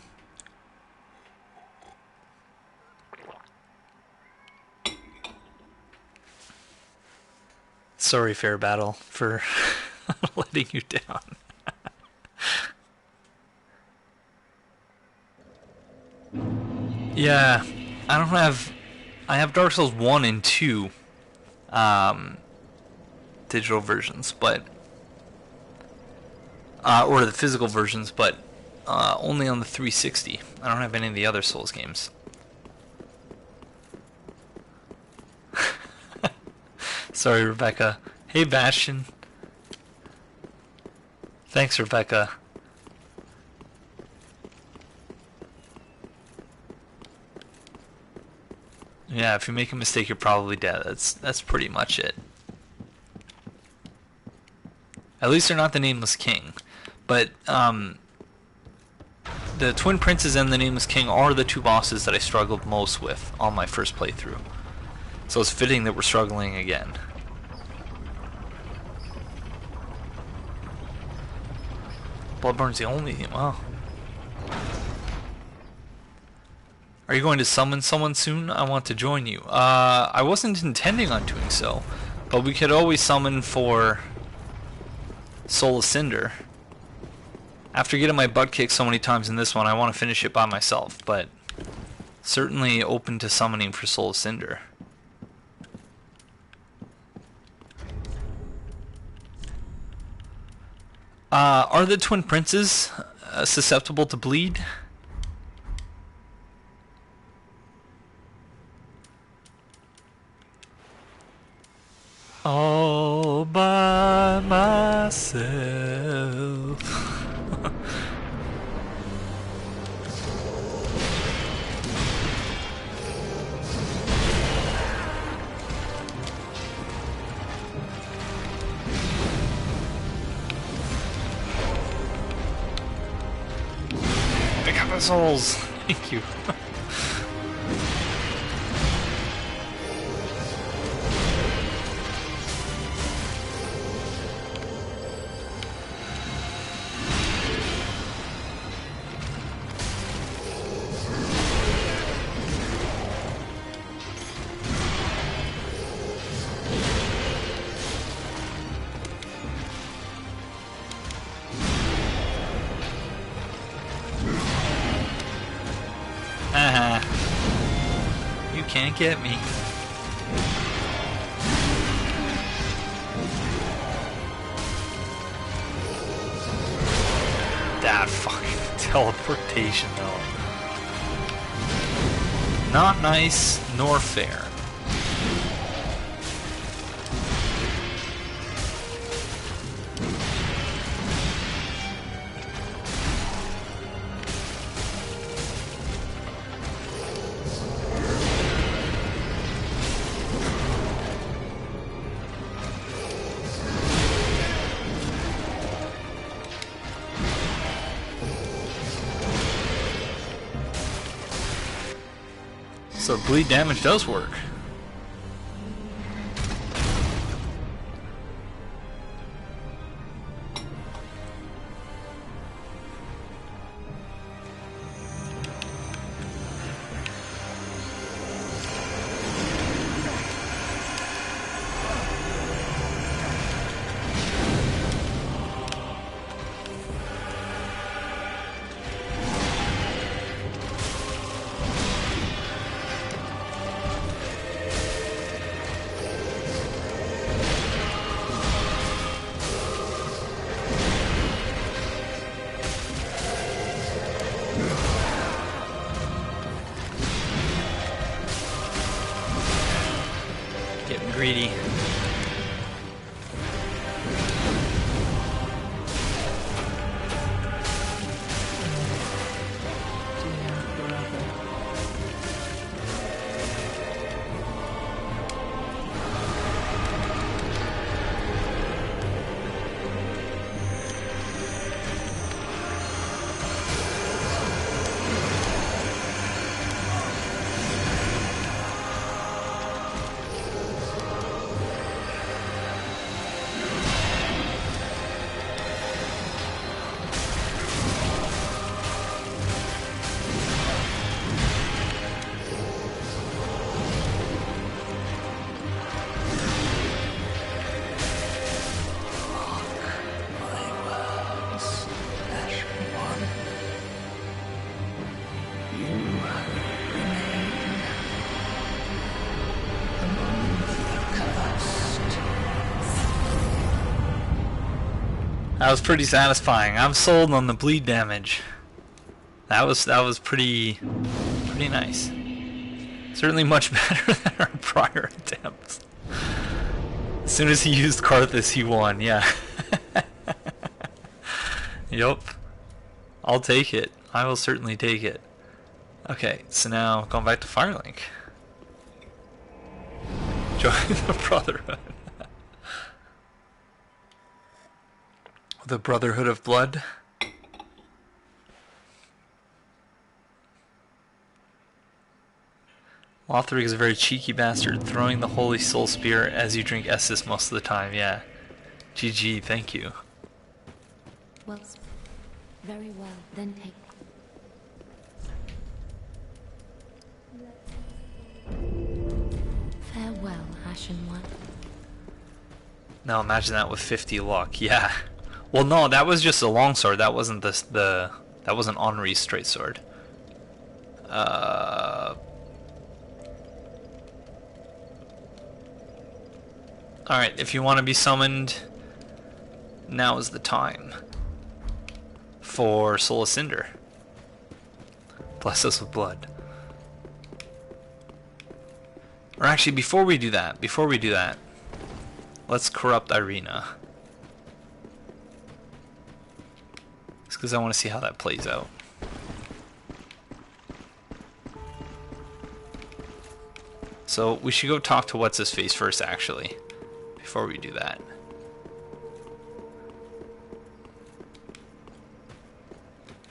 Sorry, Fair Battle, for letting you down. Yeah, I have Dark Souls 1 and 2 digital versions, but or the physical versions, but only on the 360. I don't have any of the other Souls games. Sorry, Rebecca. Hey, Bastion. Thanks, Rebecca. Yeah, if you make a mistake, you're probably dead. That's pretty much it. At least they're not the Nameless King. But the Twin Princes and the Nameless King are the two bosses that I struggled most with on my first playthrough. So it's fitting that we're struggling again. Bloodborne's the only thing. Wow. Are you going to summon someone soon? I want to join you. I wasn't intending on doing so, but we could always summon for Soul of Cinder. After getting my butt kicked so many times in this one, I want to finish it by myself, but certainly open to summoning for Soul of Cinder. Are the Twin Princes susceptible to bleed. All by myself. I got my souls. Thank you. You can't get me. That fucking teleportation though. Not nice nor fair. So bleed damage does work. Getting greedy. That was pretty satisfying. I'm sold on the bleed damage. That was pretty nice. Certainly much better than our prior attempts. As soon as he used Karthus, he won. Yeah. Yup. I'll take it. I will certainly take it. Okay, so now going back to Firelink. Join the Brotherhood. The Brotherhood of Blood. Lothric is a very cheeky bastard, throwing the Holy Soul Spear as you drink Estus most of the time, yeah. GG, thank you. Well, very well, then take... Farewell, Ashen One. Now imagine that with 50 luck, yeah. Well, no, that was just a longsword. That wasn't that wasn't Henri's straight sword. Alright, if you want to be summoned, now is the time. for Soul of Cinder. Bless us with blood. Or actually, before we do that, let's corrupt Irina. It's because I want to see how that plays out. So we should go talk to what's-his-face first, actually, before we do that.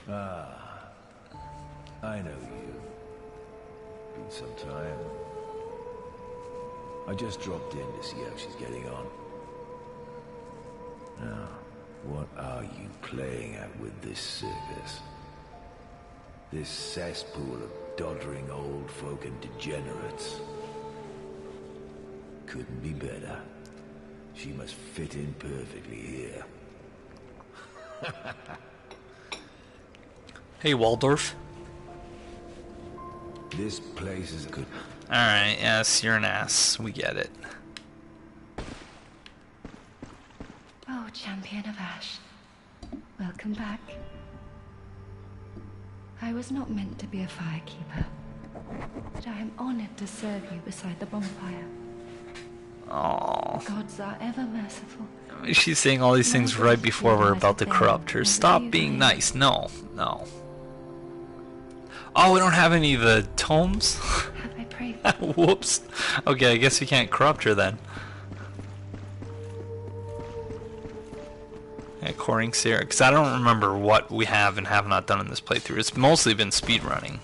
Ah, I know you. Been some time. I just dropped in to see how she's getting on. Now, what are you playing at with this circus? This cesspool of doddering old folk and degenerates? Couldn't be better. She must fit in perfectly here. Hey, Waldorf. This place is good. Alright, yes, you're an ass. We get it. Oh, Champion of Ash. Welcome back. I was not meant to be a firekeeper, but I am honored to serve you beside the bonfire. Aww. The gods are ever merciful. She's saying all these things right before we're about to corrupt her. Stop being nice. No, no. Oh, we don't have any of the tomes? Have I prayed? Whoops. Okay, I guess we can't corrupt her then. Yeah, coring Sarah. Because I don't remember what we have and have not done in this playthrough. It's mostly been speedrunning.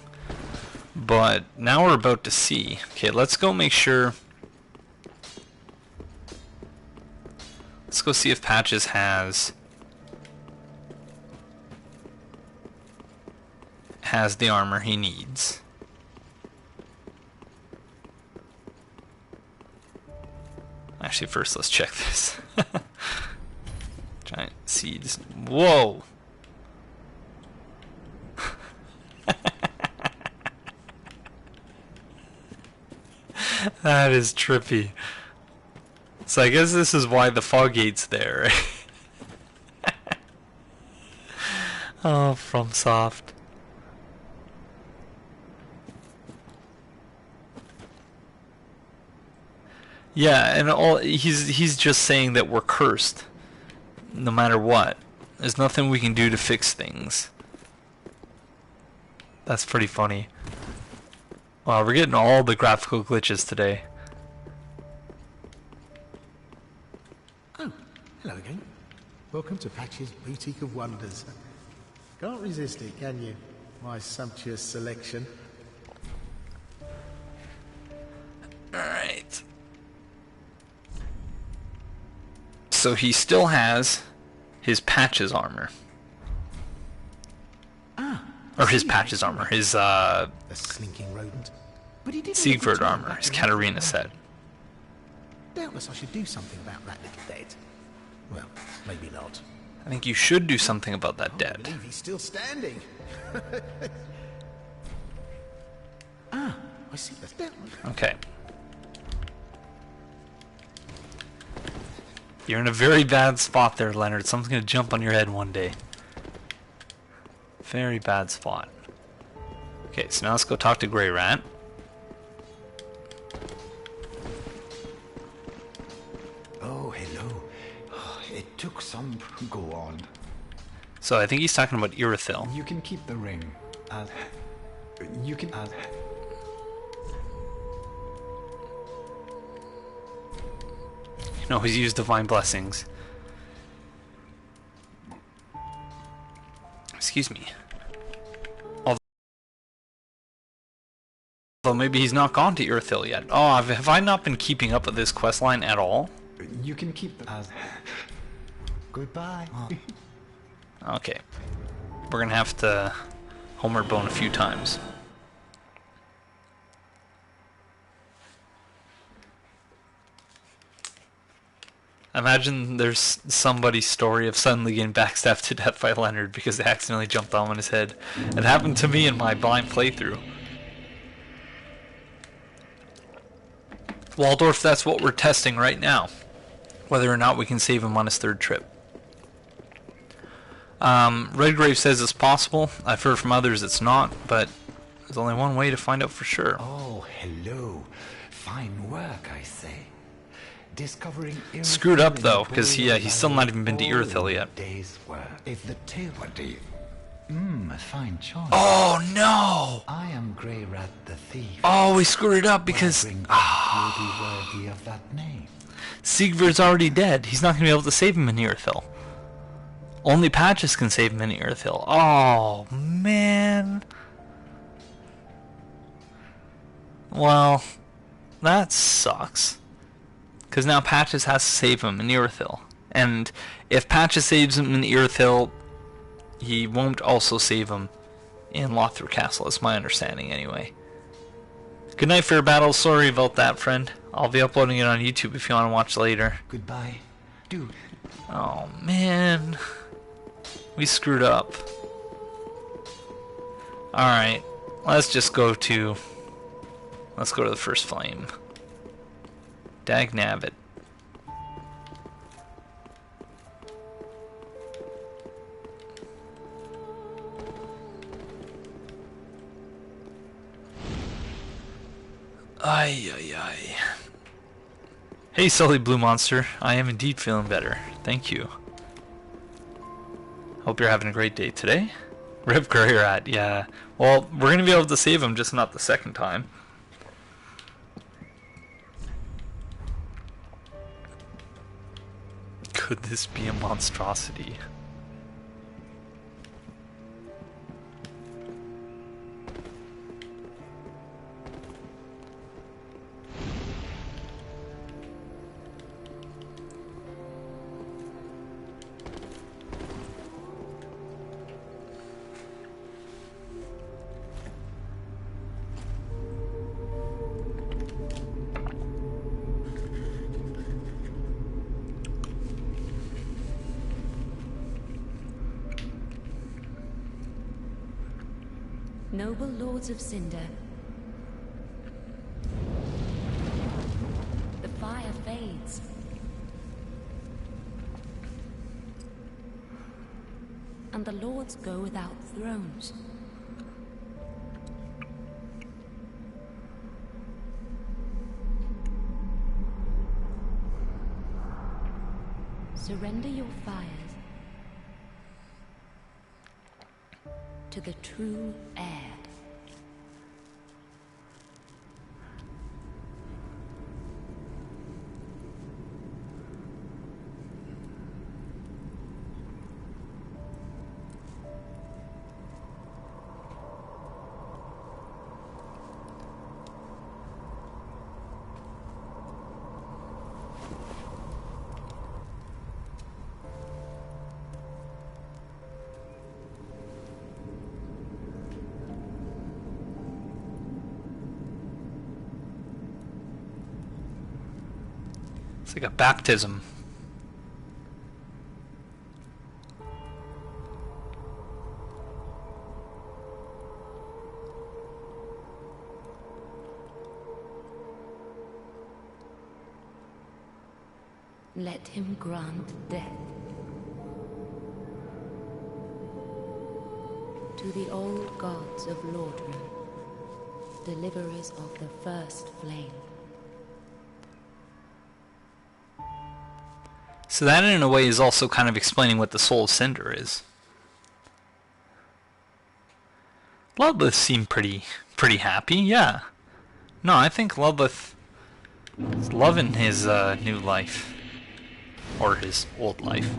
But now we're about to see. Okay, let's go make sure... Let's go see if Patches has the armor he needs. Actually, first let's check this. Giant seeds. Whoa! That is trippy. So I guess this is why the fog gate's there. Oh, FromSoft. Yeah, and all he's just saying that we're cursed, no matter what. There's nothing we can do to fix things. That's pretty funny. Wow, we're getting all the graphical glitches today. Hello again. Welcome to Patch's Boutique of Wonders. Can't resist it, can you? My sumptuous selection. Alright. So he still has his Patches armor. Or his Patches armor. His, The slinking rodent. But he did Siegfried armor, as Katarina said. Doubtless I should do something about that little dead. Well, maybe not. I think you should do something about that I dead. believe he's still standing. I see. That's down. Okay. You're in a very bad spot there, Leonard. Something's gonna jump on your head one day. Very bad spot. Okay, so now let's go talk to Grey Rat. Oh, hello. It took some go on. So I think he's talking about Irithyll. You can keep the ring. You can. You know, he's used divine blessings. Excuse me. Although maybe he's not gone to Irithyll yet. Oh, have I not been keeping up with this questline at all? You can keep the. Goodbye. Okay. We're gonna have to Homer bone a few times. Imagine there's somebody's story of suddenly getting backstabbed to death by Leonard because they accidentally jumped on his head. It happened to me in my blind playthrough. Waldorf, that's what we're testing right now. Whether or not we can save him on his third trip. Redgrave says it's possible. I've heard from others it's not, but there's only one way to find out for sure. Oh, hello. Fine work, I say. Discovering Screwed up though, because he's still not even been to Irithyll yet. Day's work. If the tale what do you? A fine choice. Oh no! I am Grey Rat the Thief. Oh, we screwed it up because will be worthy of that name. Sigvard's already dead. He's not going to be able to save him in Irithyll. Only Patches can save him in Irithyll. Oh man. Well, that sucks. Because now Patches has to save him in Irithyll. And if Patches saves him in Irithyll, he won't also save him in Lothric Castle. That's my understanding anyway. Good night, Fair Battle. Sorry about that, friend. I'll be uploading it on YouTube if you want to watch later. Goodbye, dude. Oh, man. We screwed up. Alright. Let's just go to... Let's go to the first flame. Dagnabbit. Ay, ay, ay. Hey, Sully Blue Monster. I am indeed feeling better. Thank you. Hope you're having a great day today. Rip Grey Rat, yeah. Well, we're going to be able to save him, just not the second time. Could this be a monstrosity? Noble lords of Cinder, the fire fades. And the lords go without thrones. Surrender your fires to the true heir. It's like a baptism. Let him grant death to the old gods of Lordran, deliverers of the first flame. So that in a way is also kind of explaining what the soul of Cinder is. Ludleth seemed pretty happy, yeah. No, I think Ludleth is loving his new life. Or his old life.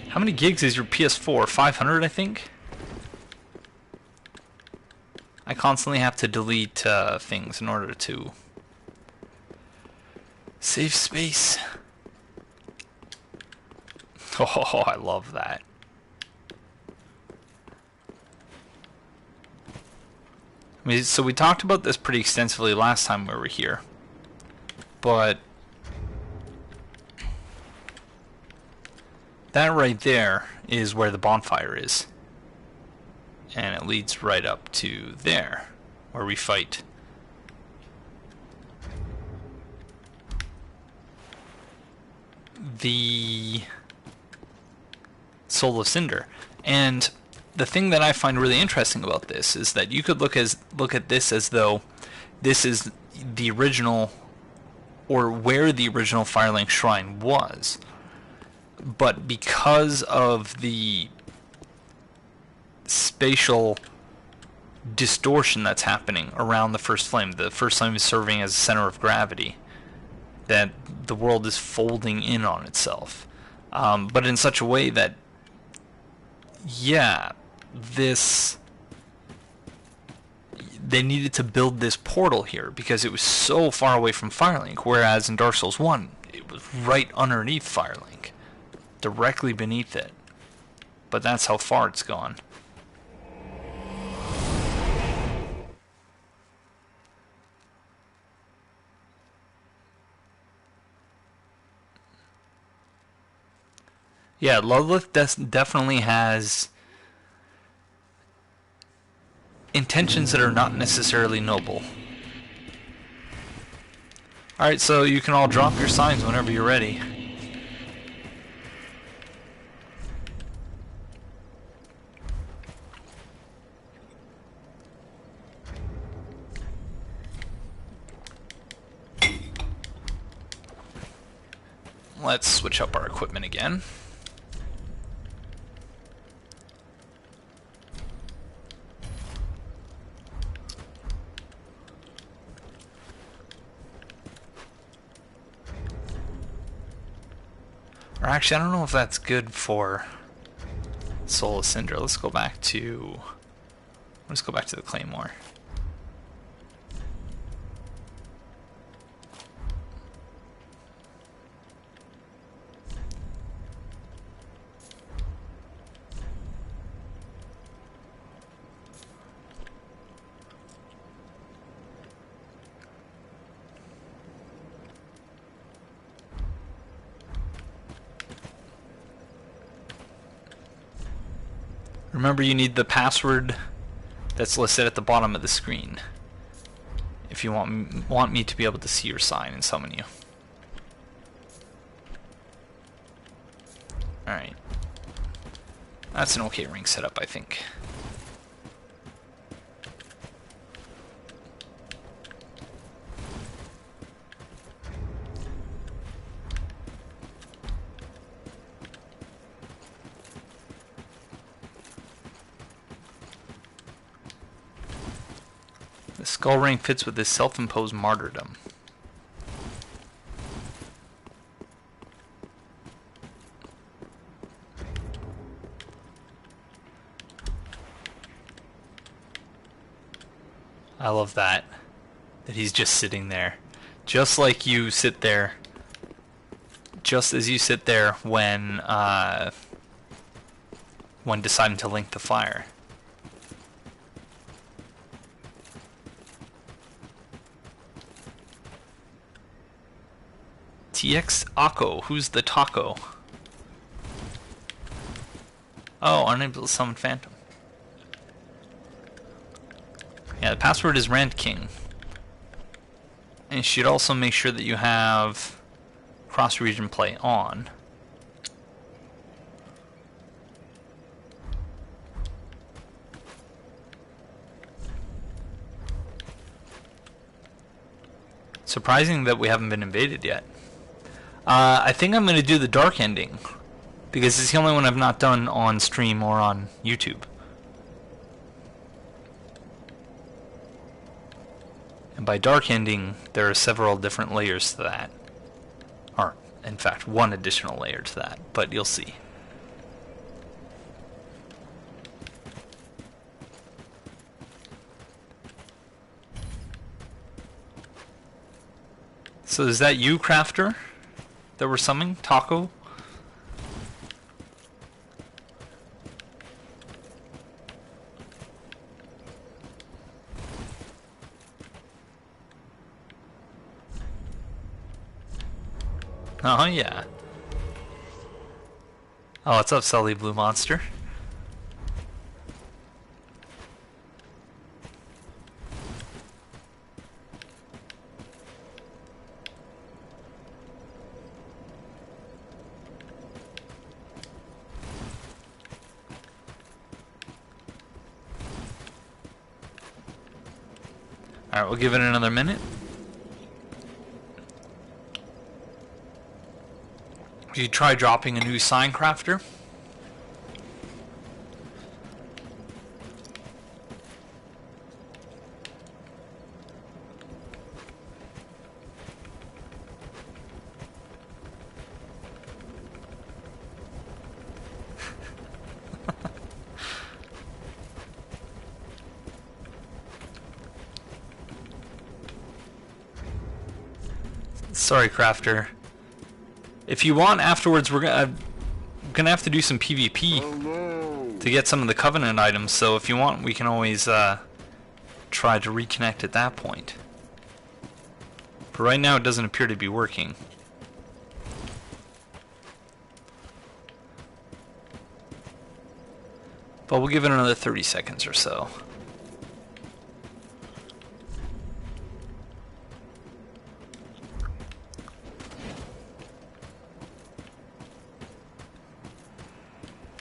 How many gigs is your PS4? 500, I think? I constantly have to delete things in order to save space. Oh, I love that. I mean, so we talked about this pretty extensively last time we were here. But that right there is where the bonfire is. And it leads right up to there, where we fight. Soul of Cinder. And the thing that I find really interesting about this is that you could look at this as though this is the original, or where the original Firelink Shrine was. But because of the spatial distortion that's happening around the First Flame is serving as a center of gravity, that the world is folding in on itself. But in such a way that, yeah, they needed to build this portal here because it was so far away from Firelink, whereas in Dark Souls 1, it was right underneath Firelink, directly beneath it. But that's how far it's gone. Yeah, Lothric definitely has intentions that are not necessarily noble. Alright, so you can all drop your signs whenever you're ready. Let's switch up our equipment again. Or actually, I don't know if that's good for Soul of Cinder. Let's go back to the Claymore. Remember, you need the password that's listed at the bottom of the screen if you want me to be able to see your sign and summon you. Alright. That's an okay ring setup, I think. The skull ring fits with this self-imposed martyrdom. I love that he's just sitting there. Just like you sit there. Just as you sit there when deciding to link the fire. TX Akko, who's the taco? Oh, unable to summon Phantom. Yeah, the password is Rand King. And you should also make sure that you have cross-region play on. Surprising that we haven't been invaded yet. I think I'm going to do the dark ending, because it's the only one I've not done on stream or on YouTube. And by dark ending, there are several different layers to that. Or, in fact, one additional layer to that, but you'll see. So is that you, Crafter, that we're summoning? Taco? Oh, yeah. Oh, what's up, Sully Blue Monster? Alright, we'll give it another minute. You try dropping a new sign crafter. Sorry, crafter. If you want, afterwards, I'm gonna have to do some PvP to get some of the Covenant items. So if you want, we can always try to reconnect at that point. But right now, it doesn't appear to be working. But we'll give it another 30 seconds or so.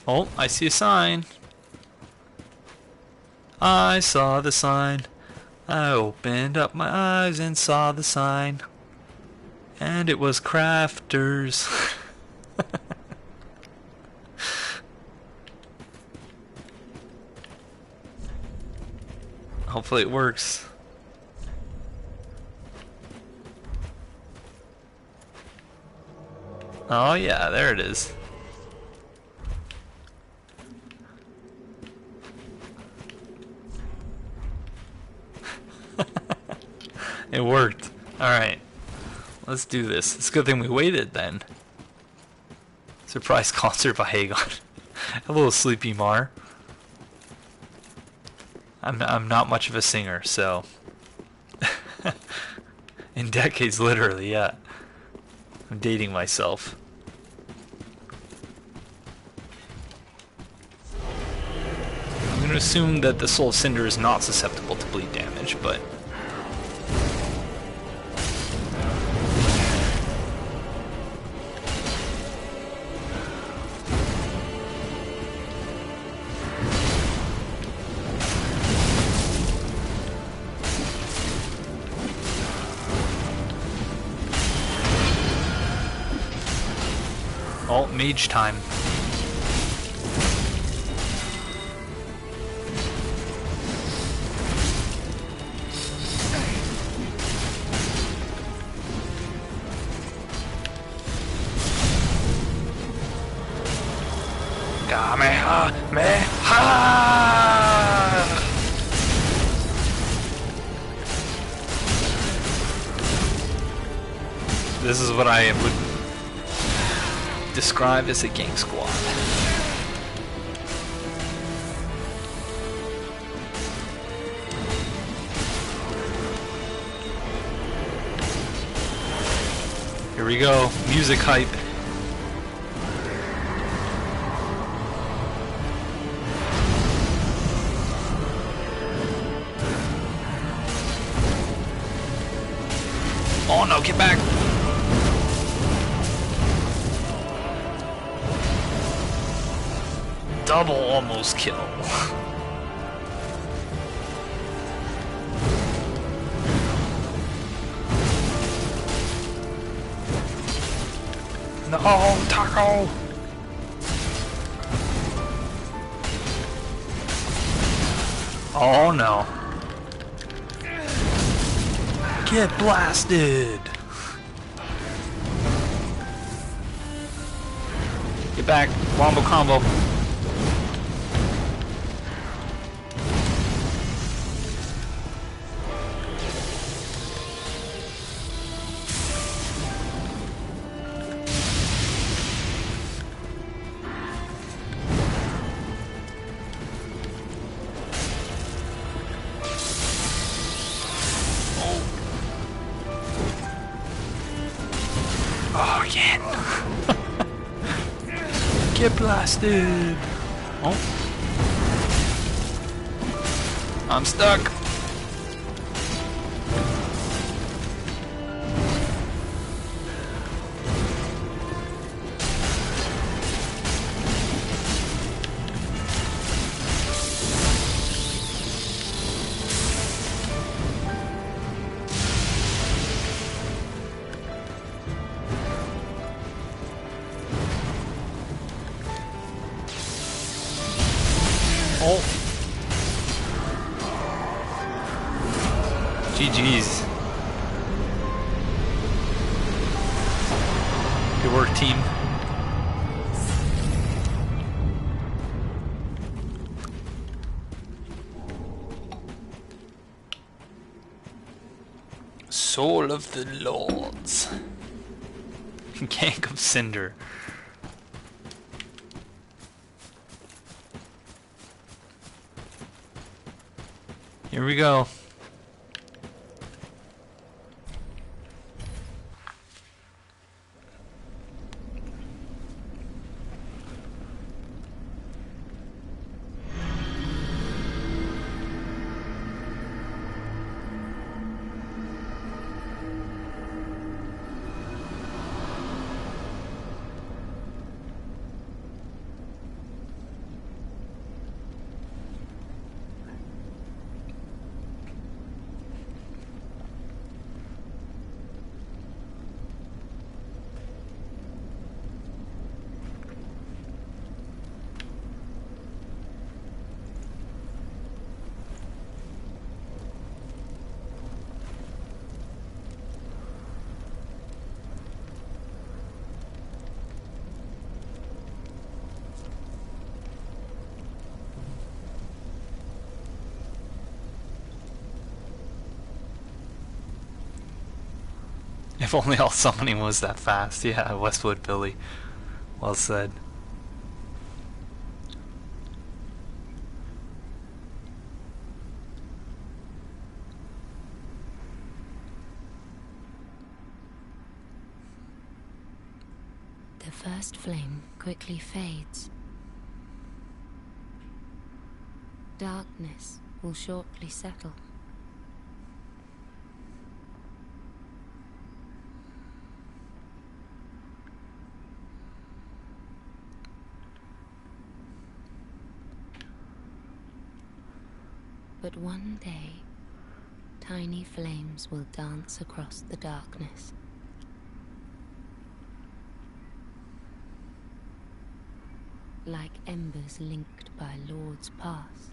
Oh, I see a sign. I saw the sign. I opened up my eyes and saw the sign. And it was crafters. Hopefully it works. Oh yeah, there it is. It worked. Alright. Let's do this. It's a good thing we waited then. Surprise concert by Aegon. A little sleepy Mar. I'm not much of a singer, so in decades, literally, yeah. I'm dating myself. I'm gonna assume that the Soul of Cinder is not susceptible to bleed damage, but oh, mage time. This is what I would describe as a gang squad. Here we go, music hype. Oh no, get back! Double almost kill. No, Taco! Oh no. Get blasted! Get back, wombo combo. Oh, yeah. Get blasted. Oh. I'm stuck. Oh. GG's. Good work, team. Soul of the Lords. Gang of Cinder. Here we go. If only all summoning was that fast. Yeah, Westwood Billy. Well said. The first flame quickly fades. Darkness will shortly settle. But one day, tiny flames will dance across the darkness. Like embers linked by Lord's Pass.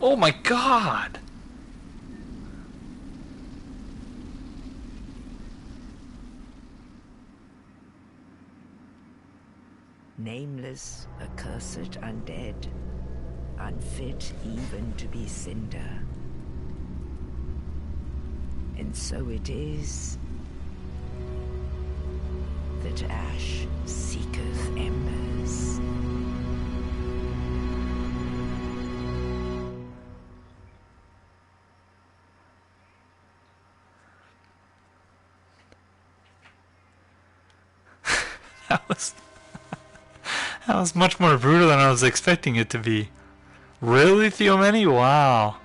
Oh my god! Nameless, accursed undead, unfit even to be Cinder. And so it is that ash seeketh embers. That was much more brutal than I was expecting it to be. Really, Theomany? Wow.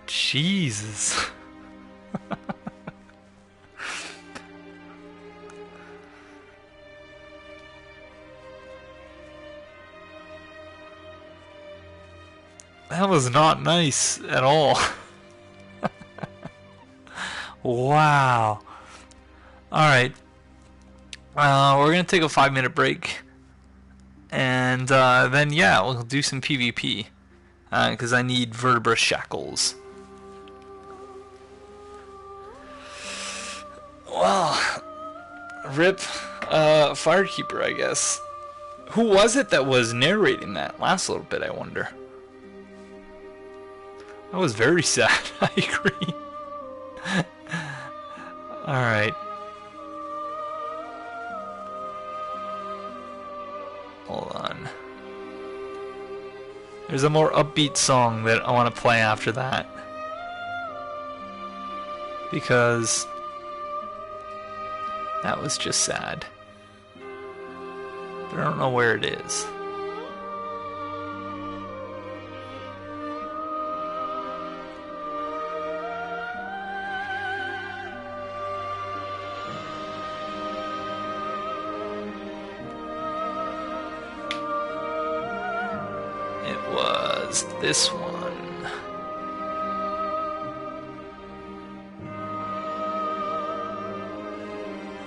Jesus. That was not nice at all. Wow. Alright. We're going to take a 5-minute break. And then, yeah, we'll do some PvP. Because I need vertebra shackles. Well, rip Firekeeper, I guess. Who was it that was narrating that last little bit, I wonder? That was very sad, I agree. Alright. Hold on. There's a more upbeat song that I want to play after that. Because that was just sad. But I don't know where it is. was this one.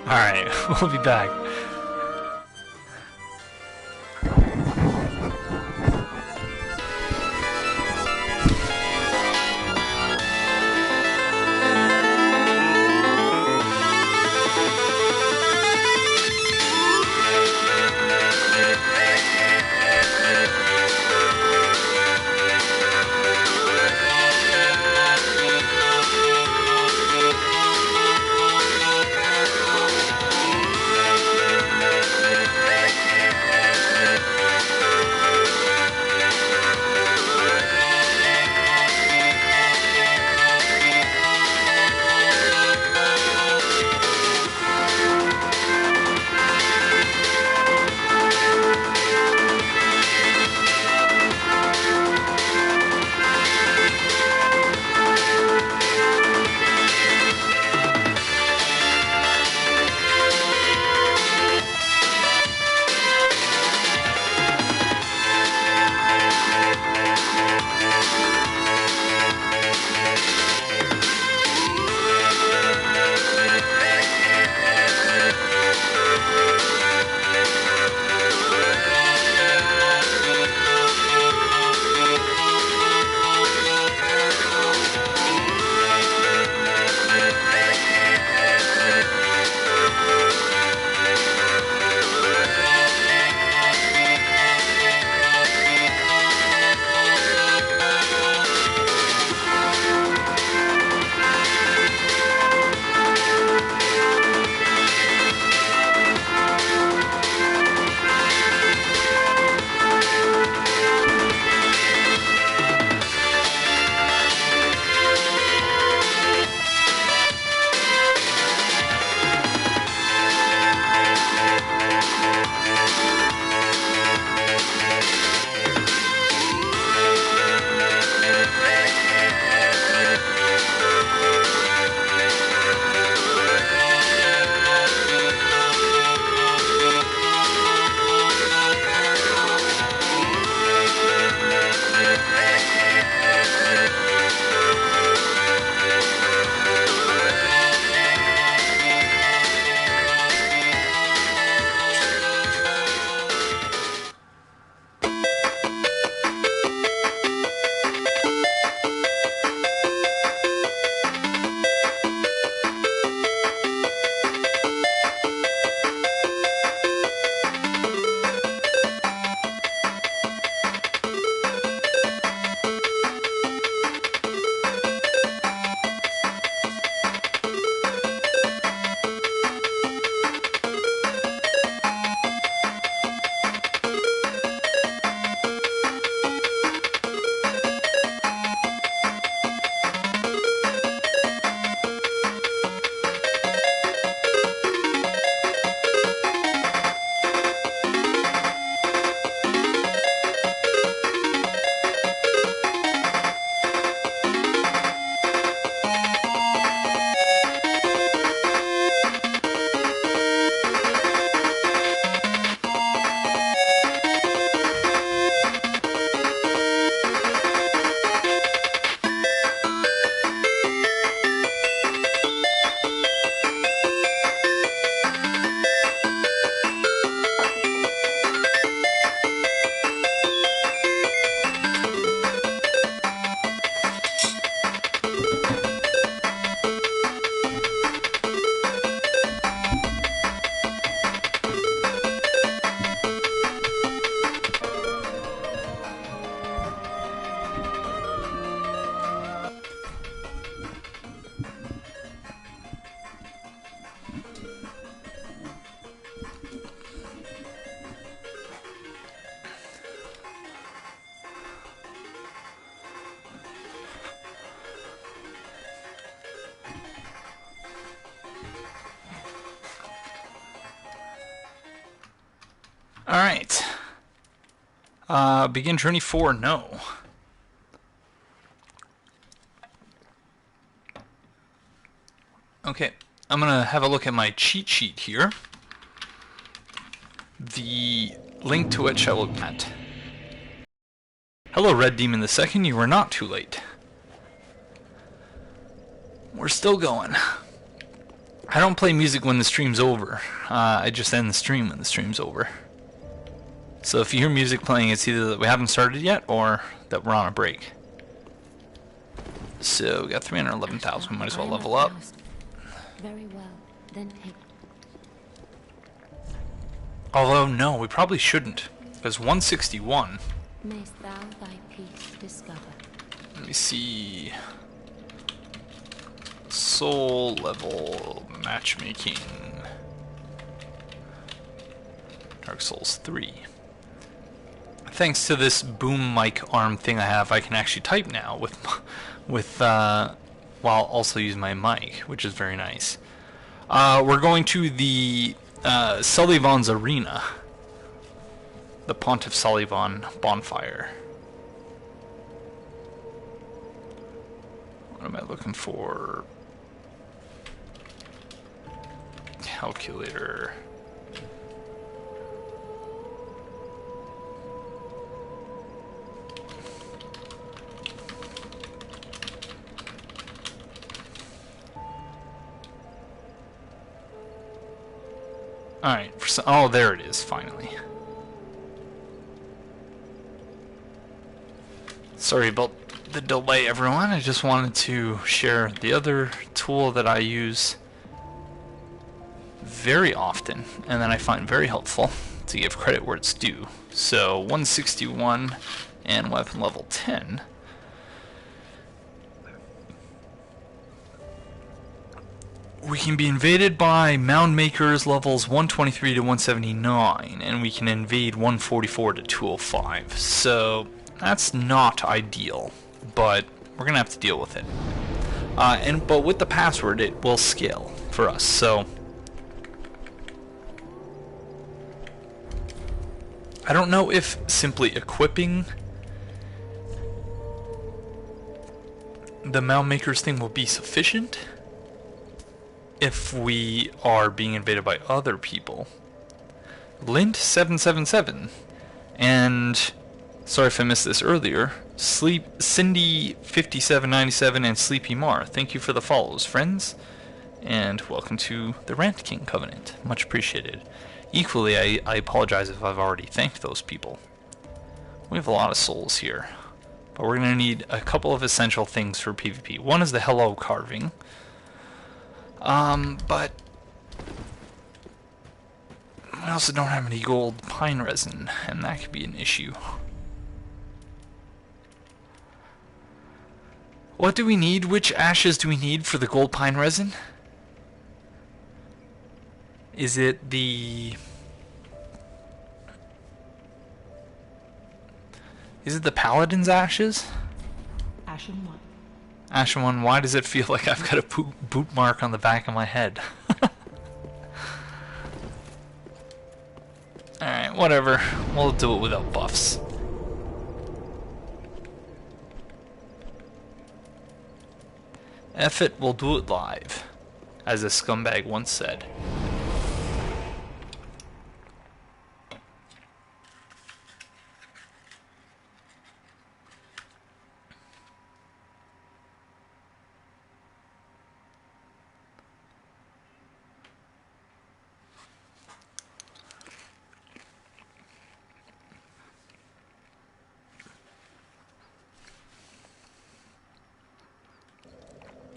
Alright, we'll be back. Alright. Begin Journey 4, no. Okay, I'm going to have a look at my cheat sheet here. The link to which I will add. Hello, Red Demon II. You were not too late. We're still going. I don't play music when the stream's over. I just end the stream when the stream's over. So if you hear music playing, it's either that we haven't started yet or that we're on a break. So we got 311,000. We might as well level up. Very well. Then take. Although no, we probably shouldn't, because 161. Mayst thou thy peace discover. Let me see. Soul level matchmaking. Dark Souls 3. Thanks to this boom mic arm thing I have, I can actually type now with while also using my mic, which is very nice. We're going to the Sullivan's Arena, the Pontiff Sullivan bonfire. What am I looking for? Calculator. Alright, oh, there it is, finally. Sorry about the delay, everyone. I just wanted to share the other tool that I use very often, and that I find very helpful, to give credit where it's due. So, 161 and weapon level 10. We can be invaded by mound makers levels 123 to 179, and we can invade 144 to 205. So that's not ideal, but we're gonna have to deal with it. But with the password, it will scale for us. So I don't know if simply equipping the mound makers thing will be sufficient if we are being invaded by other people. Lint777 and sorry if I missed this earlier, Cindy5797 and Sleepy Mar, thank you for the follows, friends, and welcome to the Rant King Covenant. Much appreciated. Equally, I apologize if I've already thanked those people. We have a lot of souls here, but we're going to need a couple of essential things for PvP. One is the Hello carving. But I also don't have any gold pine resin, and that could be an issue. What do we need? Which ashes do we need for the gold pine resin? Is it the Paladin's ashes? Ashen 1. Ashen 1, why does it feel like I've got a boot mark on the back of my head? Alright, whatever. We'll do it without buffs. F it, we'll do it live, as a scumbag once said.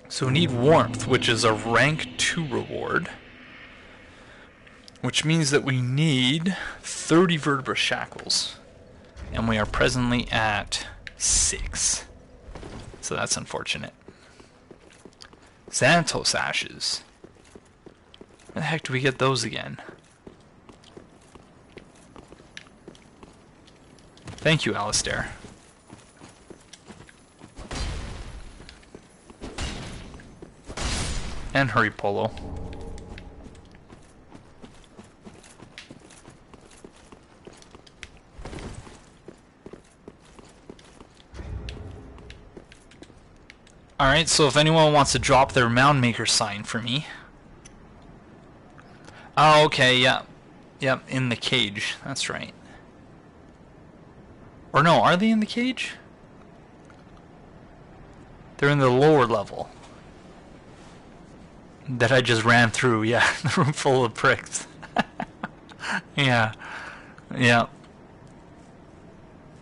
So we need Warmth, which is a rank 2 reward, which means that we need 30 vertebra shackles, and we are presently at 6. So that's unfortunate. Xanatos ashes. Where the heck do we get those again? Thank you, Alistair. And Hurry Polo. Alright, so if anyone wants to drop their mound maker sign for me. Oh, okay, yeah. Yep, in the cage. That's right. Or no, are they in the cage? They're in the lower level. That I just ran through, yeah. The room full of pricks. Yeah. Yeah.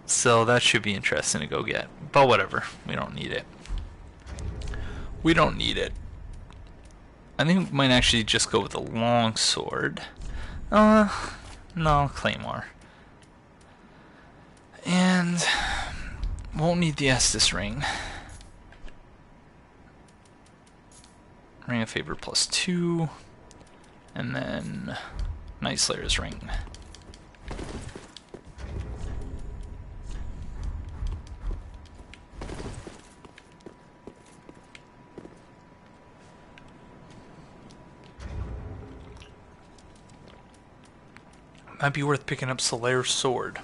So that should be interesting to go get. But whatever. We don't need it. We don't need it. I think we might actually just go with a long sword. No, claymore. And won't need the Estus ring. Ring of Favor +2. And then Night Slayer's ring. Might be worth picking up Solair's sword.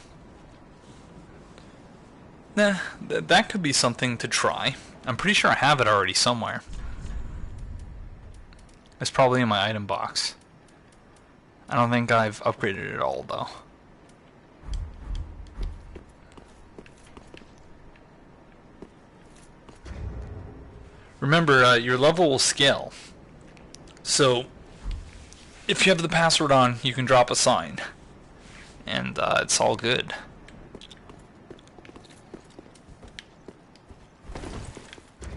Nah, that could be something to try. I'm pretty sure I have it already somewhere. It's probably in my item box. I don't think I've upgraded it all, though. Remember, your level will scale. So, if you have the password on, you can drop a sign. And it's all good.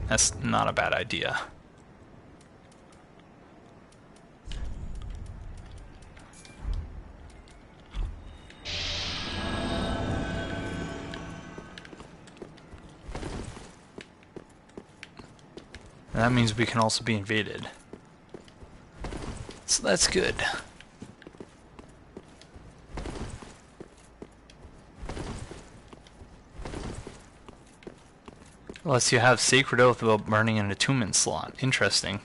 That's not a bad idea. And that means we can also be invaded. So that's good. Unless you have Sacred Oath about burning an attunement slot. Interesting.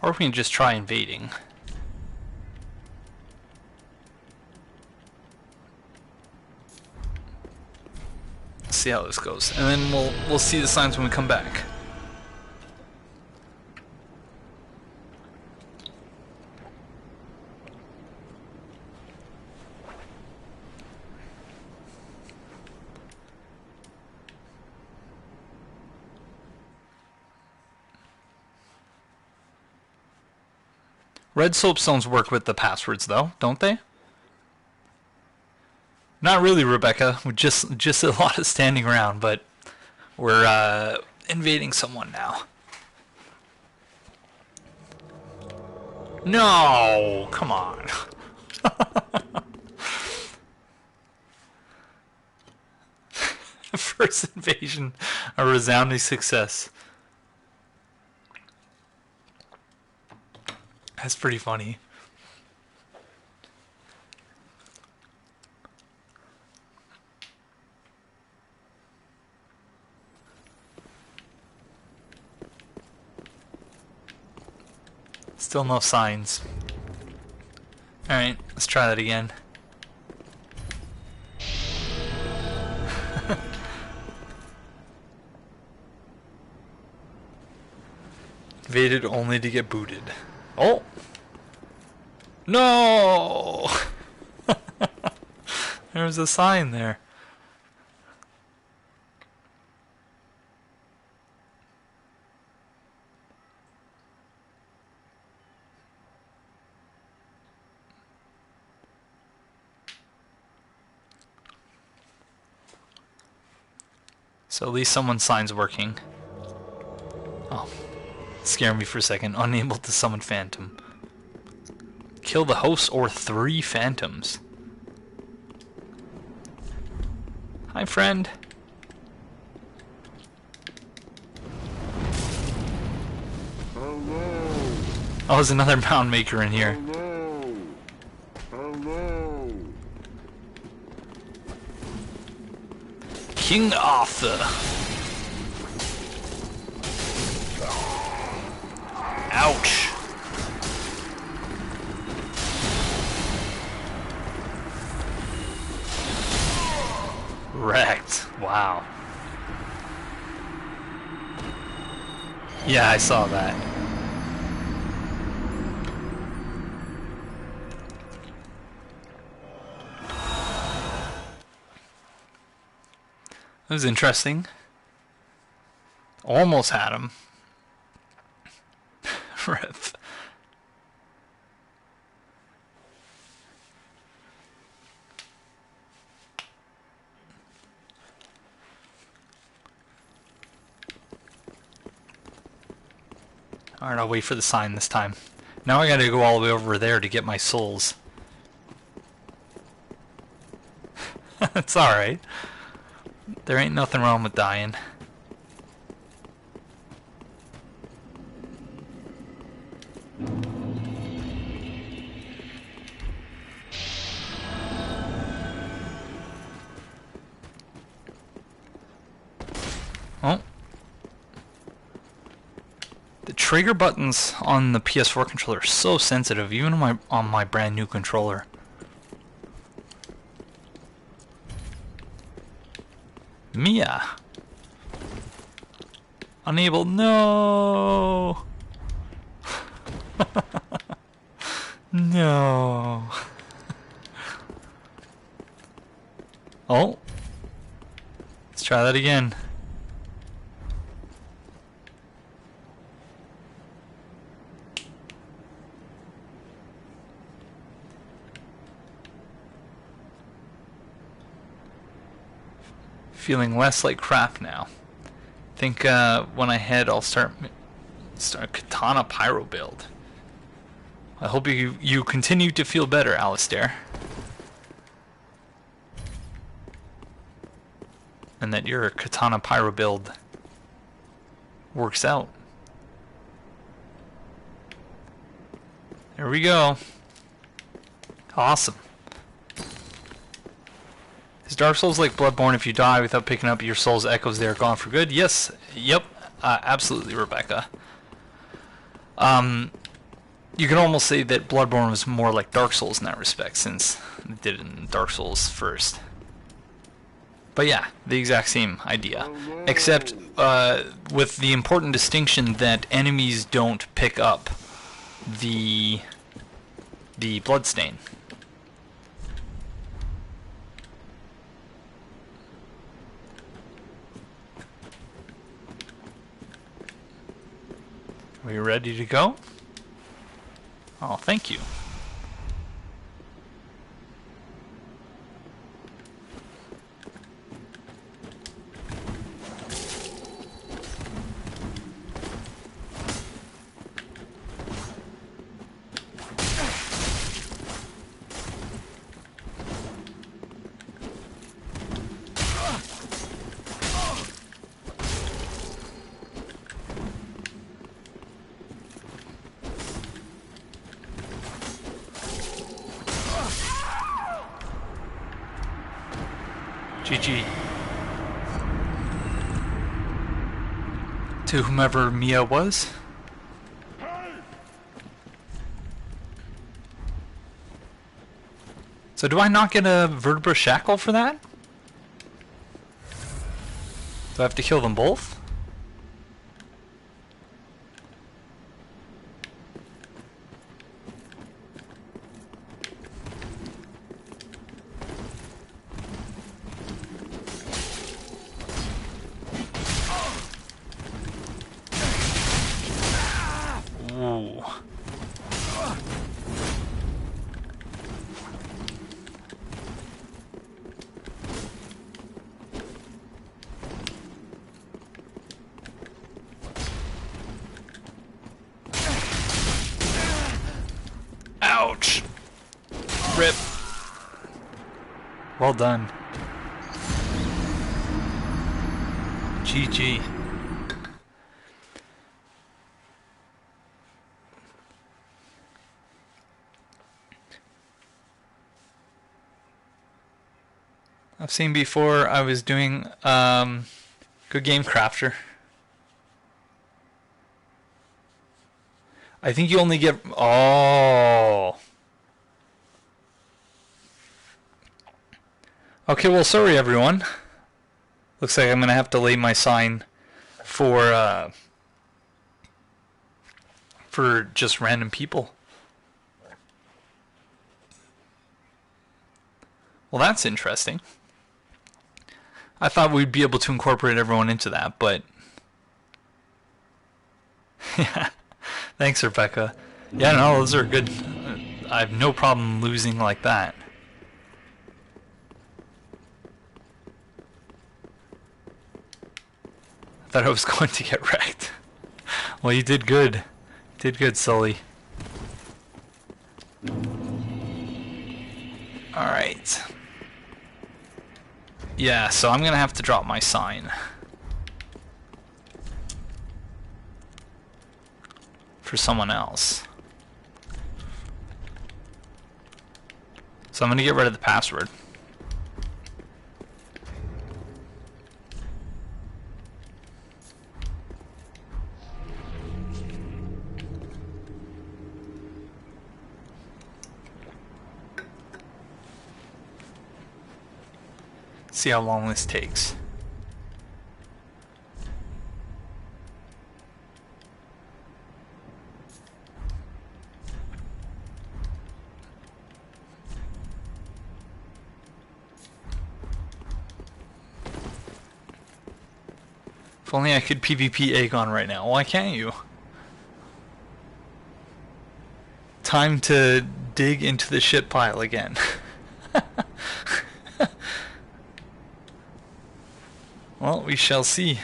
Or we can just try invading. See how this goes, and then we'll see the signs when we come back. Red soapstones work with the passwords, though, don't they? Not really, Rebecca. We're just a lot of standing around, but we're invading someone now. No, come on. First invasion, a resounding success. That's pretty funny. Still no signs. Alright, let's try that again. Invaded only to get booted. Oh! No! There's a sign there. So at least someone's sign's working. Oh. Scared me for a second. Unable to summon Phantom. Kill the host or 3 phantoms. Hi, friend. Hello. Oh, there's another mound maker in here. Hello. Hello. King Arthur. Ouch. Wrecked. Wow. Yeah, I saw that. That was interesting. Almost had him. Rip. Alright, I'll wait for the sign this time. Now I gotta go all the way over there to get my souls. It's alright. There ain't nothing wrong with dying. Oh. The trigger buttons on the PS4 controller are so sensitive, even on my brand new controller. Mia. Unable. No. No. Oh. Let's try that again. Feeling less like crap now. I think when I head, I'll start a Katana Pyro build. I hope you continue to feel better, Alistair. And that your Katana Pyro build works out. There we go. Awesome. Is Dark Souls like Bloodborne? If you die without picking up your soul's echoes, they are gone for good? Yes. Yep. Absolutely, Rebecca. You can almost say that Bloodborne was more like Dark Souls in that respect, since it did it in Dark Souls first. But yeah, the exact same idea. Except with the important distinction that enemies don't pick up the bloodstain. Are you ready to go? Oh, thank you. GG. To whomever Mia was. So do I not get a vertebra shackle for that? Do I have to kill them both? Ooh. Ouch! Rip. Well done. GG. I've seen before. I was doing Good Game Crafter. I think you only get... Oh. Okay, well, sorry, everyone. Looks like I'm going to have to lay my sign for just random people. Well, that's interesting. I thought we'd be able to incorporate everyone into that, but... Yeah. Thanks, Rebecca. Yeah, no, those are good. I have no problem losing like that. I thought I was going to get wrecked. Well, you did good. Did good, Sully. Alright. Yeah, so I'm gonna have to drop my sign. For someone else. So I'm gonna get rid of the password. See how long this takes. If only I could PvP Aegon right now. Why can't you? Time to dig into the shit pile again. Well, we shall see.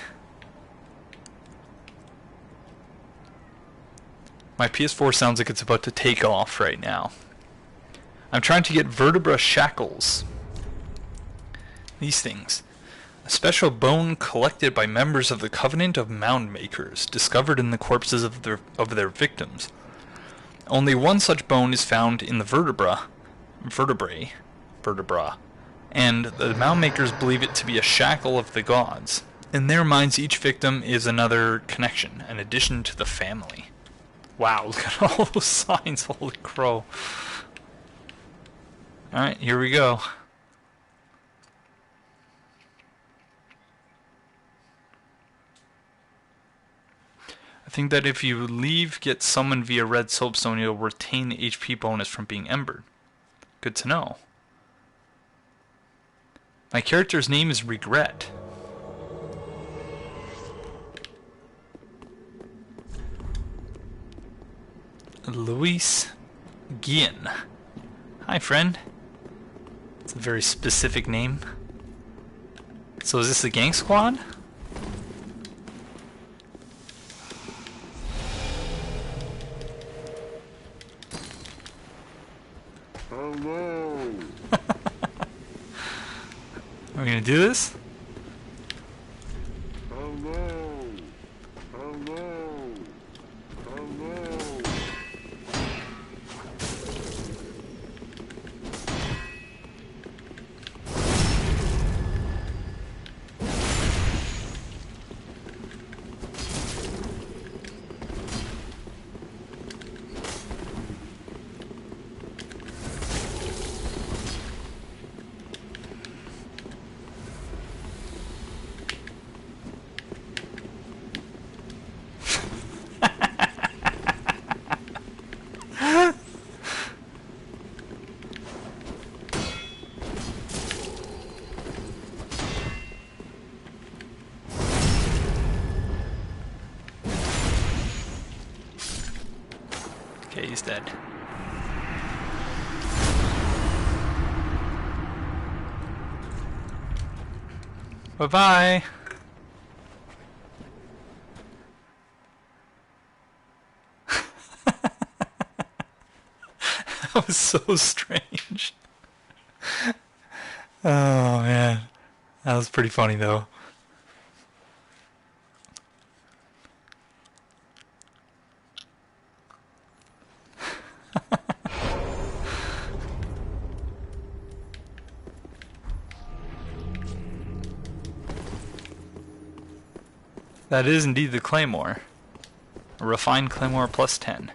My PS4 sounds like it's about to take off right now. I'm trying to get vertebra shackles. These things. A special bone collected by members of the Covenant of Mound Makers, discovered in the corpses of their victims. Only one such bone is found in the vertebra, and the Mound Makers believe it to be a shackle of the gods. In their minds, each victim is another connection, an addition to the family. Wow, look at all those signs, holy crow. Alright, here we go. I think that if you leave, get summoned via red soapstone, you'll retain the HP bonus from being embered. Good to know. My character's name is Regret. Luis Guillen. Hi, friend. It's a very specific name. So is this the gang squad? Hello. Are we gonna do this? Hello. Hello. Hello. Okay, he's dead. Bye-bye. That was so strange. Oh, man. That was pretty funny, though. That is indeed the Claymore. A refined Claymore plus 10.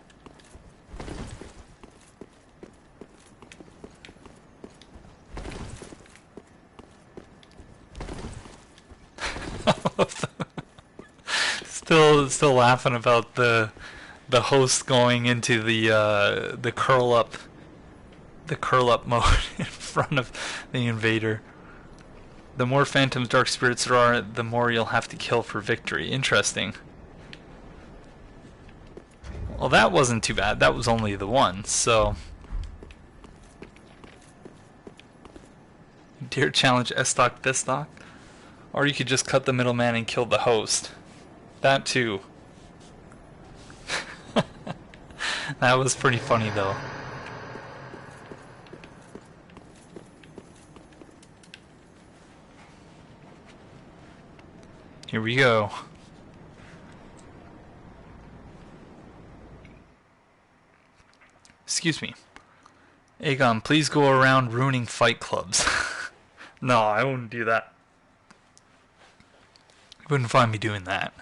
Still laughing about the host going into the curl up mode in front of the invader. The more phantoms, dark spirits there are, the more you'll have to kill for victory. Interesting. Well, that wasn't too bad. That was only the one, so... Dare challenge S-Stock, this-Stock? Or you could just cut the middleman and kill the host. That too. That was pretty funny, though. Here we go. Excuse me. Aegon, please go around ruining fight clubs. No, I wouldn't do that. You wouldn't find me doing that.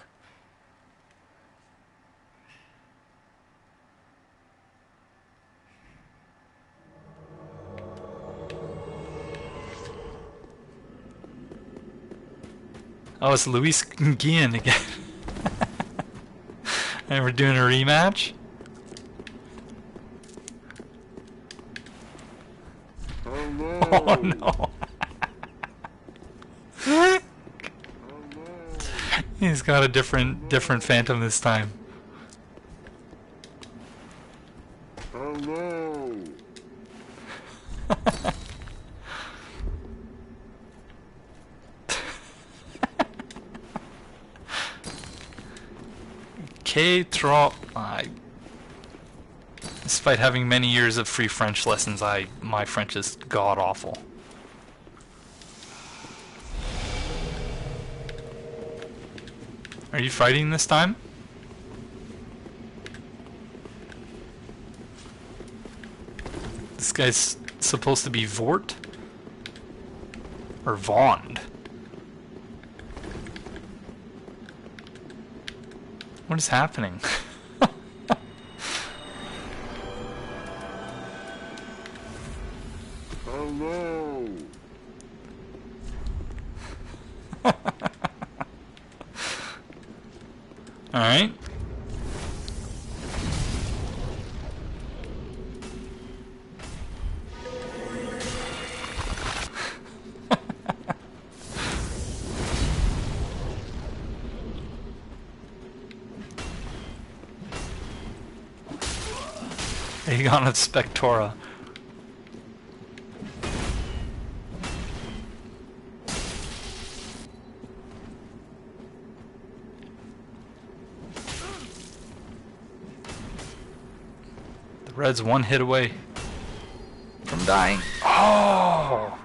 Oh, it's Luis Guillen again. And we're doing a rematch? Oh no. He's got a different phantom this time. Oh no. Despite having many years of free French lessons, my French is god awful. Are you fighting this time? This guy's supposed to be Vort? Or Vond? What is happening? Oh no. Alright. Aegon of Spectora. The red's one hit away from dying. Oh!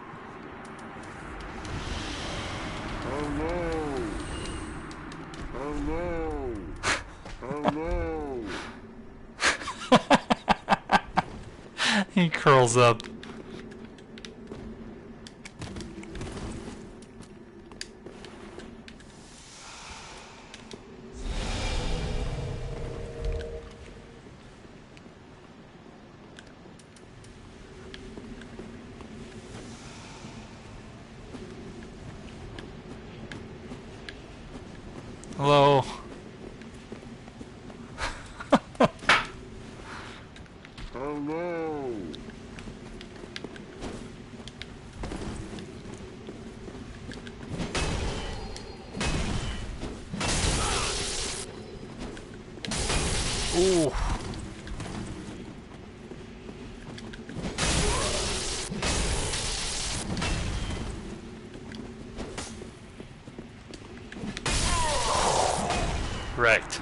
Oh no. Oh no. Oh no. He curls up. Hello. Oh no. Ooh. Wrecked.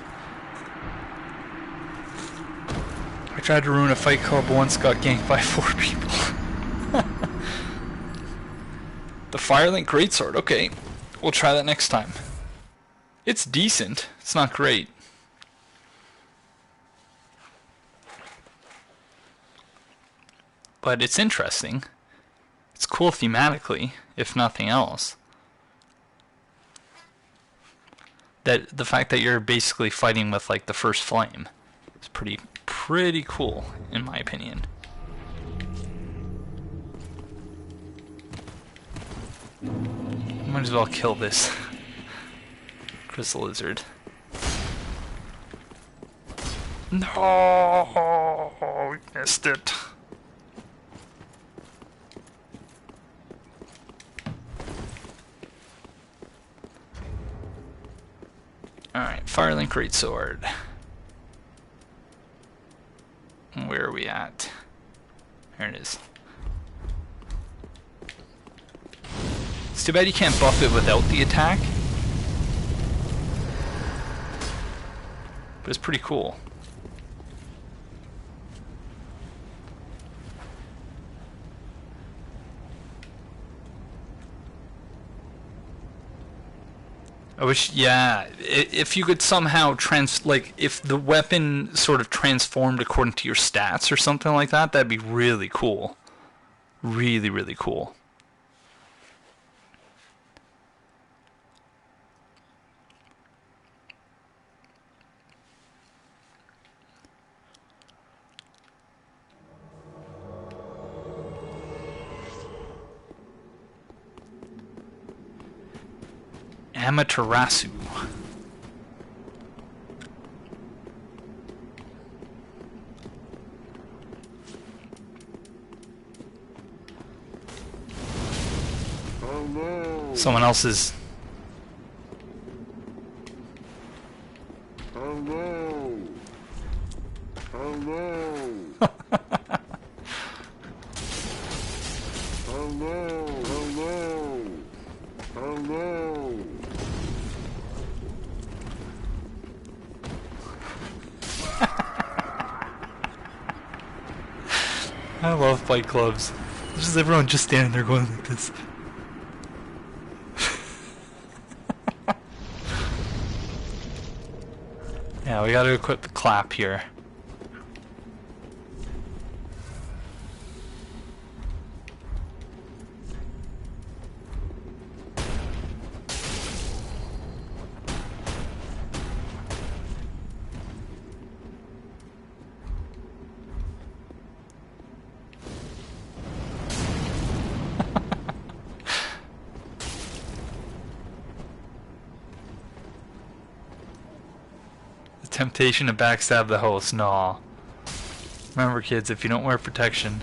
I tried to ruin a fight club once, got ganked by 4 people. The Firelink Greatsword, okay. We'll try that next time. It's decent. It's not great. But it's interesting. It's cool thematically, if nothing else. That the fact that you're basically fighting with like the first flame is pretty cool in my opinion. Might as well kill this Crystal lizard. No, we missed it. Alright, Firelink Greatsword. Where are we at? There it is. It's too bad you can't buff it without the attack. But it's pretty cool. I wish, yeah, if you could somehow like, if the weapon sort of transformed according to your stats or something like that, that'd be really cool. Really, really cool. Amaterasu. Oh no! Someone else's. Oh no! Oh no! Oh no! Oh no! Oh no! I love Fight Clubs. This is everyone just standing there going like this. Yeah, we gotta equip the clap here. Temptation to backstab the host. Nah. Remember, kids, if you don't wear protection.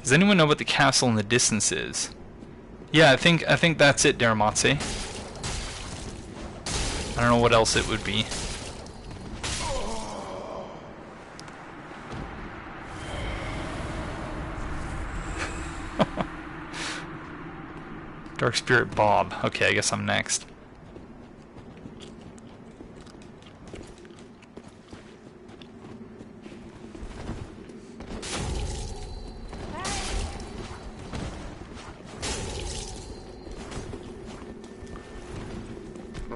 Does anyone know what the castle in the distance is? Yeah, I think that's it, Daramatse. I don't know what else it would be. Dark Spirit Bob. Okay, I guess I'm next.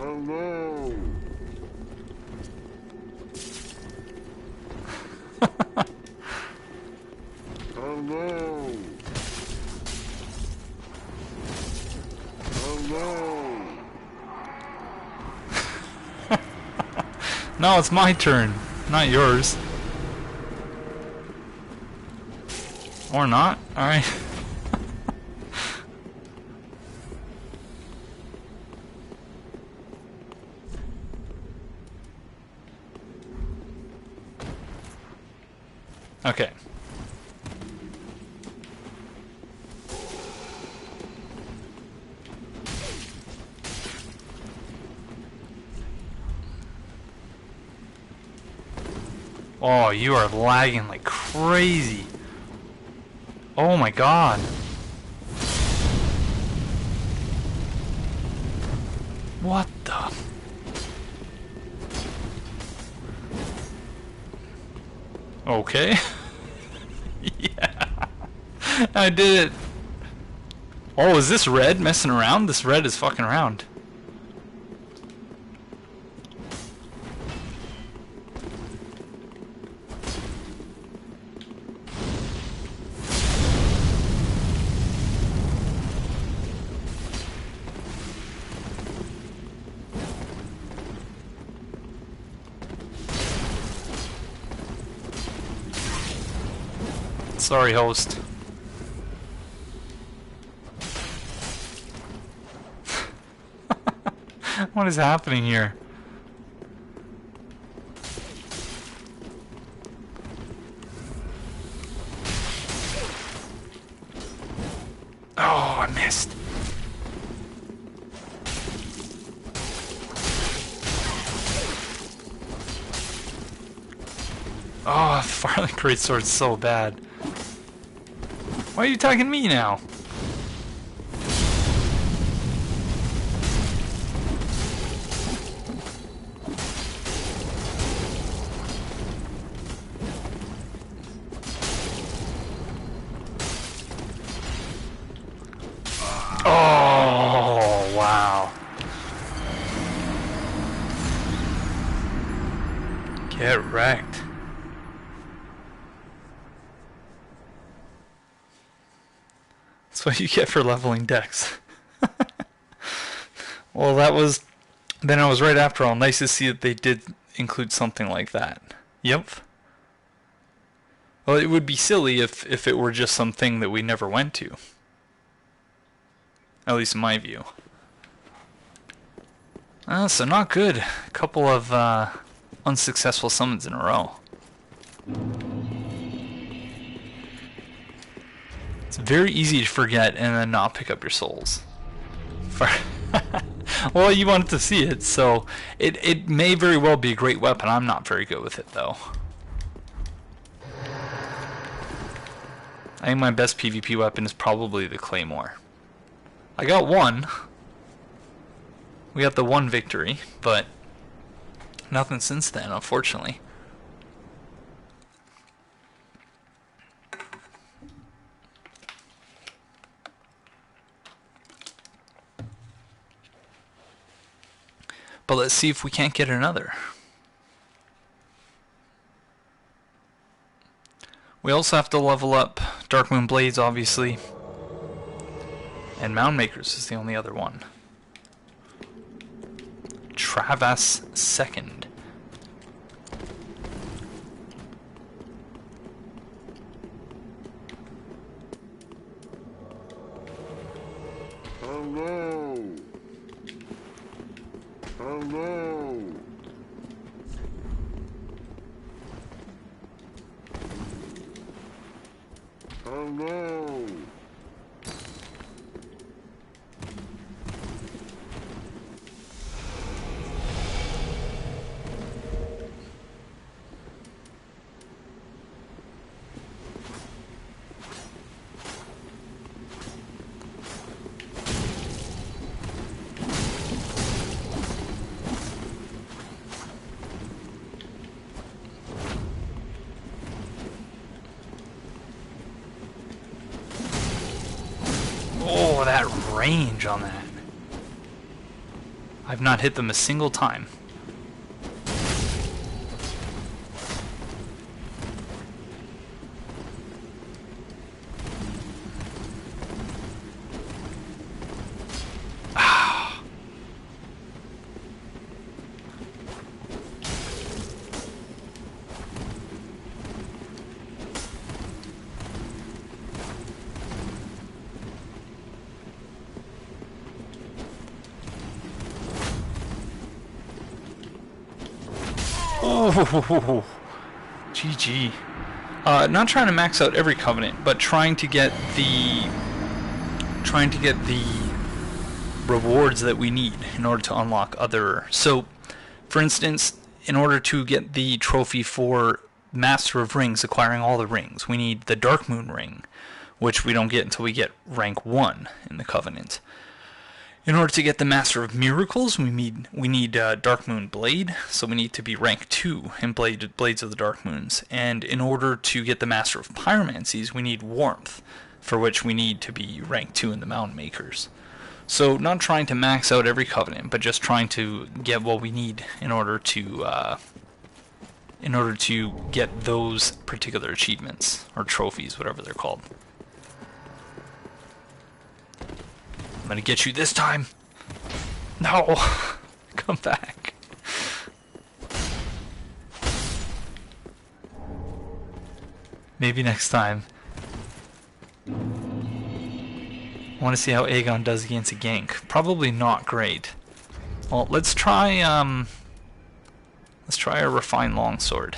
Oh no! Oh no! Oh no! No, it's my turn, not yours. Or not? Alright. Okay. Oh, you are lagging like crazy. Oh my god. What the? Okay. Yeah. I did it. Oh, is this red messing around? This red is fucking around. Sorry, host. What is happening here? Oh, I missed. Oh, the Firelink Greatsword's so bad. Why are you attacking me now? Oh, wow. Get wrecked. That's what you get for leveling decks. Well, that was... Then I was right after all. Nice to see that they did include something like that. Yep. Well, it would be silly if it were just something that we never went to. At least in my view. So not good. A couple of unsuccessful summons in a row. It's very easy to forget and then not pick up your souls. Well, you wanted to see it, so it may very well be a great weapon. I'm not very good with it, though. I think my best PvP weapon is probably the Claymore. I got one. We got the one victory, but nothing since then, unfortunately. But let's see if we can't get another. We also have to level up Darkmoon Blades, obviously. And Mound Makers is the only other one. Travas second. Hello. Hello. Hello. Oh, that range on that. I've not hit them a single time. Oh, GG. Not trying to max out every covenant, but trying to get the rewards that we need in order to unlock other. So, for instance, in order to get the trophy for Master of Rings, acquiring all the rings, we need the Darkmoon ring, which we don't get until we get rank 1 in the Covenant. In order to get the Master of Miracles, we need Darkmoon Blade, so we need to be rank 2 in Blades of the Darkmoons. And in order to get the Master of Pyromancies, we need Warmth, for which we need to be rank 2 in the Mound Makers. So not trying to max out every covenant, but just trying to get what we need in order to get those particular achievements, or trophies, whatever they're called. I'm gonna get you this time. No, come back. Maybe next time. I want to see how Aegon does against a gank. Probably not great. Well, let's try a refined longsword.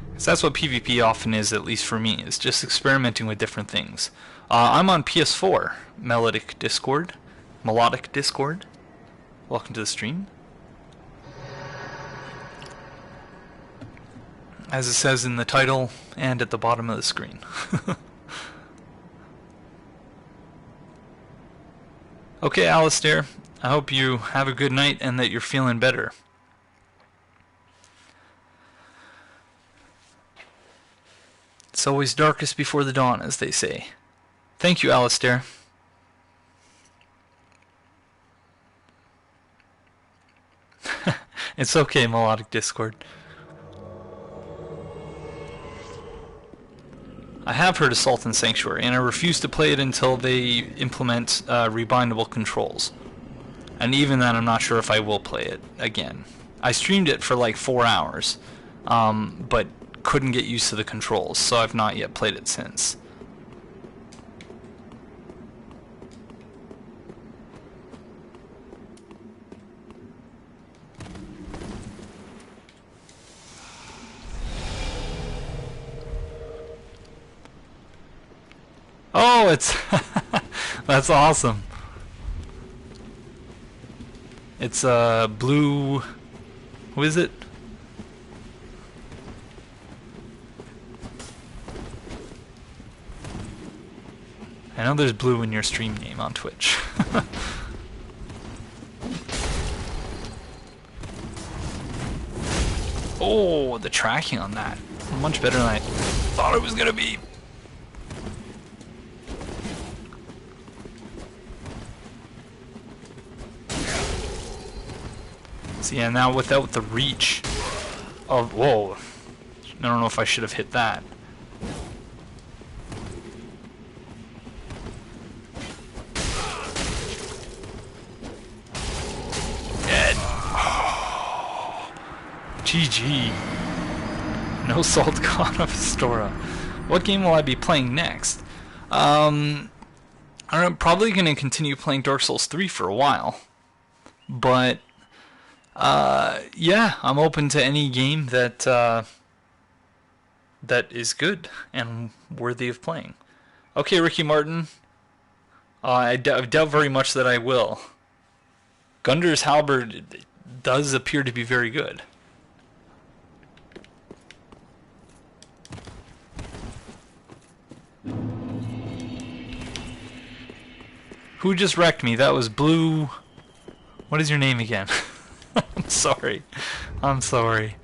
Because that's what PvP often is, at least for me, is just experimenting with different things. I'm on PS4, Melodic Discord. Welcome to the stream. As it says in the title and at the bottom of the screen. Okay, Alistair, I hope you have a good night and that you're feeling better. It's always darkest before the dawn, as they say. Thank you, Alistair. It's okay, Melodic Discord. I have heard Assault and Sanctuary, and I refuse to play it until they implement rebindable controls. And even then, I'm not sure if I will play it again. I streamed it for like 4 hours, but couldn't get used to the controls, so I've not yet played it since. Oh, it's that's awesome. It's blue. Who is it? I know there's blue in your stream name on Twitch. Oh, the tracking on that. Much better than I thought it was gonna be. See, and now without the reach of... Whoa. I don't know if I should have hit that. Dead. Oh. GG. No Salt God of Astora. What game will I be playing next? I'm probably going to continue playing Dark Souls 3 for a while. But... yeah, I'm open to any game that that is good and worthy of playing. Okay, Ricky Martin. I doubt very much that I will. Gundar's Halberd does appear to be very good. Who just wrecked me? That was Blue... What is your name again? I'm sorry. I'm sorry.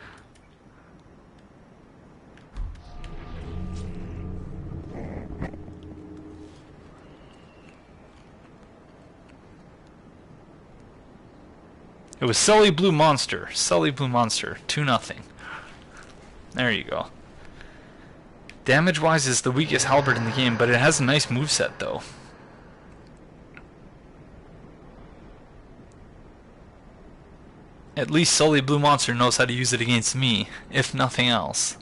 It was Sully Blue Monster. Sully Blue Monster. 2-0. There you go. Damage-wise, it's the weakest halberd in the game, but it has a nice moveset, though. At least Sully Blue Monster knows how to use it against me, if nothing else.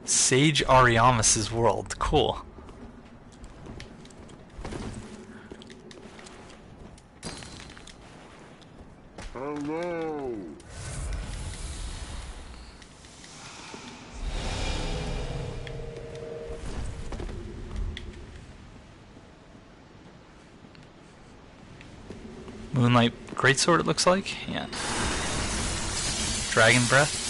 Sage Ariamis' world. Cool. Hello. Moonlight Greatsword, it looks like. Yeah. Dragon Breath.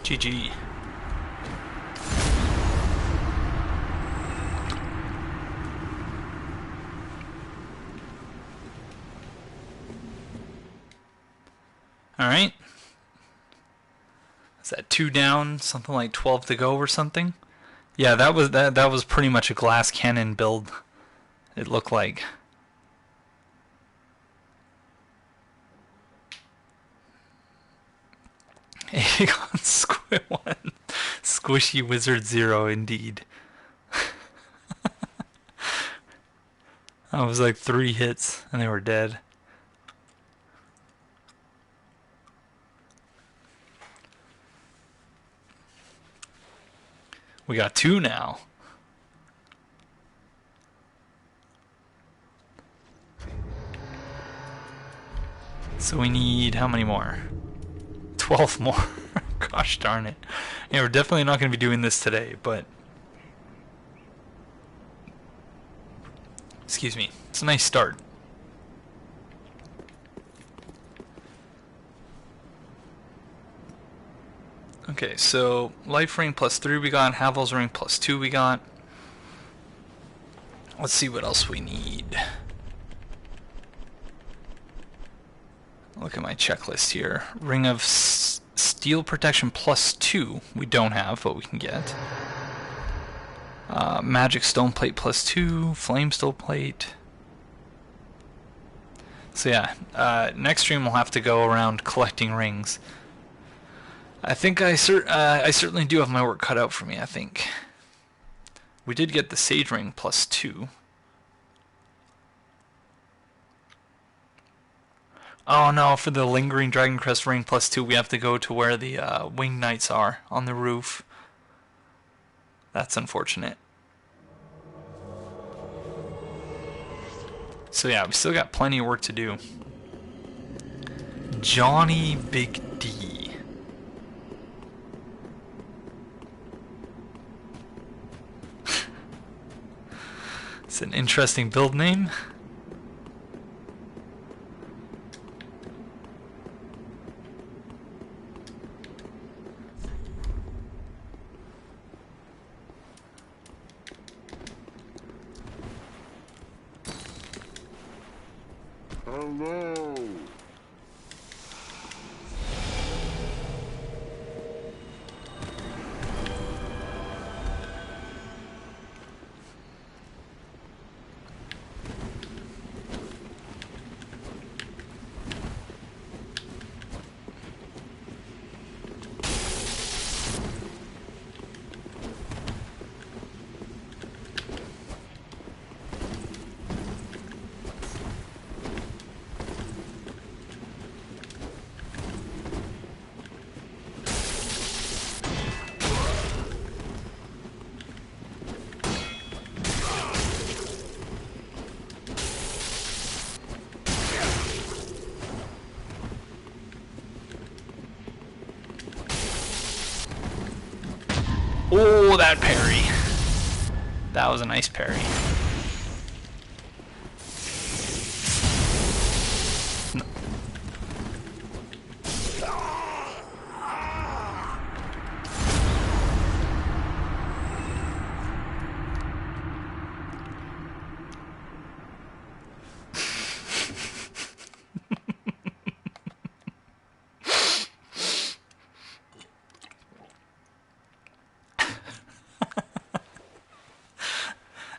GG. Alright. Is that 2 down? Something like 12 to go or something? Yeah, that was pretty much a glass cannon build, it looked like. Aegon Squid 1. Squishy Wizard 0 indeed. That was like 3 hits and they were dead. We got 2 now. So we need how many more? 12 more. Gosh darn it. Yeah, we're definitely not going to be doing this today, but... Excuse me. It's a nice start. Okay, so life ring +3 we got, Havel's ring +2 we got. Let's see what else we need. Look at my checklist here. Ring of Steel Protection +2 we don't have, but we can get. Magic Stone Plate +2, Flame Stone Plate. So yeah, next stream we'll have to go around collecting rings. I think I certainly do have my work cut out for me, I think. We did get the Sage Ring +2. Oh no, for the Lingering Dragon Crest Ring +2 we have to go to where the Winged Knights are, on the roof. That's unfortunate. So yeah, we still got plenty of work to do. Johnny Big D. It's an interesting build name. Hello. Oh, that parry. That was a nice parry.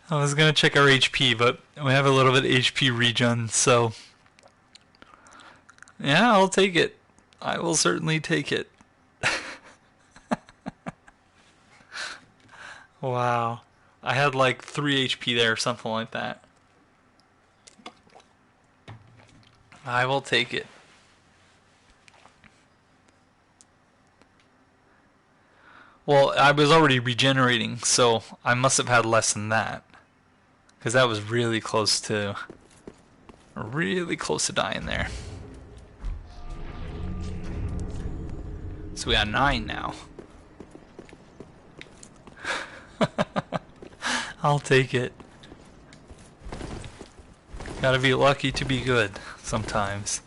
I was gonna check our HP, but we have a little bit of HP regen, so yeah, I'll take it. I will certainly take it. Wow. I had like 3 HP there or something like that. I will take it. Well, I was already regenerating, so I must have had less than that. Because that was really close to dying there. So we got 9 now. I'll take it. Gotta be lucky to be good sometimes.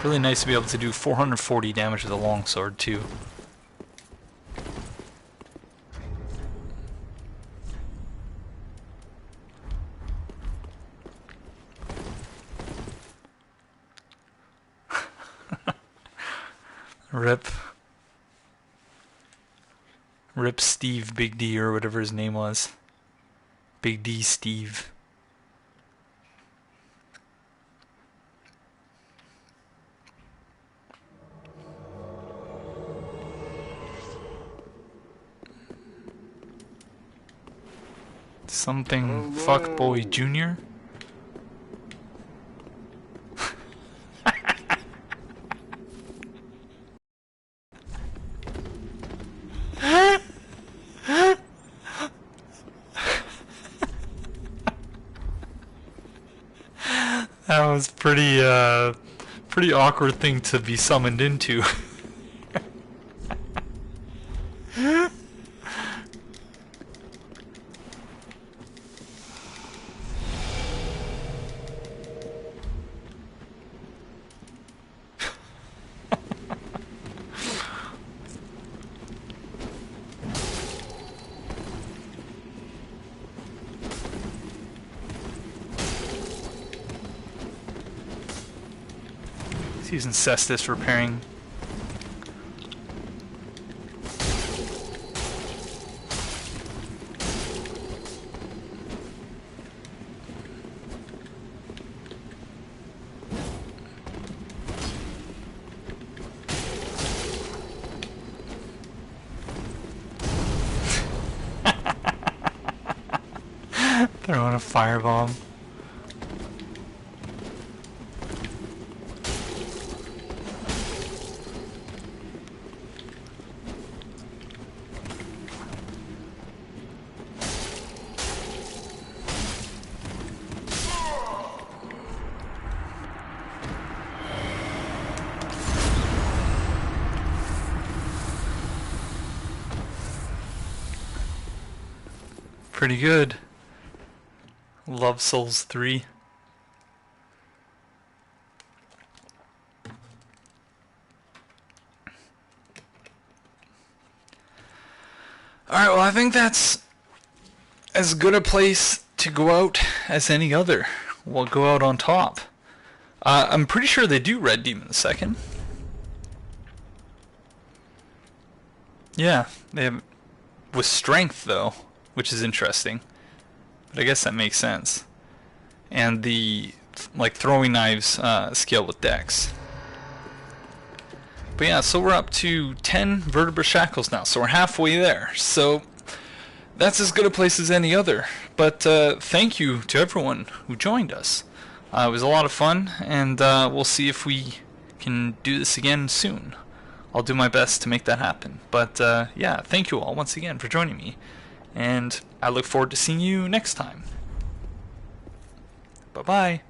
Really nice to be able to do 440 damage with a longsword too. Rip. Rip Steve Big D or whatever his name was. Big D Steve. Something Fuckboy Jr. That was pretty awkward thing to be summoned into. He's using Cestus repairing. Throwing a firebomb. Pretty good. Love Souls 3. Alright, well I think that's as good a place to go out as any other. We'll go out on top. I'm pretty sure they do Red Demon II. Yeah, they have with strength though, which is interesting. But I guess that makes sense. And the like throwing knives scale with dex. But yeah, so we're up to 10 vertebra shackles now, so we're halfway there. So that's as good a place as any other. But thank you to everyone who joined us. It was a lot of fun, and we'll see if we can do this again soon. I'll do my best to make that happen. But yeah, thank you all once again for joining me. And I look forward to seeing you next time. Bye-bye.